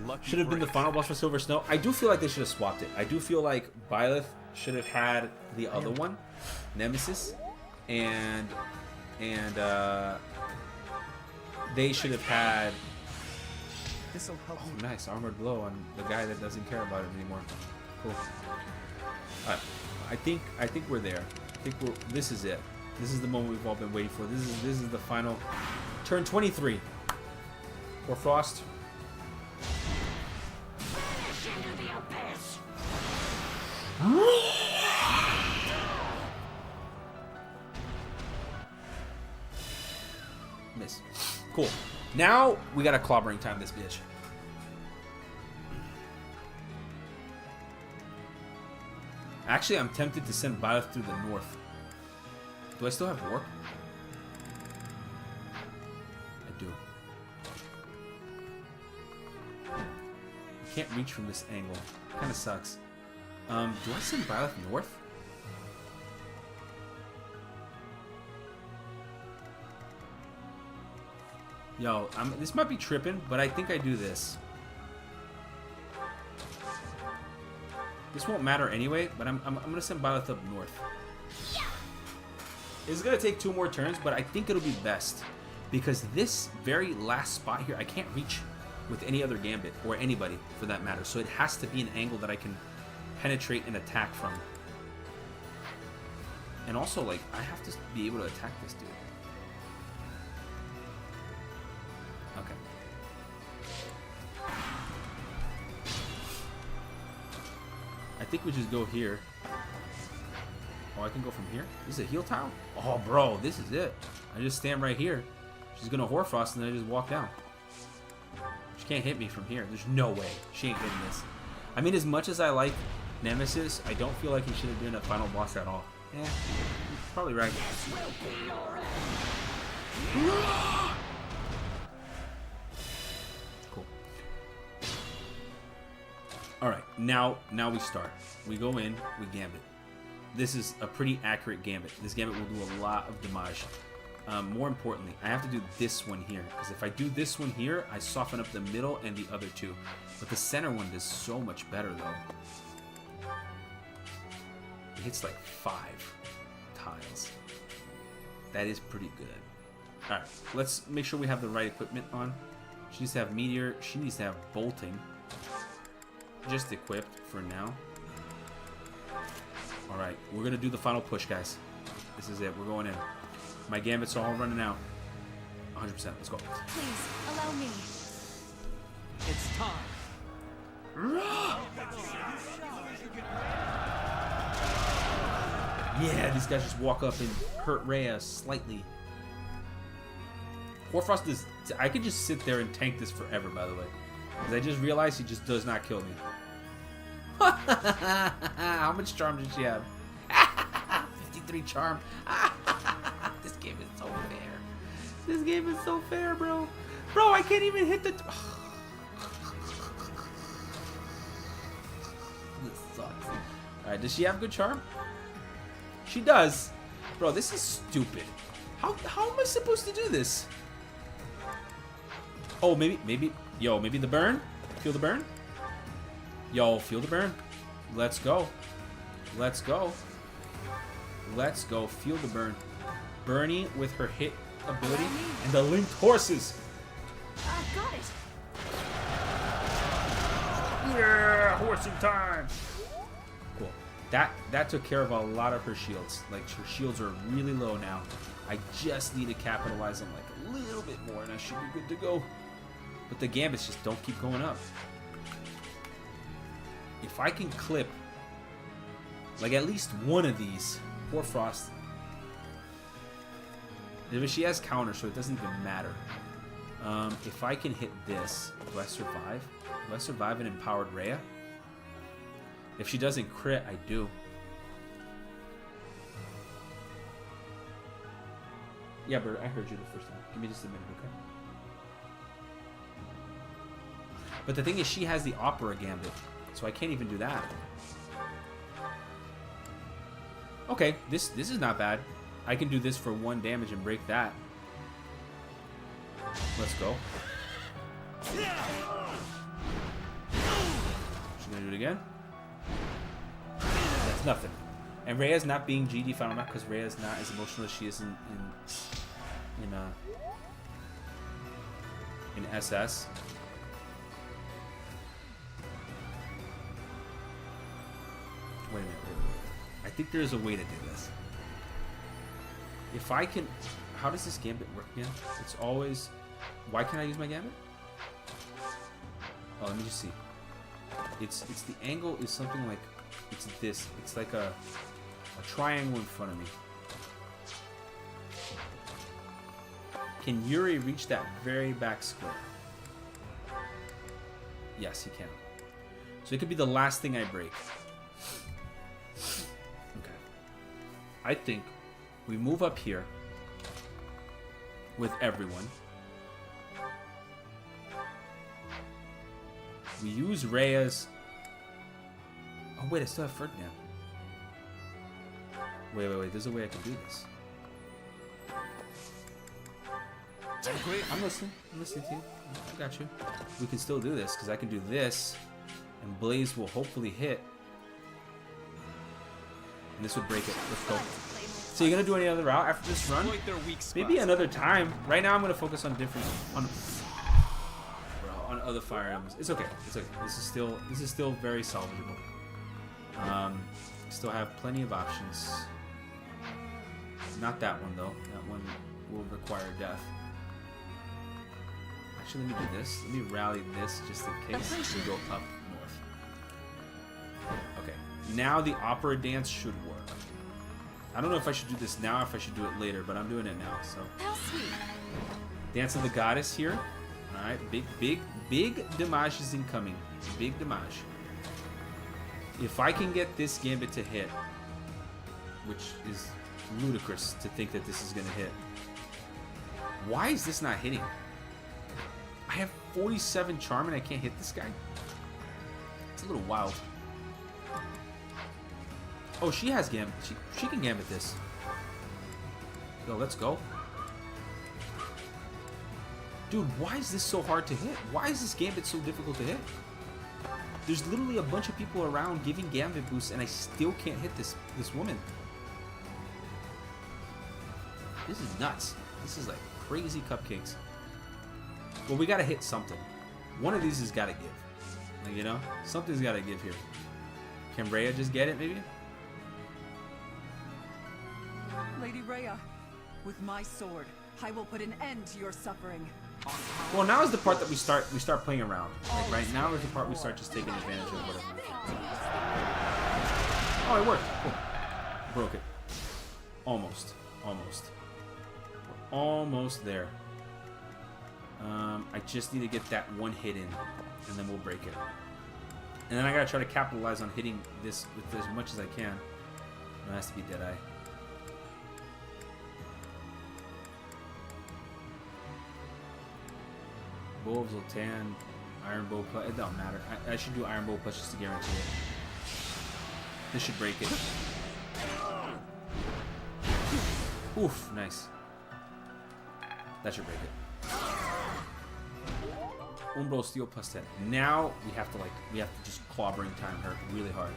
lucky should have been the break. final boss for Silver Snow. I do feel like they should have swapped it. I do feel like Byleth should have had the other one, Nemesis, and they should have had. This'll help Oh, nice armored blow on the guy that doesn't care about it anymore. Cool. Alright, I think we're there. I think this is it. This is the moment we've all been waiting for. This is the final turn 23. Or Frost. Miss. Cool. Now we got a clobbering time this bitch. Actually, I'm tempted to send Byleth through the north. Do I still have warp? I do. I can't reach from this angle. Kind of sucks. Do I send Byleth north? Yo, this might be tripping, but I think I do this. This won't matter anyway, but I'm gonna send Byleth up north. It's gonna take 2 more turns, but I think it'll be best because this very last spot here I can't reach with any other gambit or anybody for that matter. So it has to be an angle that I can penetrate and attack from. And also, like, I have to be able to attack this dude. Okay. I think we just go here. Oh, I can go from here? This is a heal tile? Oh, bro, this is it. I just stand right here. She's going to Hoarfrost, and then I just walk down. She can't hit me from here. There's no way. She ain't hitting this. I mean, as much as I like Nemesis, I don't feel like he should have been a final boss at all. Yeah, probably right. Cool. Alright, now we start. We go in, we gambit. This is a pretty accurate gambit. This gambit will do a lot of damage. More importantly, I have to do this one here. Because if I do this one here, I soften up the middle and the other two. But the center one does so much better, though. It hits like 5 tiles. That is pretty good. Alright, let's make sure we have the right equipment on. She needs to have Meteor. She needs to have Bolting. Just equipped for now. Alright, we're going to do the final push, guys. This is it. We're going in. My gambits are all running out. 100%. Let's go. Please, allow me. It's time. Yeah, these guys just walk up and hurt Rhea slightly. Hoarfrost is... I could just sit there and tank this forever, by the way. Because I just realized he just does not kill me. How much charm did she have? 53 charm. This game is so fair. This game is so fair, bro. Bro, I can't even hit the... This sucks. Alright, does she have good charm? She does. Bro, this is stupid. How am I supposed to do this? Oh, maybe... Yo, maybe the burn? Feel the burn? Yo, feel the burn. Let's go. Let's go. Let's go. Feel the burn. Bernie with her hit ability and the linked horses. I've got it. Yeah, horsing time. Cool. That took care of a lot of her shields. Like, her shields are really low now. I just need to capitalize on like a little bit more and I should be good to go. But the gambits just don't keep going up. If I can clip like at least one of these, poor Frost. She has counter, so it doesn't even matter. If I can hit this, do I survive? Do I survive an empowered Rhea? If she doesn't crit, I do. Yeah, Bert, I heard you the first time. Give me just a minute, okay? But the thing is, she has the Opera Gambit, so I can't even do that. Okay, this is not bad. I can do this for 1 damage and break that. Let's go. again. That's nothing. And Rhea's not being GD final map because Rhea's not as emotional as she is in SS. Wait a minute. I think there's a way to do this. If I can... How does this gambit work again? It's always... Why can't I use my gambit? Oh, let me just see. It's the angle is something like... It's this. It's like a triangle in front of me. Can Yuri reach that very back square? Yes, he can. So it could be the last thing I break. Okay. I think we move up here with everyone. We use Rhea's... Oh, wait, I still have Ferdinand. Wait. There's a way I can do this. I'm listening. I'm listening to you. I got you. We can still do this, because I can do this, and Blaze will hopefully hit. And this would break it. Let's go. So you're going to do any other route after this run? Maybe another time. Right now I'm going to focus on different... On other Fire Emblems. It's okay. It's okay. This is still very salvageable. Still have plenty of options. Not that one though. That one will require death. Actually, let me do this. Let me rally this just in case we go up north. Okay. Now the opera dance should work. I don't know if I should do this now or if I should do it later, but I'm doing it now. So. Dance of the Goddess here. All right. Big damage is incoming. Big damage. If I can get this gambit to hit, which is ludicrous to think that this is going to hit. Why is this not hitting? I have 47 charm and I can't hit this guy? It's a little wild. Oh, she has gambit. She can gambit this. Yo, let's go. Dude, why is this so hard to hit? Why is this gambit so difficult to hit? There's literally a bunch of people around giving gambit boosts and I still can't hit this woman. This is nuts. This is like crazy cupcakes. Well, we gotta hit something. One of these has gotta give. Like, you know? Something's gotta give here. Can Rhea just get it, maybe? Lady Rhea, with my sword, I will put an end to your suffering. Well, now is the part that we start playing around. Like right now is the part we start just taking advantage of whatever. Oh, it worked. Cool. Broke it. Almost. We're almost there. I just need to get that one hit in, and then we'll break it. And then I gotta try to capitalize on hitting this with as much as I can. It has to be Deadeye. Bow of Zoltan, Iron Bow plus. It don't matter. I should do Iron Bow plus just to guarantee it. This should break it. Oof, nice. That should break it. Umbral Steel plus 10. Now we have to just clobbering time her really hard.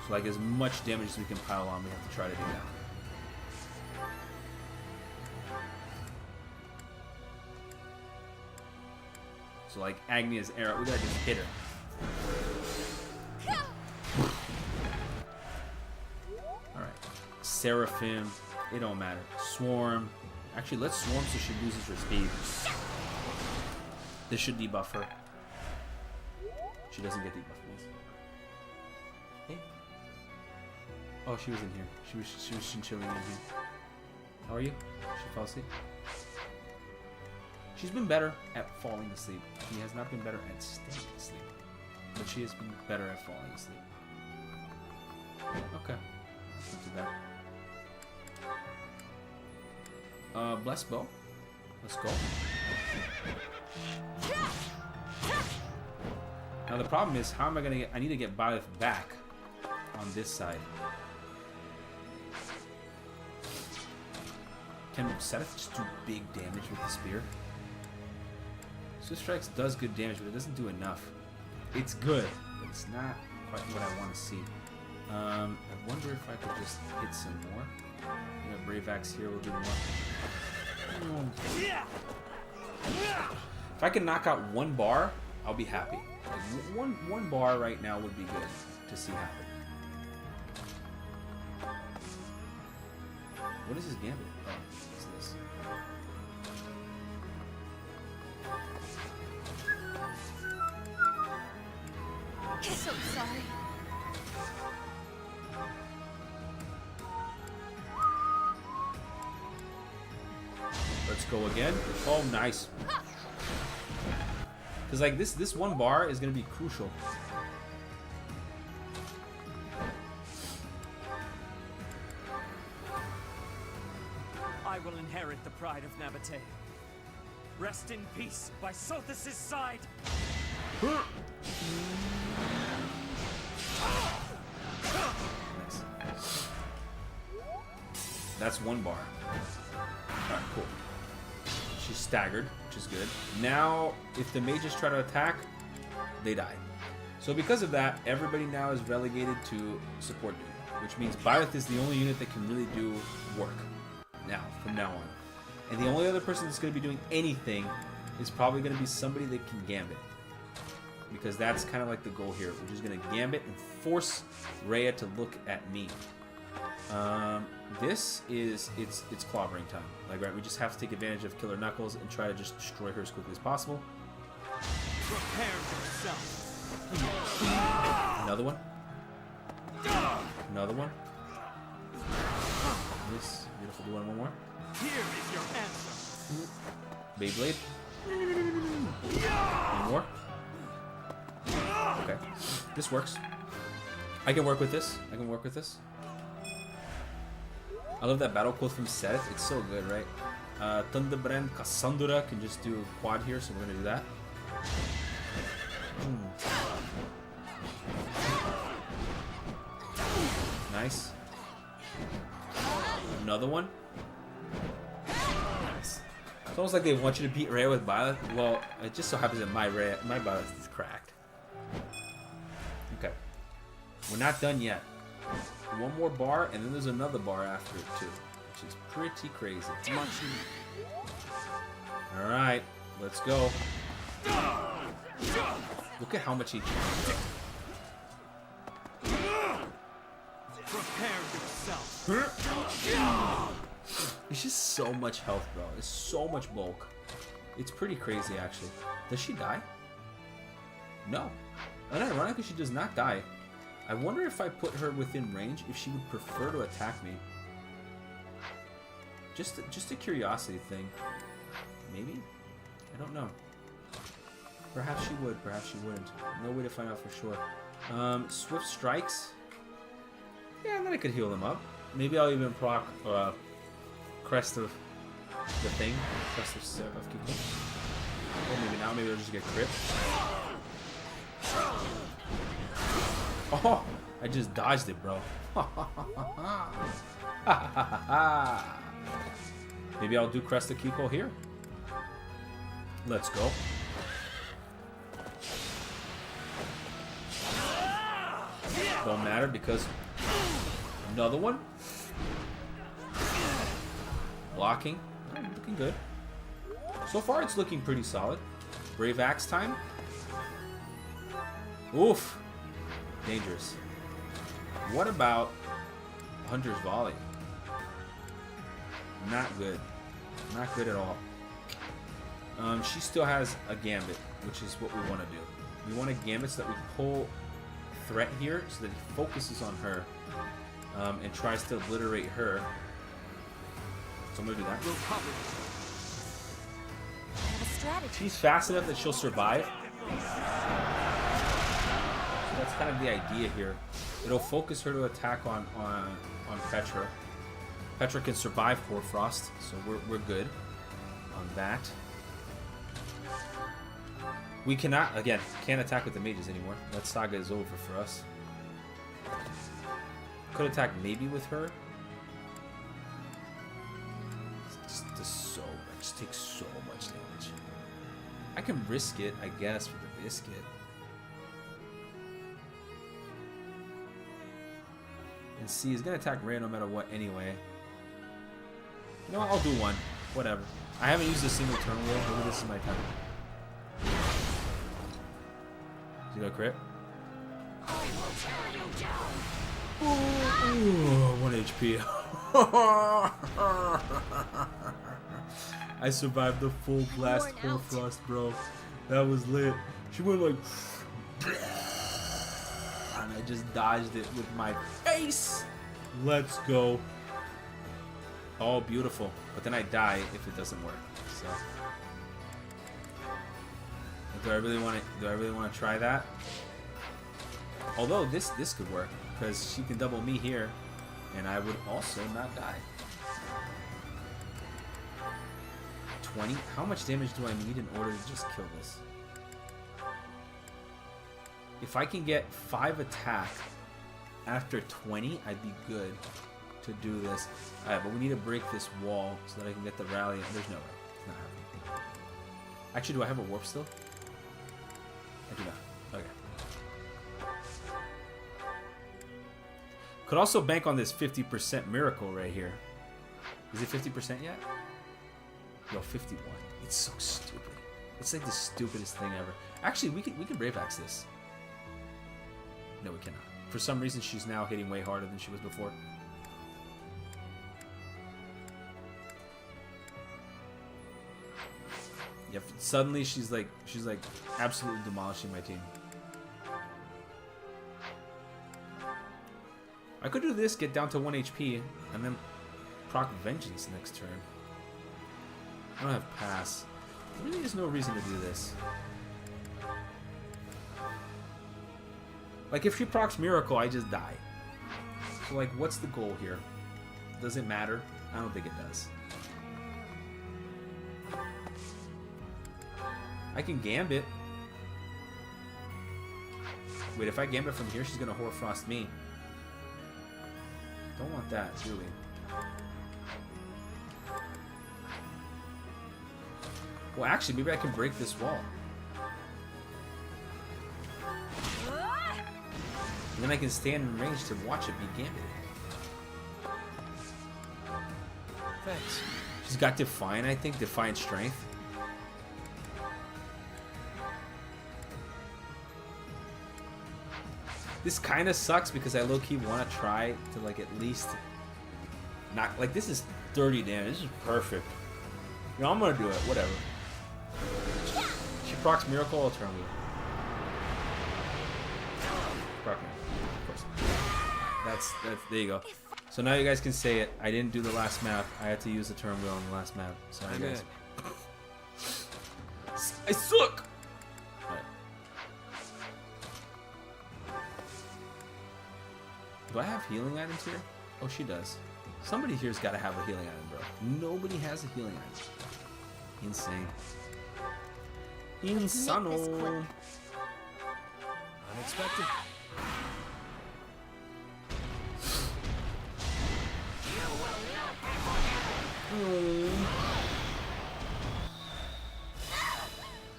So like as much damage as we can pile on, we have to try to do that. So like Agnia's arrow, we gotta just hit her. Alright. Seraphim, it don't matter. Swarm. Actually, let's swarm so she loses her speed. This should debuff her. She doesn't get debuffed once. Hey. Oh, she was in here. She was chinchilling in here. How are you? She fell asleep. She's been better at falling asleep. She has not been better at staying asleep. But she has been better at falling asleep. Okay. That's not too bad. Bless Bow. Let's go. Now the problem is, how am I gonna get... I need to get Byleth back on this side. Can Seth just do big damage with the spear? Swift Strikes does good damage, but it doesn't do enough. It's good, but It's not quite what I want to see. I wonder if I could just hit some more. You know, Brave Axe here will do more. If I can knock out one bar, I'll be happy. Like one bar right now would be good to see happen. What is his gambit? Oh, what's this? So sorry. Let's go again. Oh, nice. Because like this one bar is gonna be crucial. I will inherit the pride of Nabatea. Rest in peace by Sothis' side. Nice. That's one bar. Alright, cool. She's staggered, which is good. Now, if the mages try to attack, they die. So because of that, everybody now is relegated to support duty, which means Byleth is the only unit that can really do work now, from now on. And the only other person that's going to be doing anything is probably going to be somebody that can gambit. Because that's kind of like the goal here. We're just going to gambit and force Rhea to look at me. This is, it's clobbering time. Like, right, we just have to take advantage of Killer Knuckles and try to just destroy her as quickly as possible. Prepare yourself. Another one. Another one. This, beautiful. Do one more. Here is your answer. Beyblade. One more. Okay. This works. I can work with this. I can work with this. I love that battle quote from Seth. It's so good, right? Thunderbrand Cassandra can just do a quad here, so we're gonna do that. Nice. Another one. Nice. It's almost like they want you to beat Rhea with Byleth. Well, it just so happens that my Byleth is cracked. Okay. We're not done yet. One more bar, and then there's another bar after it too, which is pretty crazy. Alright, let's go. Look at how much he changed. Prepare yourself. It's just so much health, bro. It's so much bulk. It's pretty crazy, actually. Does she die? No. And ironically, she does not die. I wonder if I put her within range, if she would prefer to attack me. Just a curiosity thing. Maybe? I don't know. Perhaps she would, perhaps she wouldn't. No way to find out for sure. Swift Strikes. Yeah, and then I could heal them up. Maybe I'll even proc Crest of the thing. Crest of Kiko. Or maybe now, maybe I'll just get crit. Oh, I just dodged it, bro. Maybe I'll do Crest of Kiko here. Let's go. Don't matter because another one. Blocking. Looking good. So far, it's looking pretty solid. Brave Axe time. Oof. Dangerous. What about Hunter's Volley? Not good. Not good at all. She still has a Gambit, which is what we want to do. We want a Gambit so that we pull threat here so that he focuses on her and tries to obliterate her. So I'm going to do that. She's fast enough that she'll survive. So that's kind of the idea here. It'll focus her to attack on Petra. Petra can survive Hoarfrost, so we're good on that. We cannot, again, can't attack with the mages anymore. That saga is over for us. Could attack maybe with her. Just takes so much damage. I can risk it, I guess, for the biscuit. And C is gonna attack Rhea no matter what anyway. You know what? I'll do one. Whatever. I haven't used a single turn wheel. Maybe this is my time. Is he gonna crit? Ooh, 1 HP. I survived the full blast full frost, bro. That was lit. She went like, and I just dodged it with my face. Let's go. Oh, beautiful. But then I die if it doesn't work. So, do I really want to? Do I really want to try that? Although this could work because she can double me here, and I would also not die. 20? How much damage do I need in order to just kill this? If I can get 5 attack after 20, I'd be good to do this. Alright, but we need to break this wall so that I can get the rally. There's no way. It's not happening. Actually, do I have a warp still? I do not. Okay. Could also bank on this 50% miracle right here. Is it 50% yet? No, 51. It's so stupid. It's like the stupidest thing ever. Actually, we can brave axe this. No, we cannot. For some reason, she's now hitting way harder than she was before. Yep. Suddenly, she's like absolutely demolishing my team. I could do this, get down to 1 HP, and then proc Vengeance next turn. I don't have pass. There really is no reason to do this. Like, if she procs Miracle, I just die. So, like, what's the goal here? Does it matter? I don't think it does. I can Gambit. Wait, if I Gambit from here, she's gonna Hoarfrost me. Don't want that, do we? Well, actually, maybe I can break this wall. And then I can stand in range to watch it be gambited. Thanks. She's got Defiant, I think. Defiant Strength. This kind of sucks because I low-key want to try to, like, at least... not... like, this is 30 damage. This is perfect. You know, I'm going to do it. Whatever. She procs Miracle, I'll turn wheel. Proc Miracle, of course. That's, there you go. So now you guys can say it. I didn't do the last map. I had to use the turn wheel on the last map. Sorry, guys. I suck! Alright. Do I have healing items here? Oh, she does. Somebody here's got to have a healing item, bro. Nobody has a healing item. Insane. Insano. Unexpected.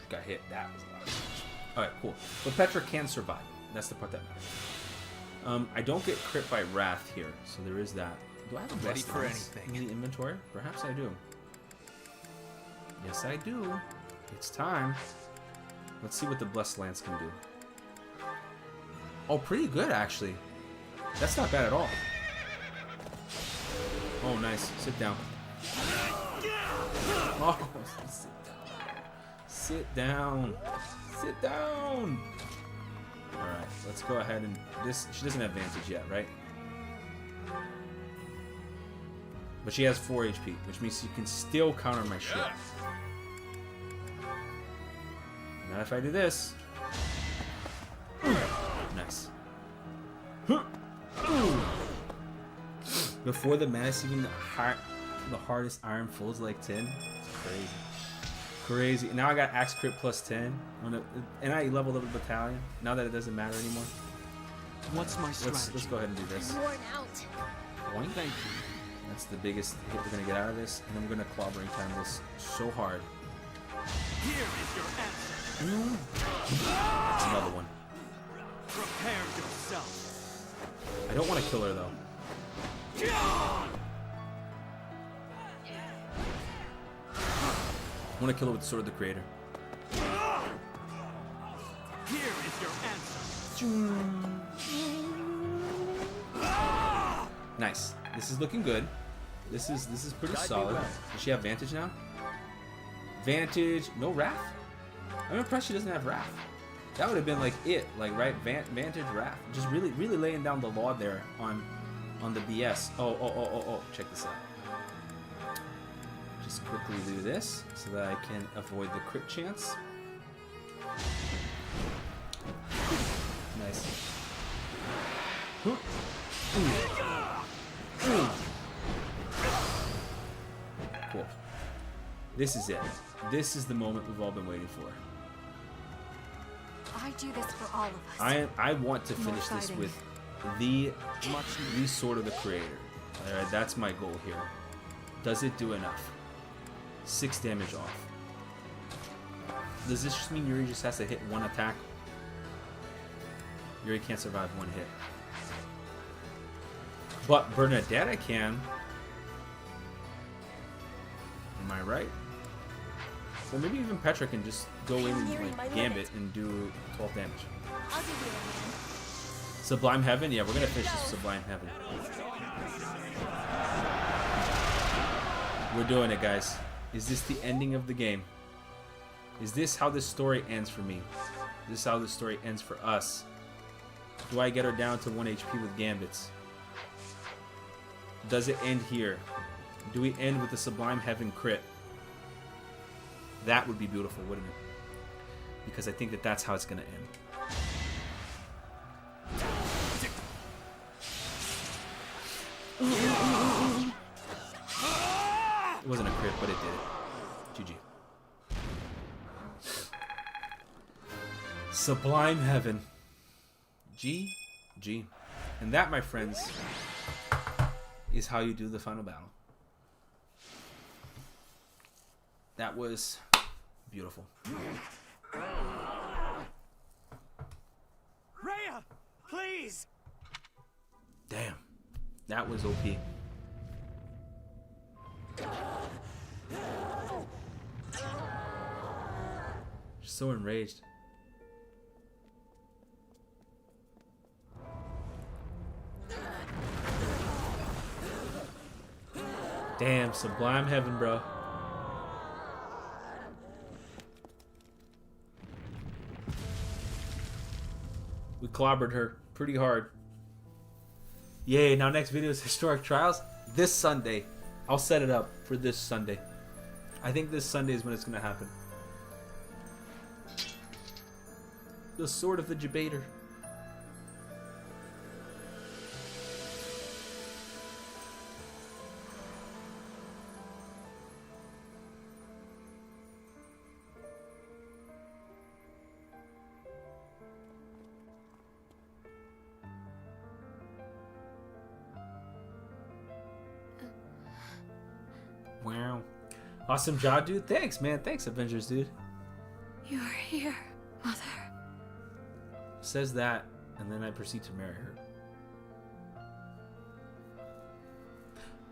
Got hit. That was a lot of damage. Alright, cool. But Petra can survive. That's the part that matters. I don't get crit by Wrath here, so there is that. Do I have a Ready Blessed for Lance anything in the inventory? Perhaps I do. Yes, I do. It's time. Let's see what the Blessed Lance can do. Oh, pretty good, actually. That's not bad at all. Oh, nice. Sit down. Oh, sit down. Sit down. Alright, let's go ahead and... this. She doesn't have advantage yet, right? But she has 4 HP, which means you can still counter my shit. Now if I do this... nice. Before the Menace, even the hardest iron folds like 10. It's crazy. Crazy. Now I got Axe Crit plus 10. And I leveled up a battalion. Now that it doesn't matter anymore. What's my strategy? Let's go ahead and do this. Worn out. Boing. Thank you. That's the biggest hit we're going to get out of this. And then we're going to clobbering time this so hard. Here is your answer. That's another one. Prepare yourself. I don't want to kill her though. I want to kill her with the Sword of the Creator. Here is your answer. Nice. This is looking good. This is pretty solid. Does she have Vantage now? Vantage, no Wrath? I'm impressed she doesn't have Wrath. That would have been like it, like right, Vantage, Wrath. Just really laying down the law there on the BS. Oh, check this out. Just quickly do this so that I can avoid the crit chance. Nice. Cool. This is it. This is the moment we've all been waiting for. I do this for all of us. I want to finish this with the Sword of the Creator. Alright, that's my goal here. Does it do enough? 6 damage off. Does this just mean Yuri just has to hit 1 attack? Yuri can't survive 1 hit. But Bernadetta can. Am I right? Or maybe even Petra can just go in and like Gambit and do 12 damage. I'll give you a hand. Sublime Heaven? Yeah, we're gonna finish this Sublime Heaven. We're doing it, guys. Is this the ending of the game? Is this how this story ends for me? Is this how this story ends for us? Do I get her down to 1 HP with Gambits? Does it end here? Do we end with the Sublime Heaven crit? That would be beautiful, wouldn't it? Because I think that that's how it's going to end. It wasn't a crit, but it did it. GG. Sublime Heaven. GG. And that, my friends, is how you do the final battle. That was beautiful. Rhea, please. Damn. That was OP. Just so enraged. Damn, Sublime Heaven, bro. We clobbered her pretty hard. Yay, now next video is Historic Trials. This Sunday. I'll set it up for this Sunday. I think this Sunday is when it's going to happen. The Sword of the Debater. Wow. Awesome job, dude. Thanks, man. Thanks, Avengers, dude. You're here, Mother. Says that, and then I proceed to marry her.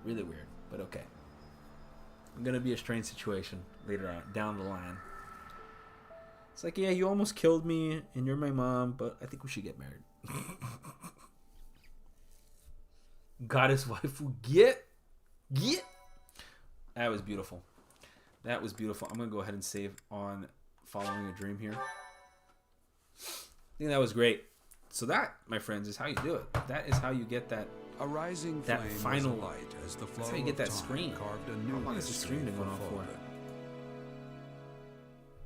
Really weird, but okay. I'm gonna be a strange situation later on, down the line. It's like, yeah, you almost killed me, and you're my mom, but I think we should get married. Goddess waifu, get. That was beautiful. That was beautiful. I'm gonna go ahead and save on Following a Dream here. I think that was great. So that, my friends, is how you do it. That is how you get that. A rising that flame final was alight as the flow that's how you get of that time scream. carved a new How long is the history scream been going on for for? Fulton.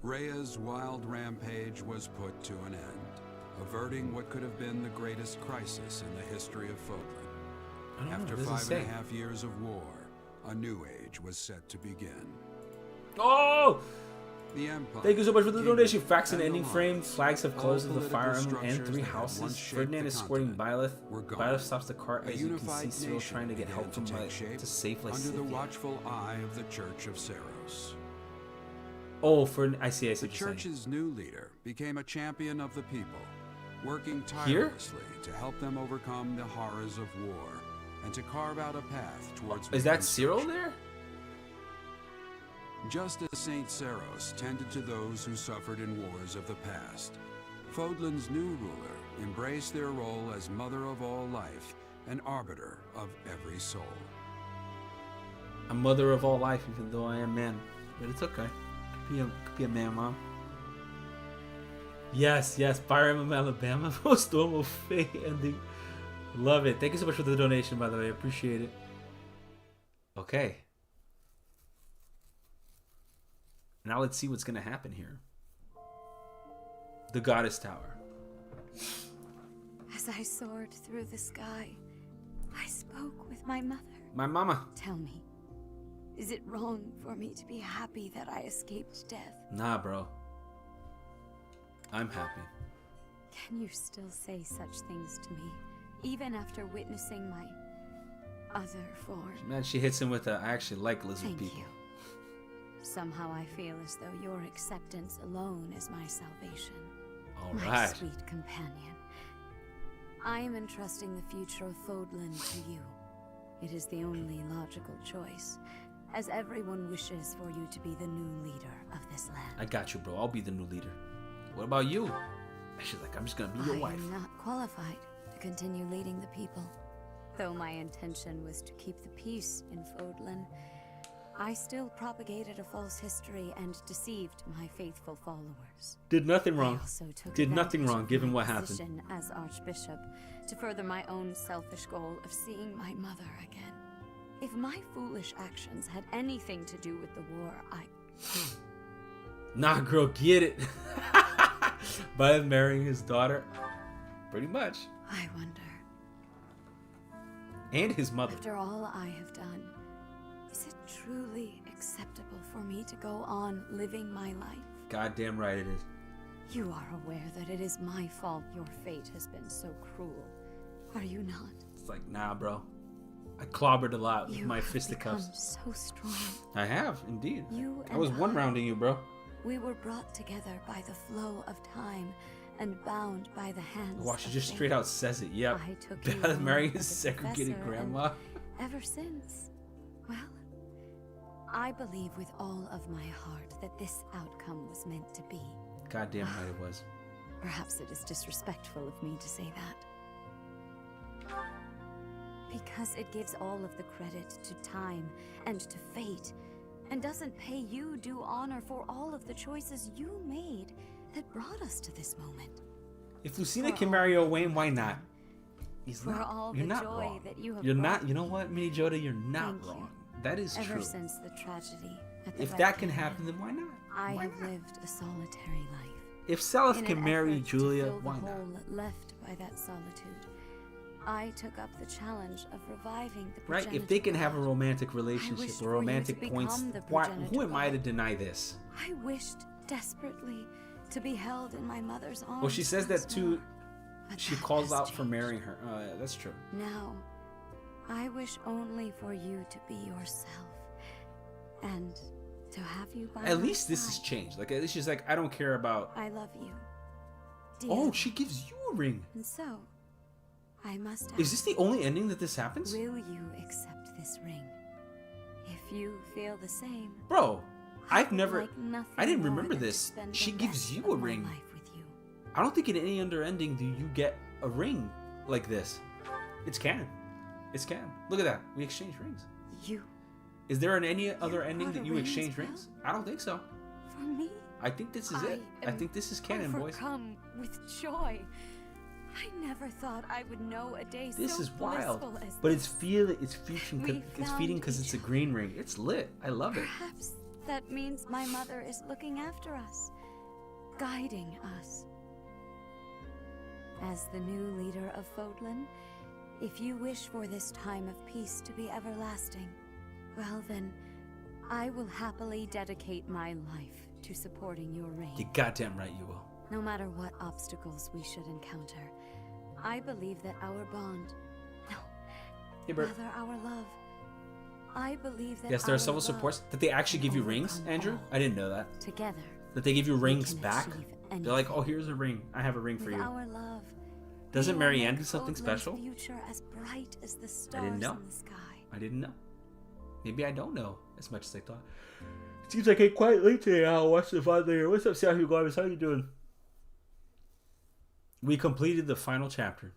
Rhea's wild rampage was put to an end, averting what could have been the greatest crisis in the history of Fulton. After 5.5 years of war, a new age was set to begin. Oh! The Empire. Thank you so much for the donation. Facts and and ending alliance. frame. Flags have closed of the Political Fire Emblem and structures 3 that had once houses. shaped Ferdinand the is escorting continent Byleth. were gone. Byleth stops the cart A as you can see unified Cyril nation trying to get began help from to take Byleth shape to save under the Lysithea. watchful eye of the Church of Saros. Oh, I see The what you're saying. church's new leader became a champion of the people, working Here? tirelessly to help them overcome the horrors of war and to carve out a path towards Is that reconstruction. Cyril there? Just as Saint Seros tended to those who suffered in wars of the past, Fodlan's new ruler embraced their role as mother of all life and arbiter of every soul. I'm mother of all life, even though I am man. But it's okay. Could be a man, mom. Yes, Fire Emblem Alabama. Most normal fate ending. Love it. Thank you so much for the donation, by the way. I appreciate it. Okay. Now let's see what's going to happen here. The Goddess Tower. As I soared through the sky, I spoke with my mother. My mama. Tell me, is it wrong for me to be happy that I escaped death? Nah, bro. I'm happy. Can you still say such things to me, even after witnessing my other form? Man, she hits him with a, I actually like lizard Thank people. you. Somehow I feel as though your acceptance alone is my salvation. All my right. sweet companion. I am entrusting the future of Fodlan to you. It is the only logical choice, as everyone wishes for you to be the new leader of this land. I got you, bro. I'll be the new leader. What about you? She's like, I'm just gonna be your wife. I am not qualified to continue leading the people. Though my intention was to keep the peace in Fodlan, I still propagated a false history and deceived my faithful followers. Did nothing wrong. I also took Did nothing advantage wrong, of given my what happened. position as Archbishop to further my own selfish goal of seeing my mother again. If my foolish actions had anything to do with the war, Nah, girl, get it. By marrying his daughter. Pretty much. I wonder. And his mother. After all I have done, is it truly acceptable for me to go on living my life? Goddamn right it is. You are aware that it is my fault your fate has been so cruel, are you not? It's like, nah, bro. I clobbered a lot with You my have fisticuffs. become so strong. I have, indeed. You I was and one rounding you, bro. We were brought together by the flow of time and bound by the hands Wow, she of just fate. straight out says it. Yep. I took you Beth on marrying as his a segregated professor, grandma. and ever since, well, I believe with all of my heart that this outcome was meant to be. Goddamn right it was. Perhaps it is disrespectful of me to say that. Because it gives all of the credit to time and to fate, and doesn't pay you due honor for all of the choices you made that brought us to this moment. If Lucina For can all marry the Owain, why not? He's For not. all You're the not joy wrong. that you have You're brought not. You know what, Mini Joda? You're not Thank you. wrong. That is Ever true. since the tragedy at the If that can Valkyria, happen, then why not? I Why have not? lived a solitary life. If Seliph In can an marry effort to Julia, fill the why not? hole left by that solitude, I took up the challenge of reviving the Right? If progenitor they can have a god. romantic wished relationship for you or romantic to points, become the why, progenitor who am I to god. deny this? I wished desperately to be held in my mother's arms. Well, she says that once too. more, but She that calls has out for changed. marrying her. Oh, yeah, that's true. Now, I wish only for you to be yourself, and to have you by At my least this has side. changed. Like, at least she's like, I don't care about. I love you. Oh, dearly. she gives you a ring. And so, I must ask, Is this the only ending that this happens? will you accept this ring? If you feel the same, Bro, I I've would never. like nothing I didn't more remember than to this. spend She the gives rest you of a my ring. life with you. I don't think in any other ending do you get a ring like this. It's canon. It's canon. Look at that. We exchange rings. You, Is there any other ending brought that a you ring exchange as well? rings? I don't think so. for me, I think this is it. I am think this is canon, boys. overcome with joy. I never thought I would know a day This so is wild. blissful as But this. it's feeding. It's feeding. We It's found feeding because each it's a green ring. It's lit. I love it. Perhaps that means my mother is looking after us, guiding us. As the new leader of Fodlan, if you wish for this time of peace to be everlasting, well then, I will happily dedicate my life to supporting your reign. You goddamn right you will. No matter what obstacles we should encounter, I believe that our bond, no, Hey, Bert. rather our love, I believe that Yes, there are our several love supports. Did they actually give you rings, overcome Andrew? all. I didn't know that. Together, That they give you we rings can back. achieve They're like, anything. oh, here's a ring. I have a ring for With you. our love, Doesn't We will Marianne make do something Oakland's special? Future as bright as the stars didn't know. in the sky. I didn't know. Maybe I don't know as much as I thought. Seems like it's quite late today. I'll watch the VOD later. What's up, Sahu Garbus? How you doing? We completed the final chapter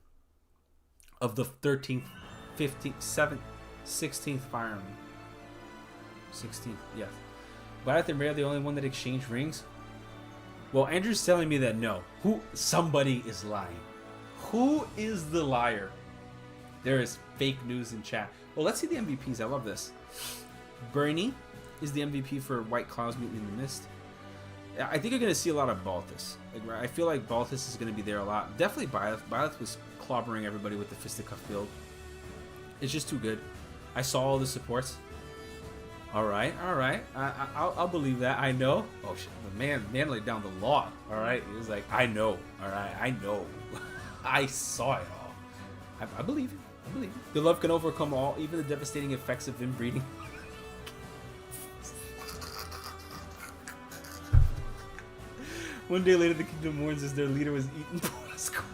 of the 13th, 15th, 7th, 16th Fire Emblem. 16th, yes. But and Rhea the only one that exchanged rings? Well, Andrew's telling me that no. Somebody is lying. Who is the liar? There is fake news in chat. Well, let's see the MVPs. I love this. Bernie is the MVP for White Clouds Mutant in the Mist. I think you're going to see a lot of Balthus. Like, I feel like Balthus is going to be there a lot. Definitely Byleth. Byleth was clobbering everybody with the Fisticuff build. It's just too good. I saw all the supports. Alright. I'll believe that. I know. Oh, shit. The man laid down the law. Alright. He was like, I know. Alright. I know. I saw it all. I believe you. I believe you. The love can overcome all, even the devastating effects of inbreeding. One day later, the kingdom mourns as their leader was eaten by a squid.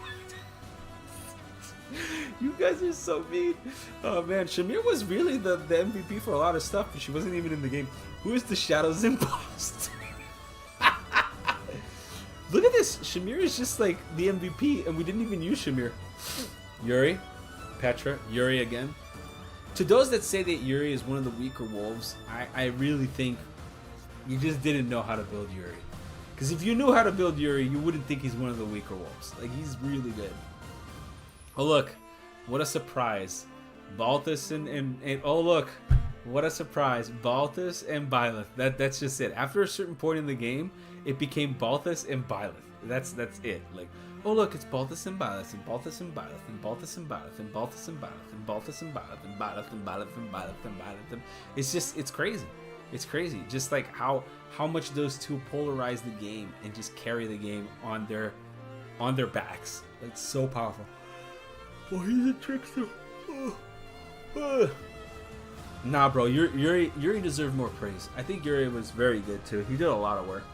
You guys are so mean. Oh man, Shamir was really the MVP for a lot of stuff, but she wasn't even in the game. Who is the Shadow's imposter? Look at this. Shamir is just like the MVP, and we didn't even use Shamir. Yuri, Petra, Yuri again. To those that say that Yuri is one of the weaker wolves, I really think you just didn't know how to build Yuri. Because if you knew how to build Yuri, you wouldn't think he's one of the weaker wolves. Like, he's really good. Oh, look. What a surprise. Balthus and oh, look. What a surprise. Balthus and Byleth. That's just it. After a certain point in the game, it became Balthus and Byleth. That's it. Like, oh, look, it's Balthus and Byleth, and Balthus and Byleth, and Balthus and Byleth, and Balthus and Byleth, and Balthus and Byleth, and Byleth and Byleth and Byleth and Byleth. It's just, it's crazy. It's crazy. Just like how much those two polarize the game and just carry the game on their backs. It's so powerful. Oh, he's a trickster. Nah, bro, Yuri deserved more praise. I think Yuri was very good too. He did a lot of work.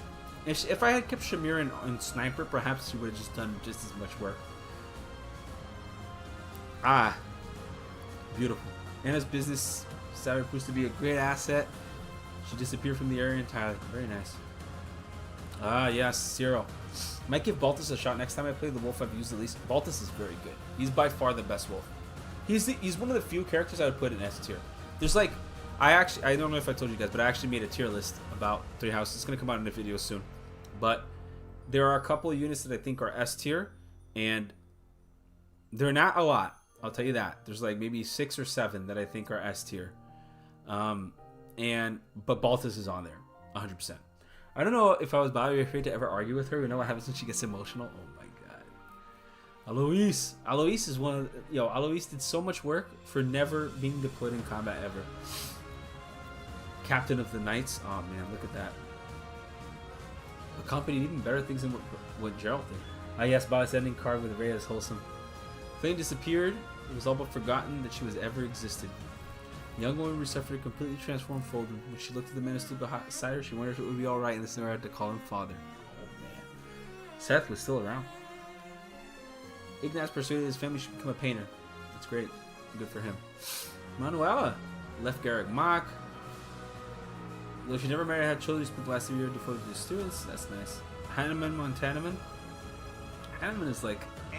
If I had kept Shamir and Sniper, perhaps she would have just done just as much work. Ah, beautiful. Anna's business salary proves to be a great asset. She disappeared from the area entirely. Very nice. Ah, yes, Cyril. Might give Balthus a shot next time I play the wolf I've used the least. Balthus is very good. He's by far the best wolf. He's one of the few characters I would put in S tier. There's like, I don't know if I told you guys, but I actually made a tier list about 3 houses. It's gonna come out in a video soon. But there are a couple of units that I think are S tier, and they're not a lot. I'll tell you that. There's like maybe 6 or 7 that I think are S tier. But Balthus is on there, 100%. I don't know if I was Bobby afraid to ever argue with her. You know what happens when she gets emotional? Oh my god. Alois. Alois is one of Alois did so much work for never being deployed in combat ever. Captain of the Knights. Oh man, look at that. Accompanied even better things than what Gerald did. Ah yes, Bob's ending card with Rhea is wholesome. Flame disappeared. It was all but forgotten that she was ever existed. The young woman who suffered a completely transformed Folden. When she looked at the man who stood beside her, she wondered if it would be alright and this never had to call him father. Oh man. Seth was still around. Ignaz persuaded his family should become a painter. That's great. Good for him. Manuela left Garrick Mock. Though she never married and had children, she spent the last year devoted to students. That's nice. Hanneman Montanaman. Hanneman is like, eh.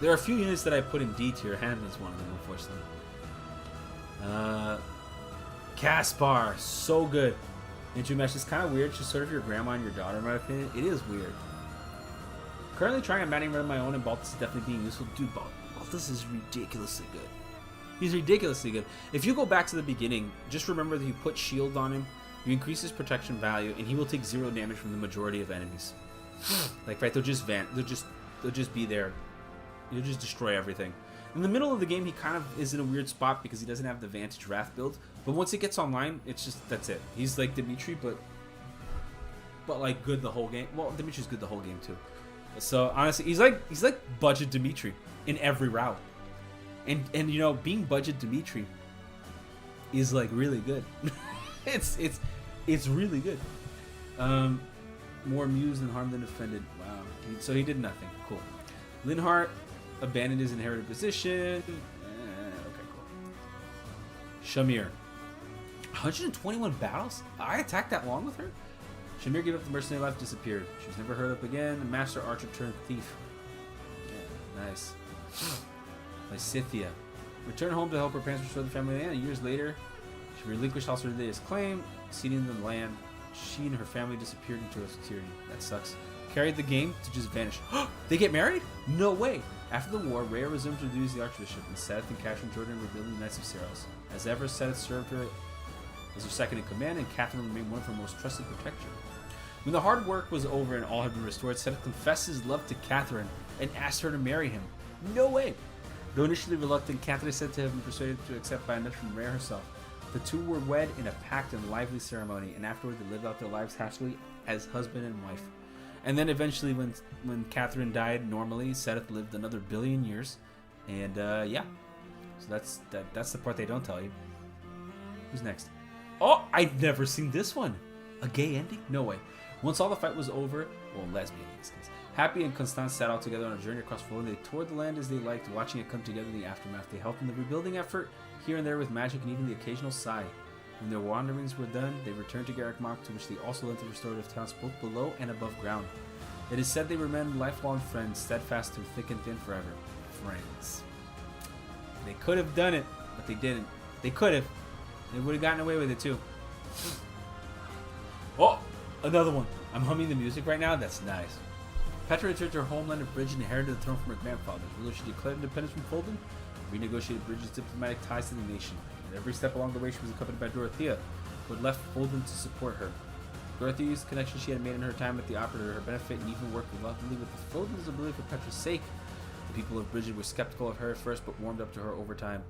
There are a few units that I put in D tier. Hanneman is one of them, unfortunately. Caspar, so good. Into Mesh is kind of weird. She's sort of your grandma and your daughter, in my opinion. It is weird. Currently trying a Maddening run of my own, and Balthus is definitely being useful. Dude, Balthus is ridiculously good. He's ridiculously good. If you go back to the beginning, just remember that you put shield on him, you increase his protection value, and he will take 0 damage from the majority of enemies. Like, right, they'll just be there. You'll just destroy everything. In the middle of the game, he kind of is in a weird spot because he doesn't have the Vantage Wrath build. But once it gets online, it's just, that's it. He's like Dimitri, but like good the whole game. Well, Dimitri's good the whole game too. So honestly, he's like budget Dimitri in every route. And you know, being budget Dimitri is like really good. it's really good. More amused and harmed than offended. Wow. So he did nothing. Cool. Linhart abandoned his inherited position. Okay, cool. Shamir. 121 battles? I attacked that long with her? Shamir gave up the mercenary life, disappeared. She was never heard of again. A master archer turned thief. Yeah, nice. Lysithia. Returned home to help her parents restore the family land. Years later, she relinquished all Sordidea's claim, ceding the land. She and her family disappeared into obscurity. That sucks. Carried the game to just vanish. They get married? No way! After the war, Rhea resumed her duties as the Archbishop, and Seth and Catherine Jordan rebuilding the Knights of Seros. As ever, Seth served her as her second in command, and Catherine remained one of her most trusted protectors. When the hard work was over and all had been restored, Seth confessed his love to Catherine and asked her to marry him. No way! Though initially reluctant, Catherine is said to have been persuaded to accept by a nudge from Rhea herself. The two were wed in a packed and lively ceremony, and afterward they lived out their lives happily as husband and wife. And then eventually, when Catherine died normally, Seth lived another 1 billion years, and yeah. So that's the part they don't tell you. Who's next? Oh, I've never seen this one. A gay ending? No way. Once all the fight was over, well, lesbian in this case, Happy and Constance set out together on a journey across Poland. They toured the land as they liked, watching it come together in the aftermath. They helped in the rebuilding effort, here and there with magic and even the occasional sigh. When their wanderings were done, they returned to Garrick Mach, to which they also lent the restorative talents both below and above ground. It is said they remained lifelong friends, steadfast through thick and thin forever. Friends. They could have done it, but they didn't. They could have. They would have gotten away with it too. Oh, another one. I'm humming the music right now. That's nice. Petra returned to her homeland of Bridge and inherited the throne from her grandfather. Ruler, she declared independence from Fulden, renegotiated Bridge's diplomatic ties to the nation. At every step along the way, she was accompanied by Dorothea, who had left Fulden to support her. Dorothea's connection she had made in her time with the Operator, her benefit, and even worked reluctantly with the Fulden's ability for Petra's sake. The people of Bridget were skeptical of her at first, but warmed up to her over time.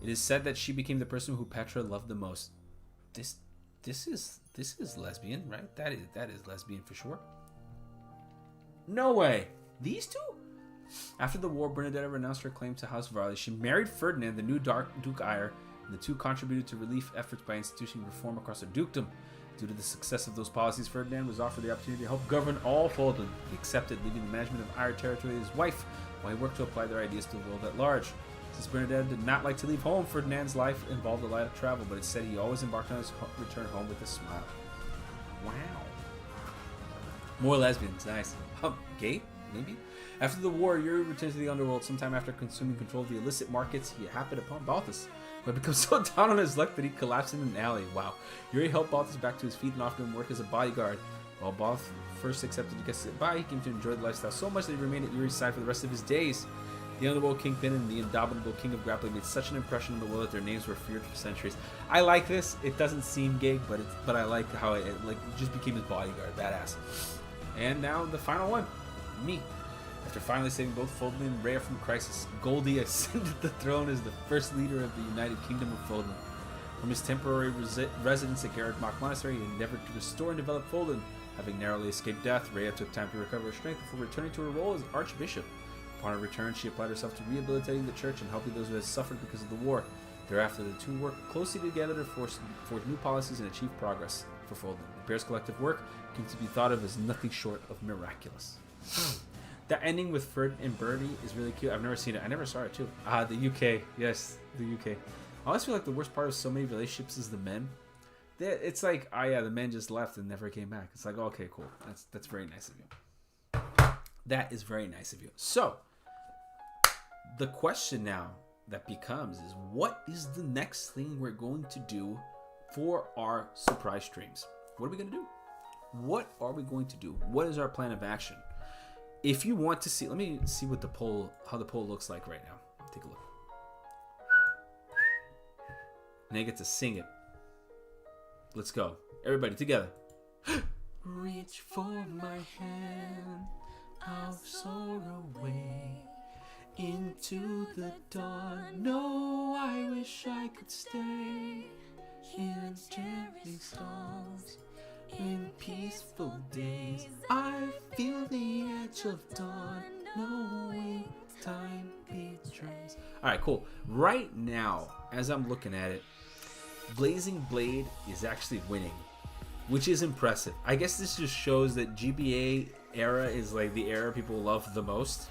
It is said that she became the person who Petra loved the most. This is lesbian, right? That is lesbian for sure. No way. These two? After the war, Bernadetta renounced her claim to House Varley. She married Ferdinand, the new Duke Eyre, and the two contributed to relief efforts by instituting reform across the dukedom. Due to the success of those policies, Ferdinand was offered the opportunity to help govern all Fulden. He accepted, leaving the management of Eyre territory to his wife, while he worked to apply their ideas to the world at large. Since Bernadette did not like to leave home, Ferdinand's life involved a lot of travel, but it said he always embarked on his return home with a smile. Wow. More lesbians, nice. Gay? Maybe? After the war, Yuri returned to the underworld. Sometime after consuming control of the illicit markets, he happened upon Balthus, who had become so down on his luck that he collapsed in an alley. Wow. Yuri helped Balthus back to his feet and offered him work as a bodyguard. While Balthus first accepted to get sit by, he came to enjoy the lifestyle so much that he remained at Yuri's side for the rest of his days. The Underworld Kingpin and the Indomitable King of Grappling made such an impression on the world that their names were feared for centuries. I like this. It doesn't seem gay, but I like how it just became his bodyguard. Badass. And now the final one. Me. After finally saving both Fulden and Rhea from crisis, Goldie ascended the throne as the first leader of the United Kingdom of Fulden. From his temporary residence at Garrick Mach Monastery, he endeavored to restore and develop Fulden. Having narrowly escaped death, Rhea took time to recover her strength before returning to her role as Archbishop. Upon her return, she applied herself to rehabilitating the church and helping those who had suffered because of the war. Thereafter, the two worked closely together to forge new policies and achieve progress for Fulden. The pair's collective work came to be thought of as nothing short of miraculous. That ending with Ferd and Birdie is really cute. I've never seen it. I never saw it too. The UK. Yes, the UK. I always feel like the worst part of so many relationships is the men. It's like, the men just left and never came back. It's like, okay, cool. That's very nice of you. That is very nice of you. So, the question now that becomes is, what is the next thing we're going to do for our surprise streams? What are we going to do? What are we going to do? What is our plan of action? If you want to see, let me see what how the poll looks like right now. Take a look. And I get to sing it. Let's go. Everybody together. Reach for my hand, I'll soar away into the dawn. No, I wish I could stay in cherry songs. In peaceful days, I feel the edge of dawn, knowing time betrays. Alright, cool. Right now, as I'm looking at it, Blazing Blade is actually winning, which is impressive. I guess this just shows that GBA era is like the era people love the most.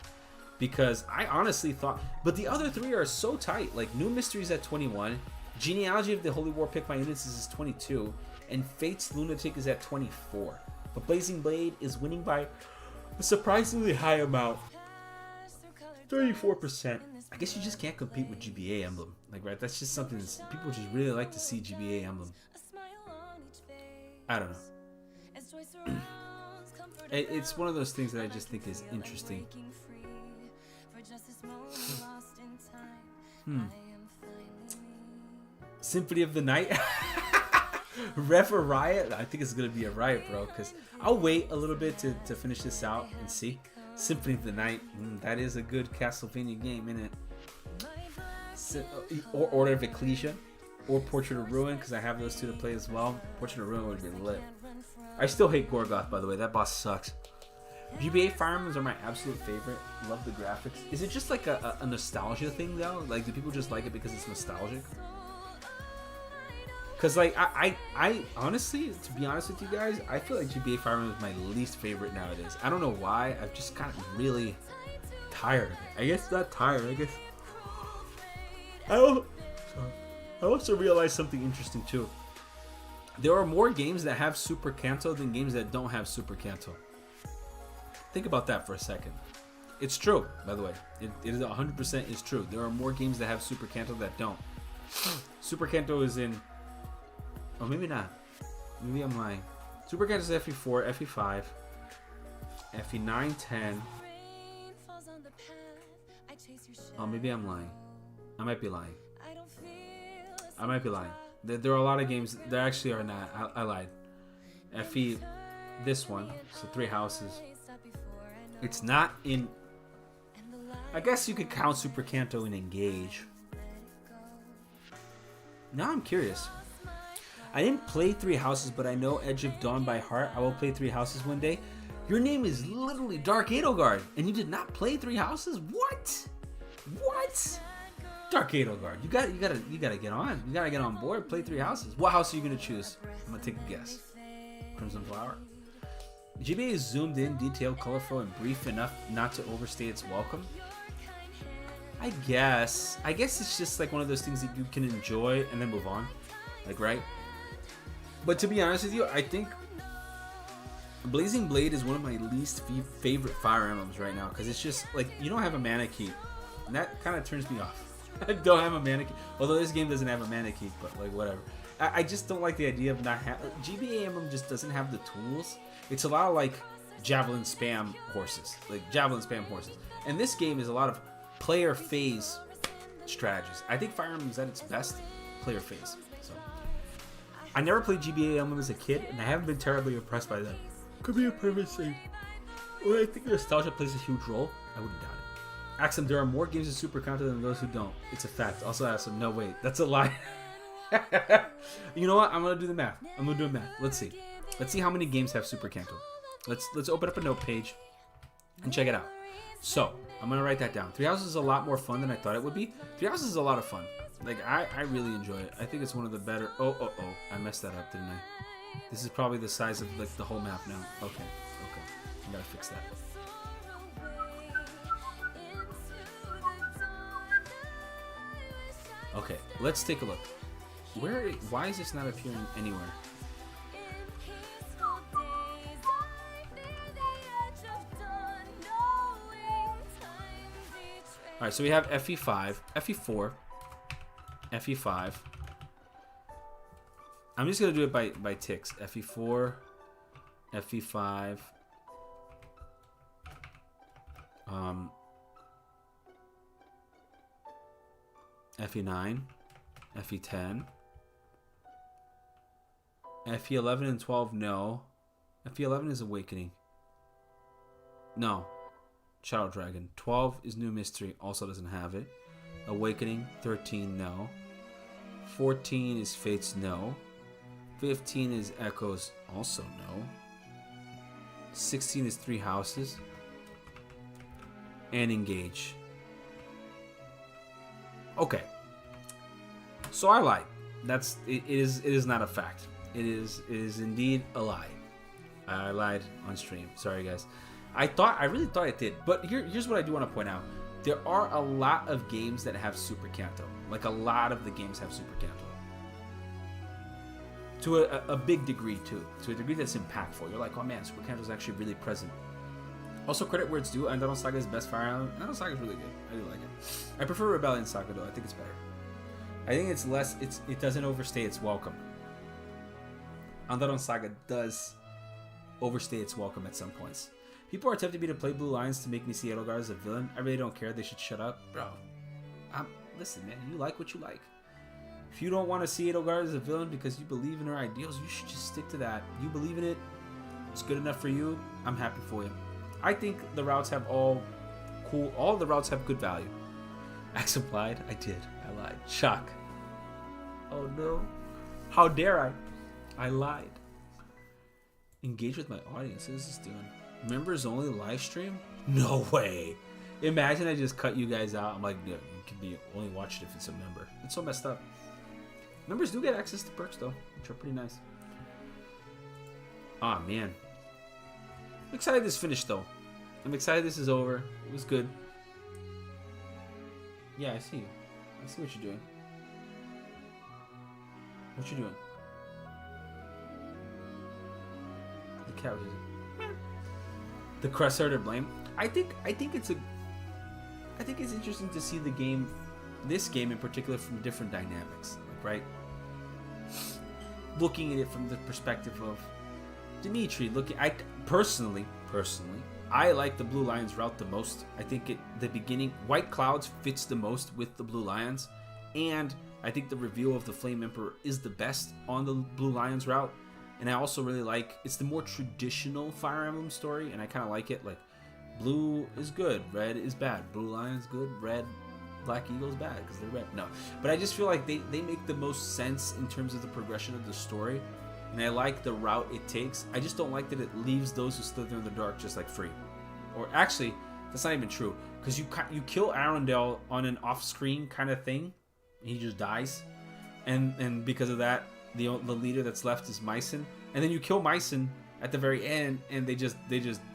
because I honestly thought, but the other three are so tight. Like New Mysteries at 21, Genealogy of the Holy War Pick My Units is 22, and Fate's Lunatic is at 24. But Blazing Blade is winning by a surprisingly high amount, 34%. I guess you just can't compete with GBA Emblem, like, right? That's just something that people just really like to see. GBA Emblem. I don't know. It's one of those things that I just think is interesting. Symphony of the Night. Ref or Riot? I think it's gonna be a Riot, bro, because I'll wait a little bit to finish this out and see. Symphony of the Night, that is a good Castlevania game, isn't it? Or Order of Ecclesia, or Portrait of Ruin, because I have those two to play as well. Portrait of Ruin would be lit. I still hate Gorgoth, by the way. That boss sucks. GBA Fire Emblems are my absolute favorite. Love the graphics. Is it just like a nostalgia thing, though? Like, do people just like it because it's nostalgic? Because, like, I honestly, to be honest with you guys, I feel like GBA Fire Emblem is my least favorite nowadays. I don't know why. I've just gotten really tired of it. I guess not tired. I guess I also realized something interesting too. There are more games that have Super Kanto than games that don't have Super Kanto. Think about that for a second. It's true, by the way. It is 100% is true. There are more games that have Super Kanto that don't. Super Kanto is in... Oh, maybe not. Maybe I'm lying. Super Kanto is FE4, FE5, FE9, 10. Oh, maybe I'm lying. I might be lying. I might be lying. There are a lot of games that actually are not. I lied. FE, this one, so 3 houses. It's not in... I guess you could count Super Kanto in Engage. Now I'm curious. I didn't play 3 houses, but I know Edge of Dawn by heart. I will play 3 houses one day. Your name is literally Dark Edelgard, and you did not play 3 houses? What? What? Dark Edelgard, you gotta get on. You gotta get on board. Play 3 houses. What house are you gonna choose? I'm gonna take a guess. Crimson Flower. GBA is zoomed in, detailed, colorful, and brief enough not to overstay its welcome. I guess it's just like one of those things that you can enjoy and then move on, like, right? But to be honest with you, I think Blazing Blade is one of my least favorite Fire Emblems right now, because it's just like you don't have a mana keep, and that kind of turns me off. I don't have a mana keep, although this game doesn't have a mana keep, but like whatever. I just don't like the idea of not having... GBA Emblem just doesn't have the tools. It's a lot of like javelin spam horses, and this game is a lot of player phase strategies. I think Fire Emblem is at its best player phase. So I never played GBA Emblem as a kid, and I haven't been terribly impressed by them. Could be a perfect thing. Well, I think nostalgia plays a huge role. I wouldn't doubt it. Axum, there are more games in Super Kanto than those who don't. It's a fact. Also, Axum, no, wait, that's a lie. You know what? I'm gonna do the math. Let's see how many games have Super Kanto. Let's open up a note page and check it out. So I'm gonna write that down. 3 houses is a lot more fun than I thought it would be. 3 houses is a lot of fun. Like I really enjoy it. I think it's one of the better. Oh! I messed that up, didn't I? This is probably the size of like the whole map now. Okay. I gotta fix that. Okay, let's take a look. Why is this not appearing anywhere? Alright, so we have FE5, FE4, FE5. I'm just going to do it by ticks. FE4, FE5, FE9, FE10, FE11 and 12, no. FE11 is Awakening. No. Shadow Dragon. 12 is New Mystery, also doesn't have it. Awakening, 13, no. 14 is Fates, no. 15 is Echoes, also no. 16 is 3 Houses. And Engage. Okay. So I lied. It is not a fact. It is indeed a lie. I lied on stream. Sorry guys. I really thought it did. But here's what I do want to point out. There are a lot of games that have Super Kanto. Like, a lot of the games have Super Kanto. To a big degree, too. To a degree that's impactful. You're like, oh man, Super Kanto is actually really present. Also, credit where it's due. Andron Saga is best Fire Emblem. Andron Saga is really good. I do like it. I prefer Rebellion Saga, though. I think it's better. I think it's less... It doesn't overstay its welcome. Andron Saga does overstay its welcome at some points. People are tempting me to play Blue Lions to make me see Edelgard as a villain. I really don't care. They should shut up. Bro, listen, man. You like what you like. If you don't want to see Edelgard as a villain because you believe in her ideals, you should just stick to that. You believe in it. It's good enough for you. I'm happy for you. I think the routes have all the routes have good value. Axe applied. I did. I lied. Shock. Oh no. How dare I? I lied. Engage with my audience. What is this doing? Members only live stream? No way. Imagine I just cut you guys out. I'm like, yeah, you can be only watch it if it's a member. It's so messed up. Members do get access to perks though, which are pretty nice. Ah man. I'm excited this finished though. I'm excited this is over. It was good. Yeah, I see you. I see what you're doing. What you doing? The couch is the Cressor to blame. I think it's interesting to see this game in particular from different dynamics, right? Looking at it from the perspective of Dimitri. Personally, I like the Blue Lions route the most. I think the beginning, White Clouds fits the most with the Blue Lions, and I think the reveal of the Flame Emperor is the best on the Blue Lions route. And I also really like, it's the more traditional Fire Emblem story, and I kind of like it. Like, blue is good, red is bad. Blue Lion's good, red, Black Eagle's bad because they're red. No, but I just feel like they make the most sense in terms of the progression of the story, and I like the route it takes. I just don't like that it leaves those who slither in the dark just like free. Or actually, that's not even true, because you kill Arundel on an off-screen kind of thing, and he just dies, and because of that, the leader that's left is Mycen, and then you kill Mycen at the very end, and they just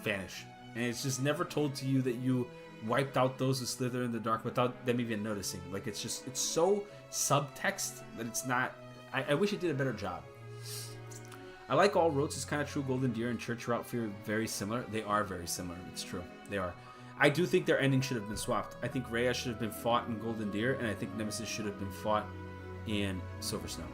vanish, and it's just never told to you that you wiped out those who slither in the dark without them even noticing. Like, it's so subtext that it's not. I wish it did a better job. I like all routes. It's kind of true. Golden Deer and Church Route feel very similar. They are very similar. It's true. They are. I do think their ending should have been swapped. I think Rhea should have been fought in Golden Deer, and I think Nemesis should have been fought in Silver Snow.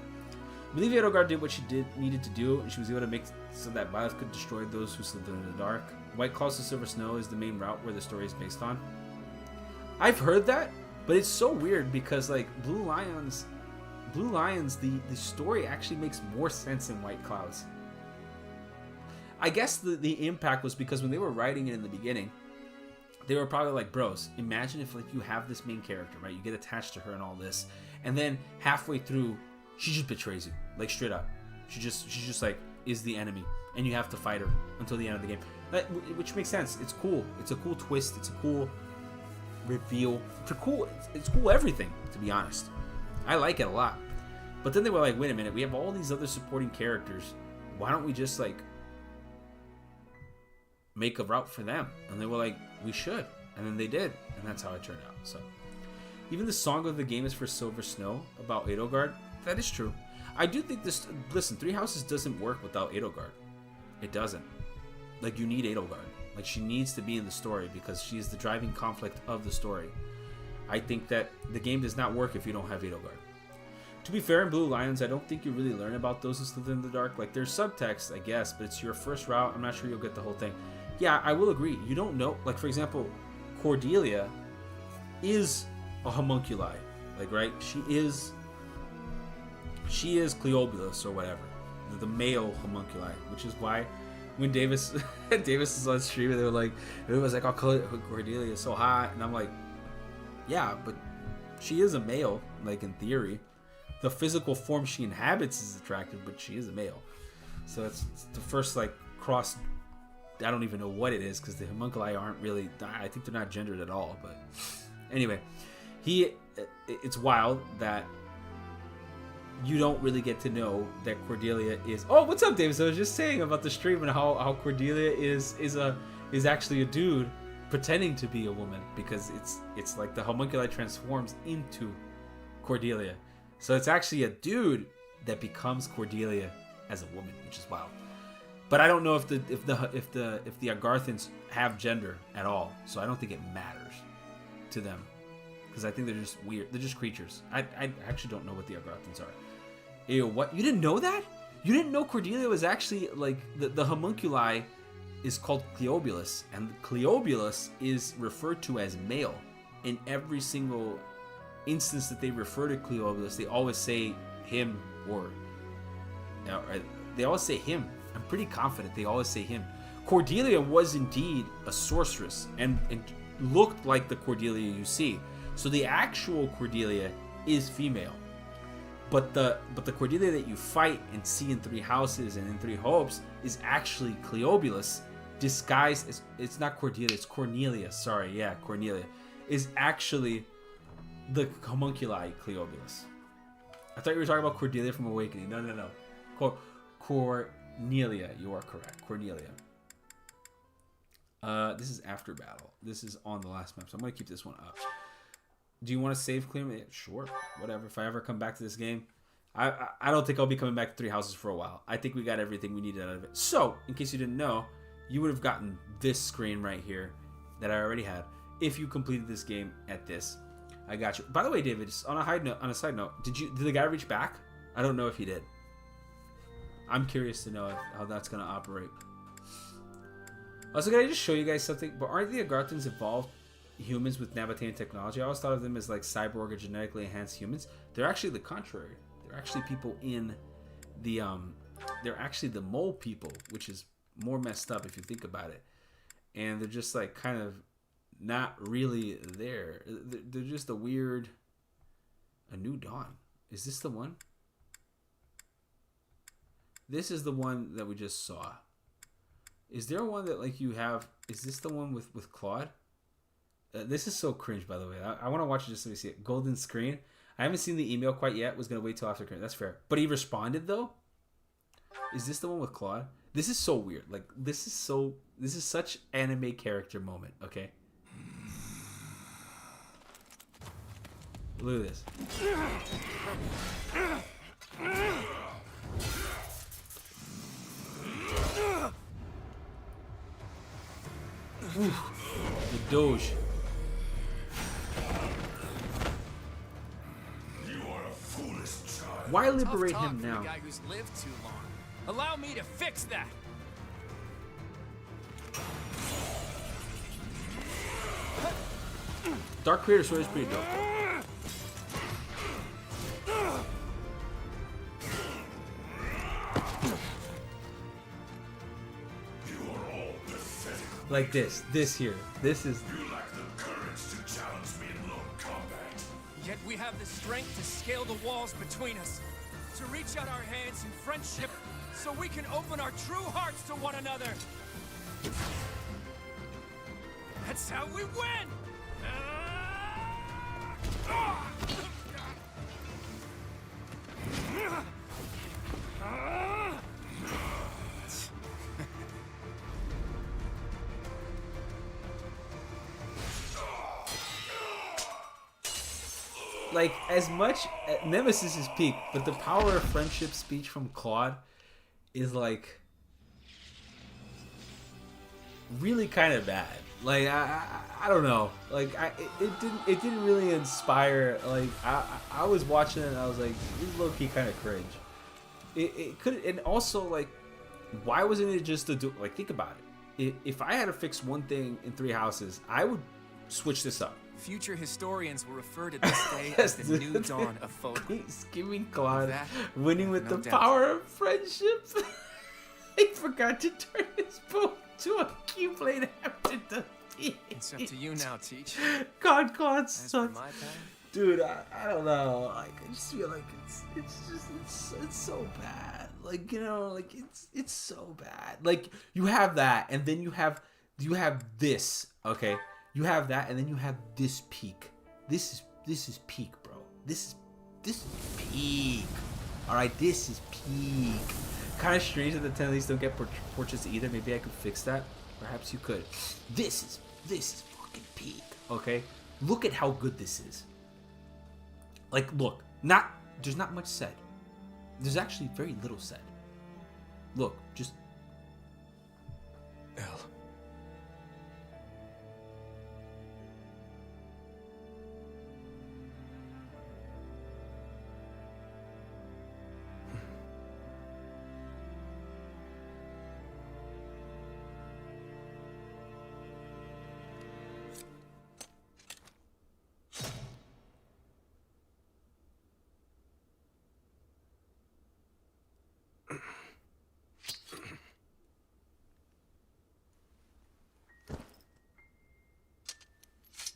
I believe Edelgard did what she needed to do, and she was able to make so that Byleth could destroy those who slither in the dark. White Claws to Silver Snow is the main route where the story is based on. I've heard that, but it's so weird because, like, Blue Lions, the story actually makes more sense in White Clouds. I guess the impact was because when they were writing it in the beginning, they were probably like, bros, imagine if, like, you have this main character, right? You get attached to her and all this, and then halfway through, she just betrays you, like, straight up. She just like is the enemy, and you have to fight her until the end of the game. Which makes sense. It's cool. It's a cool twist. It's a cool reveal. It's cool everything, to be honest. I like it a lot. But then they were like, wait a minute, we have all these other supporting characters. Why don't we just, like, make a route for them? And they were like, we should. And then they did. And that's how it turned out. So even the song of the game is for Silver Snow about Edelgard. That is true. I do think this... Listen, Three Houses doesn't work without Edelgard. It doesn't. Like, you need Edelgard. Like, she needs to be in the story because she is the driving conflict of the story. I think that the game does not work if you don't have Edelgard. To be fair, in Blue Lions, I don't think you really learn about those who slither in the dark. Like, there's subtext, I guess, but it's your first route. I'm not sure you'll get the whole thing. Yeah, I will agree. You don't know... Like, for example, Cordelia is a homunculi. Like, right? She is Cleobulus or whatever, the male homunculi, which is why when Davis is on stream, they were like, everyone's like, oh, Cordelia is so hot, and I'm like, yeah, but she is a male, like, in theory. The physical form she inhabits is attractive, but she is a male. So it's the first, like, cross. I don't even know what it is because the homunculi aren't really. I think they're not gendered at all. But anyway, it's wild that you don't really get to know that Cordelia is... Oh, what's up, Davis? I was just saying about the stream and how Cordelia is is actually a dude pretending to be a woman, because it's like the homunculi transforms into Cordelia. So it's actually a dude that becomes Cordelia as a woman, which is wild. But I don't know if the Agarthans have gender at all, so I don't think it matters to them, because I think they're just weird. They're just creatures. I actually don't know what the Agarthans are. Ew, what? You didn't know that? You didn't know Cordelia was actually like the homunculi is called Cleobulus, and Cleobulus is referred to as male in every single instance that they refer to Cleobulus. They always say him, or they always say him. I'm pretty confident they always say him. Cordelia was indeed a sorceress and looked like the Cordelia you see. So the actual Cordelia is female. But the Cordelia that you fight and see in Three Houses and in Three Hopes is actually Cleobulus disguised as, it's not Cordelia, it's Cornelia. Sorry, yeah, Cornelia is actually the homunculi Cleobulus. I thought you were talking about Cordelia from Awakening. No. Cornelia, you are correct. Cornelia. This is after battle. This is on the last map, so I'm gonna keep this one up. Do you want to save clear? Sure, whatever. If I ever come back to this game, I don't think I'll be coming back to Three Houses for a while. I think we got everything we needed out of it. So, in case you didn't know, you would have gotten this screen right here that I already had if you completed this game at this. I got you. By the way, David, just on a side note, did the guy reach back? I don't know if he did. I'm curious to know how that's gonna operate. Also, can I just show you guys something? But aren't the Agarthans evolved humans with Nabatean technology? I always thought of them as like cyborg or genetically enhanced humans. They're actually the contrary. They're actually people in the they're actually the mole people, which is more messed up if you think about it. And they're just like kind of not really there. They're just a weird. A New Dawn. Is this the one? This is the one that we just saw. Is there one that like you have? Is this the one with Claude? This is so cringe, by the way. I want to watch it just so we see it. Golden screen. I haven't seen the email quite yet. Was gonna wait till after. That's fair. But he responded though. Is this the one with Claude? This is so weird. Like this is such anime character moment. Okay. Look at this. Oof, the Doge. You are a foolish child. Why liberate him now? The guy who's lived too long. Allow me to fix that. Dark Creator Sword is pretty dope. Like this here. This is. You lack the courage to challenge me in lone combat. Yet we have the strength to scale the walls between us, to reach out our hands in friendship, so we can open our true hearts to one another. That's how we win. Like, as much Nemesis is peak, but the power of friendship speech from Claude is like really kind of bad. Like I don't know. Like it didn't really inspire. Like I was watching it and I was like, this is low key kind of cringe. It could, and also like, why wasn't it just like, think about it. If I had to fix one thing in Three Houses, I would switch this up. Future historians will refer to this day as the new dawn of photo. He's giving Claude That, winning with no the doubt. power of friendship. He forgot to turn his bow to a keyblade after the It's up to you now, Teach. God, Claude As for sucks. my path, Dude, I don't know. Like, I just feel like it's so bad. Like, you know, like it's so bad. Like, you have that, and then you have this. Okay, you have that, and then you have this peak. This is peak, bro. This is peak. All right, this is peak. Kind of strange that the 10 of these don't get portraits either. Maybe I could fix that. Perhaps you could. This is fucking peak. Okay? Look at how good this is. Like, look. There's not much said. There's actually very little said. Look, just... Elle.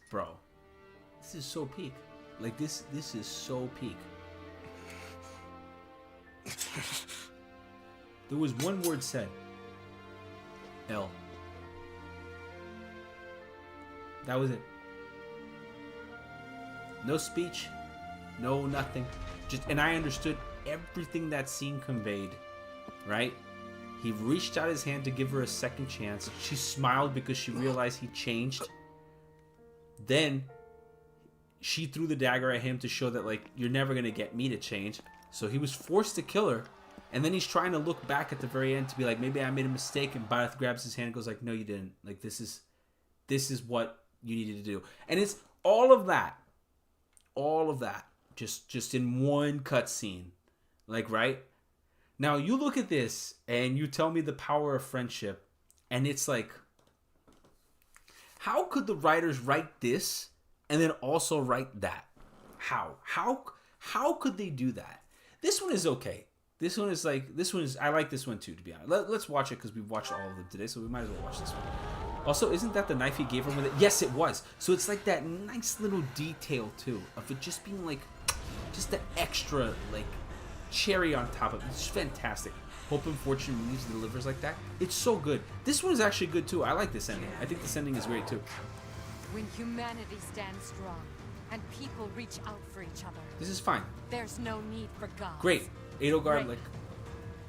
Bro, this is so peak. Like, this is so peak. There was one word said. L. That was it. No speech. No nothing. Just, and I understood everything that scene conveyed. Right? He reached out his hand to give her a second chance. She smiled because she realized he changed. Then she threw the dagger at him to show that, like, you're never going to get me to change. So he was forced to kill her. And then he's trying to look back at the very end to be like, maybe I made a mistake. And Byleth grabs his hand and goes like, no, you didn't. Like, this is what you needed to do. And it's all of that, just in one cutscene. Like, right? Now, you look at this and you tell me the power of friendship. And it's like, how could the writers write this and then also write that? How could they do that? This one is okay. I like this one too, to be honest. Let's watch it because we've watched all of them today, so we might as well watch this one. Also, isn't that the knife he gave her with it? Yes, it was. So it's like that nice little detail too of it just being like, just the extra like cherry on top of it. It's fantastic. Hope and Fortune leaves and delivers like that. It's so good. This one is actually good too. I like this ending. I think this ending is great too. When humanity stands strong and people reach out for each other, This is fine. there's no need for gods. Great. Edelgard, Reign. like,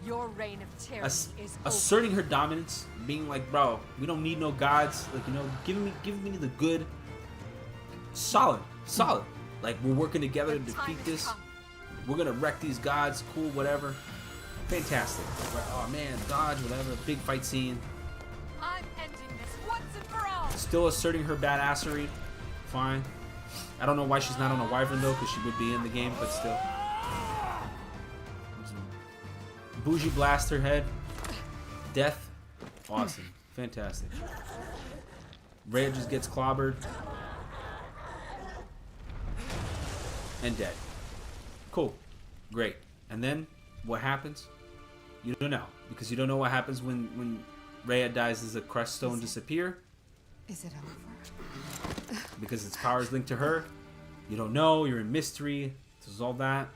Your reign of tyranny is asserting her dominance, being like, bro, we don't need no gods. Like, you know, give me the good. Solid. Like, we're working together to defeat this. We're gonna wreck these gods. Cool, whatever. Fantastic. Oh man, dodge, whatever. Big fight scene. I'm ending this once and for all. Still asserting her badassery. Fine. I don't know why she's not on a wyvern though, because she would be in the game, but still. Bougie blast her head. Death. Awesome. Fantastic. Rhea just gets clobbered. And dead. Cool. Great. And then what happens? You don't know. Because you don't know what happens when Rhea dies. Does the crest stone disappear? Is it over? Because its power is linked to her. You don't know. You're in mystery. There's all that.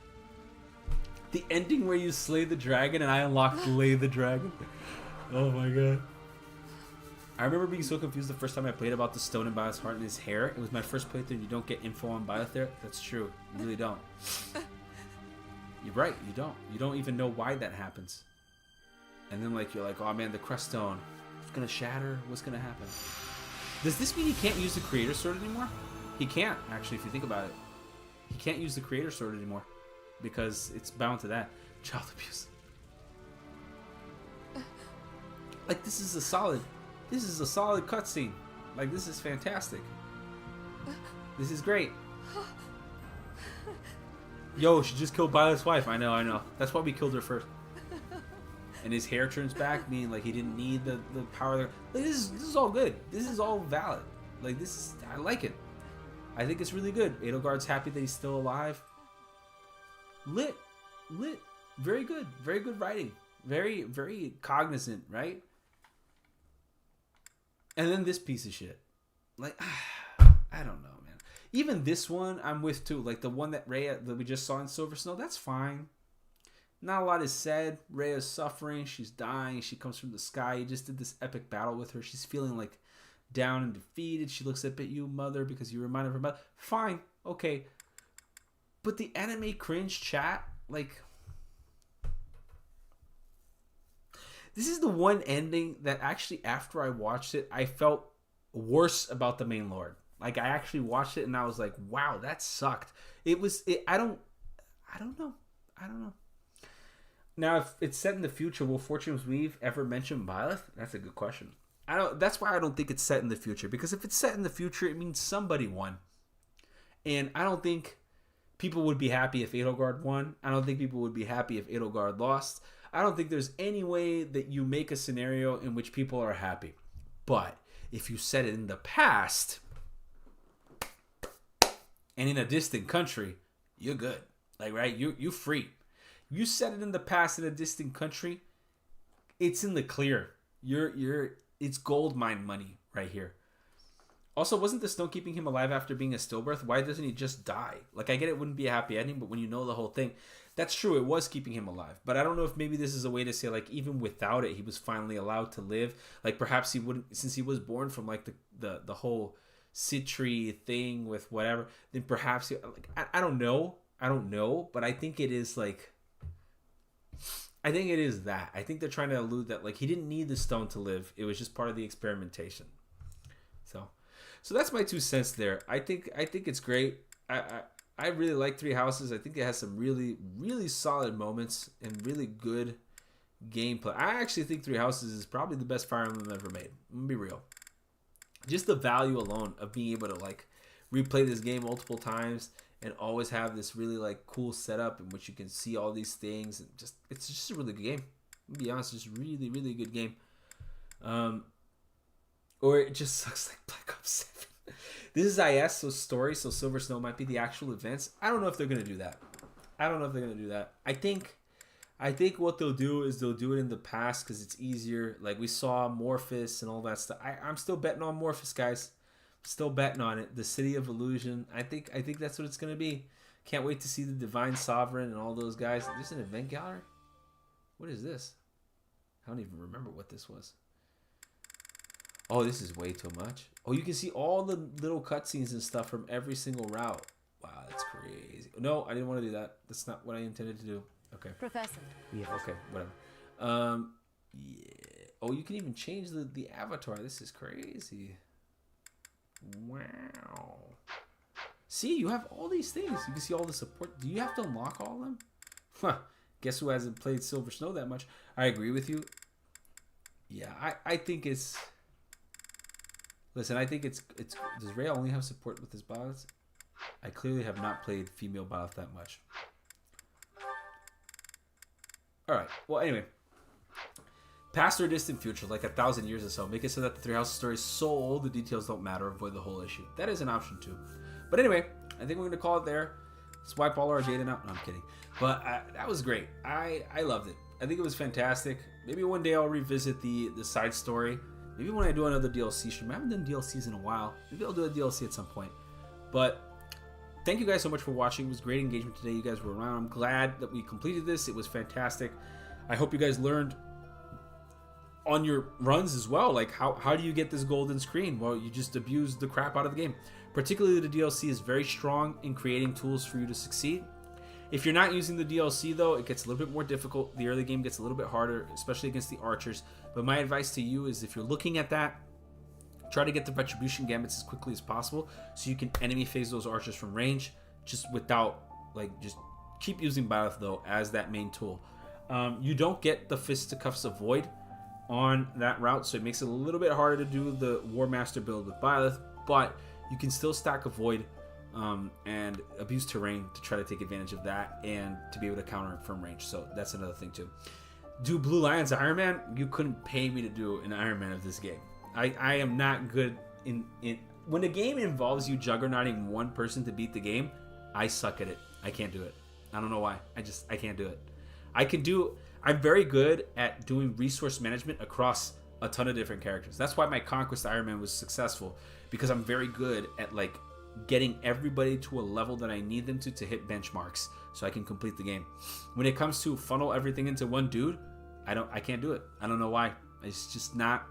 The ending where you slay the dragon and I unlock Slay the Dragon. Oh my god. I remember being so confused the first time I played about the stone in Byleth's heart and his hair. It was my first playthrough and you don't get info on Byleth there. That's true. You really don't. You're right. You don't. You don't even know why that happens. And then like you're like, oh man, the crest stone. It's gonna shatter. What's gonna happen? Does this mean he can't use the creator sword anymore? He can't, actually, if you think about it. He can't use the creator sword anymore. Because it's bound to that. Child abuse. Like, this is a solid cutscene. Like, this is fantastic. This is great. Yo, she just killed Byleth's wife. I know. That's why we killed her first. And his hair turns back, meaning like he didn't need the power there. Like, this is all good. This is all valid. Like, I like it. I think it's really good. Edelgard's happy that he's still alive. Lit. Very good writing. Very, very cognizant, right? And then this piece of shit. Like, I don't know, man. Even this one, I'm with too. Like the one that we just saw in Silver Snow, that's fine. Not a lot is said. Rhea's suffering. She's dying. She comes from the sky. You just did this epic battle with her. She's feeling like down and defeated. She looks up at you, mother, because you remind her of her mother. Fine. Okay. But the anime cringe chat, like... This is the one ending that actually, after I watched it, I felt worse about the main lord. Like, I actually watched it and I was like, wow, that sucked. I don't know. Now, if it's set in the future, will Fortune's Weave ever mention Byleth? That's a good question. That's why I don't think it's set in the future. Because if it's set in the future, it means somebody won. And I don't think people would be happy if Edelgard won. I don't think people would be happy if Edelgard lost. I don't think there's any way that you make a scenario in which people are happy. But if you set it in the past and in a distant country, you're good. Like, right? You free. You set it in the past in a distant country, it's in the clear. It's gold mine money right here. Also, wasn't the stone keeping him alive after being a stillbirth? Why doesn't he just die? Like, I get it wouldn't be a happy ending, but when you know the whole thing, that's true. It was keeping him alive. But I don't know if maybe this is a way to say, like, even without it, he was finally allowed to live. Like, perhaps he wouldn't, since he was born from, like, the whole Citri thing with whatever, then perhaps, like, I don't know. I don't know, but I think it is, like, I think it is that. I think they're trying to allude that, like, he didn't need the stone to live. It was just part of the experimentation. So that's my 2 cents there. I think it's great. I really like Three Houses. I think it has some really, really solid moments and really good gameplay. I actually think Three Houses is probably the best Fire Emblem ever made. I'm gonna be real. Just the value alone of being able to, like, replay this game multiple times and always have this really, like, cool setup in which you can see all these things, and it's just a really good game. To be honest, it's just really, really good game. Or it just sucks like Black Ops 7. This is IS, so story, so Silver Snow might be the actual events. I don't know if they're gonna do that. I think what they'll do is they'll do it in the past because it's easier. Like, we saw Morphus and all that stuff. I'm still betting on Morphus, guys. Still betting on it. The City of Illusion. I think that's what it's gonna be. Can't wait to see the Divine Sovereign and all those guys. Is this an event gallery? What is this? I don't even remember what this was. Oh, this is way too much. Oh, you can see all the little cutscenes and stuff from every single route. Wow, that's crazy. No, I didn't want to do that. That's not what I intended to do. Okay. Professor. Yeah. Okay. Whatever. Yeah. Oh, you can even change the avatar. This is crazy. Wow. See, you have all these things. You can see all the support. Do you have to unlock all of them? Huh. Guess who hasn't played Silver Snow that much? I agree with you. Yeah, I think it's... Listen, I think it's... Does Ray only have support with his bots? I clearly have not played female bots that much. Alright, well, anyway. Past or distant future, like 1,000 years or so, make it so that the Three Houses story is so old the details don't matter, avoid the whole issue. That is an option too. But anyway, I think we're going to call it there. Swipe all our data now. No, I'm kidding. But that was great. I loved it. I think it was fantastic. Maybe one day I'll revisit the side story. Maybe when I do another DLC stream. I haven't done DLCs in a while. Maybe I'll do a DLC at some point. But thank you guys so much for watching. It was great engagement today. You guys were around. I'm glad that we completed this. It was fantastic. I hope you guys learned on your runs as well. Like, how do you get this golden screen? Well, you just abuse the crap out of the game. Particularly the DLC is very strong in creating tools for you to succeed. If you're not using the DLC though, it gets a little bit more difficult. The early game gets a little bit harder, especially against the archers. But my advice to you is if you're looking at that, try to get the retribution gambits as quickly as possible so you can enemy phase those archers from range, just without, like, just keep using Byleth though as that main tool. You don't get the Fisticuffs of Void on that route, so it makes it a little bit harder to do the War Master build with Byleth, but you can still stack a Void and abuse terrain to try to take advantage of that and to be able to counter it from range. So that's another thing too. Do Blue Lions Iron Man? You couldn't pay me to do an Iron Man of this game. I am not good in when a game involves you juggernauting one person to beat the game. I suck at it. I can't do it. I don't know why. I can't do it. I'm very good at doing resource management across a ton of different characters. That's why my Conquest Iron Man was successful, because I'm very good at, like, getting everybody to a level that I need them to hit benchmarks so I can complete the game. When it comes to funnel everything into one dude, I can't do it. I don't know why. It's just not...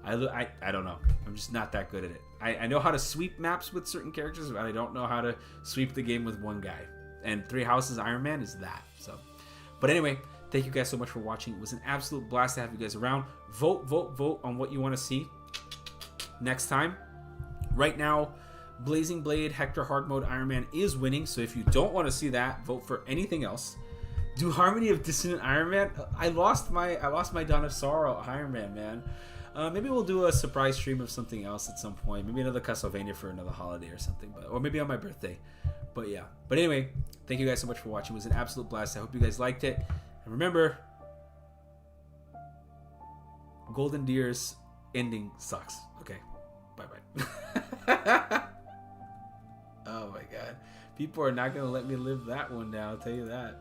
I don't know. I'm just not that good at it. I know how to sweep maps with certain characters, but I don't know how to sweep the game with one guy. And Three Houses Iron Man is that. So, but anyway, thank Thank you guys so much for watching. It was an absolute blast to have you guys around. Vote on what you want to see next time. Right now, Blazing Blade Hector Hard Mode Iron Man is winning, so if you don't want to see that, vote for anything else. Do Harmony of Dissonant Iron Man. I lost my Dawn of Sorrow Iron Man, man. Maybe we'll do a surprise stream of something else at some point. Maybe another Castlevania for another holiday or something, or maybe on my birthday. But yeah. But anyway, thank you guys so much for watching. It was an absolute blast. I hope you guys liked it. And remember, Golden Deer's ending sucks. Okay. Bye-bye. Oh my god. People are not going to let me live that one down, I'll tell you that.